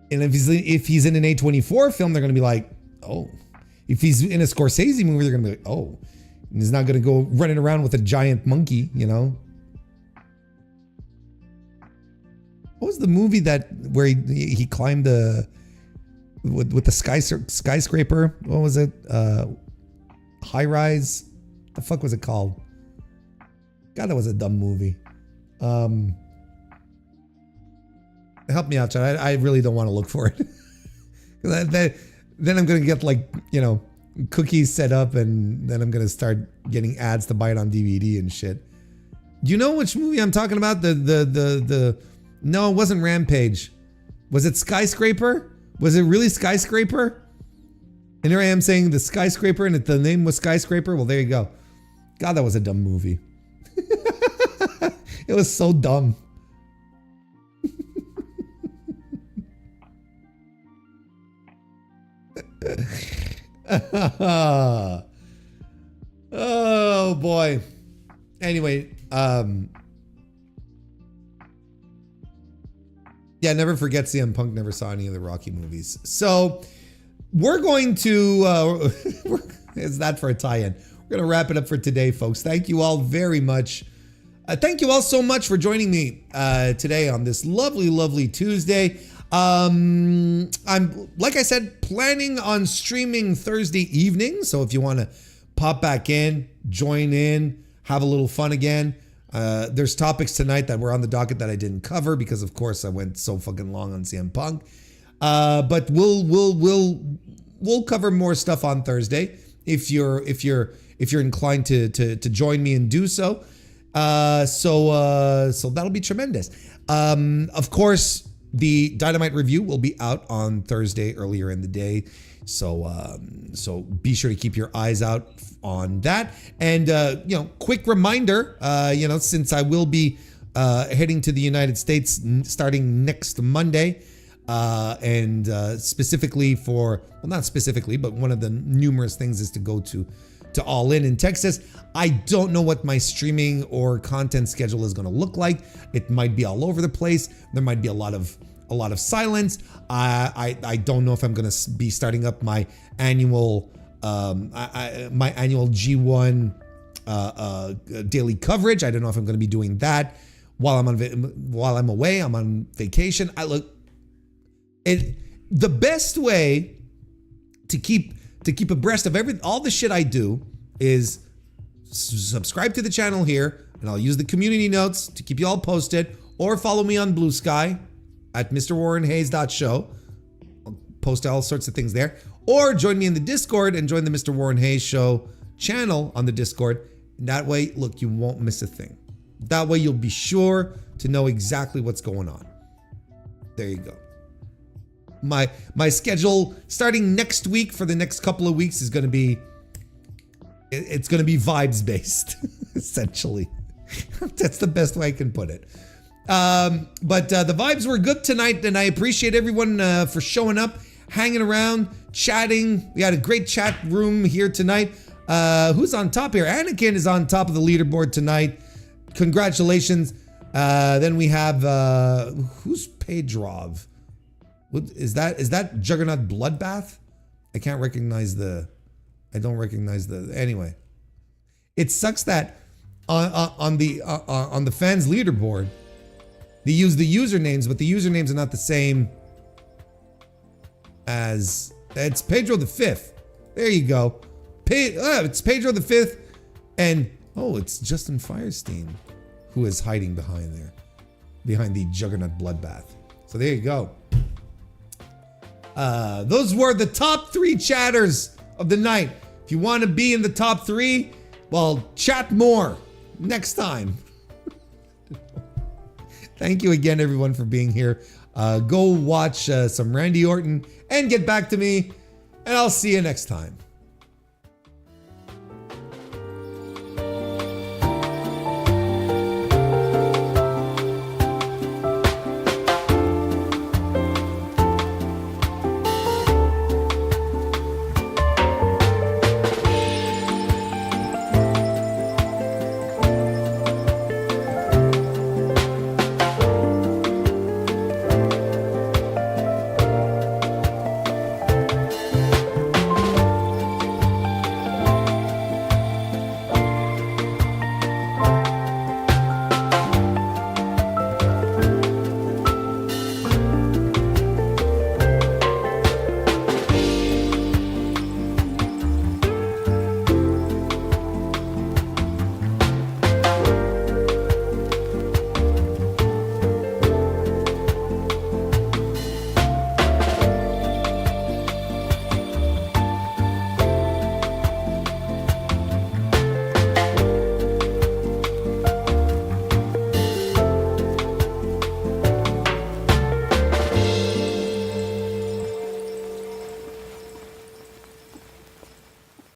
And if he's in an A24 film, they're gonna be like, oh. If he's in a Scorsese movie, they're gonna be like, oh. And he's not gonna go running around with a giant monkey, you know? What was the movie where he climbed the with the skyscraper? What was it? High Rise? The fuck was it called? God, that was a dumb movie. Help me out, Chad. I really don't want to look for it. Then I'm gonna get, like, you know, cookies set up, and then I'm gonna start getting ads to buy it on DVD and shit. Do you know which movie I'm talking about? No, it wasn't Rampage. Was it Skyscraper? Was it really Skyscraper? And here I am saying the Skyscraper, and the name was Skyscraper. Well, there you go. God, that was a dumb movie. It was so dumb. Oh boy. Anyway, yeah, never forget CM Punk never saw any of the Rocky movies. So we're going to, is that for a tie-in? We're going to wrap it up for today, folks. Thank you all very much. Thank you all so much for joining me today on this lovely, lovely Tuesday. I'm, like I said, planning on streaming Thursday evening. So if you want to pop back in, join in, have a little fun again. There's topics tonight that were on the docket that I didn't cover because, of course, I went so fucking long on CM Punk. But we'll cover more stuff on Thursday if you're inclined to join me and do so. So that'll be tremendous. Of course, the Dynamite review will be out on Thursday earlier in the day. So be sure to keep your eyes out on that. And, you know, quick reminder, you know, since I will be heading to the United States starting next Monday, and specifically well, not specifically, but one of the numerous things is to go to All In Texas. I don't know what my streaming or content schedule is going to look like. It might be all over the place. There might be a lot of silence. I don't know if I'm going to be starting up my annual G1 daily coverage. I don't know if I'm going to be doing that while I'm away. I'm on vacation. The best way to keep abreast of all the shit I do is subscribe to the channel here, and I'll use the community notes to keep you all posted, or follow me on Blue Sky at MrWarrenHayes.show. I'll post all sorts of things there, or join me in the Discord and join the Mr. Warren Hayes Show channel on the Discord. And that way, look, you won't miss a thing. That way you'll be sure to know exactly what's going on. There you go. My schedule starting next week for the next couple of weeks is going to be, it's going to be vibes based, essentially. That's the best way I can put it. But the vibes were good tonight, and I appreciate everyone for showing up, hanging around, chatting. We had a great chat room here tonight. Who's on top here? Anakin is on top of the leaderboard tonight. Congratulations. Then we have, who's Pedrov? What, is that Juggernaut Bloodbath? I don't recognize the, anyway. It sucks that on the fans leaderboard, they use the usernames, but the usernames are not the same as it's Pedro the Fifth. There you go. It's Pedro the Fifth, and it's Justin Firestein who is hiding behind the Juggernaut bloodbath. So there you go. Those were the top 3 chatters of the night. If you want to be in the top 3, well, chat more next time. Thank you again, everyone, for being here. Go watch some Randy Orton and get back to me, and I'll see you next time.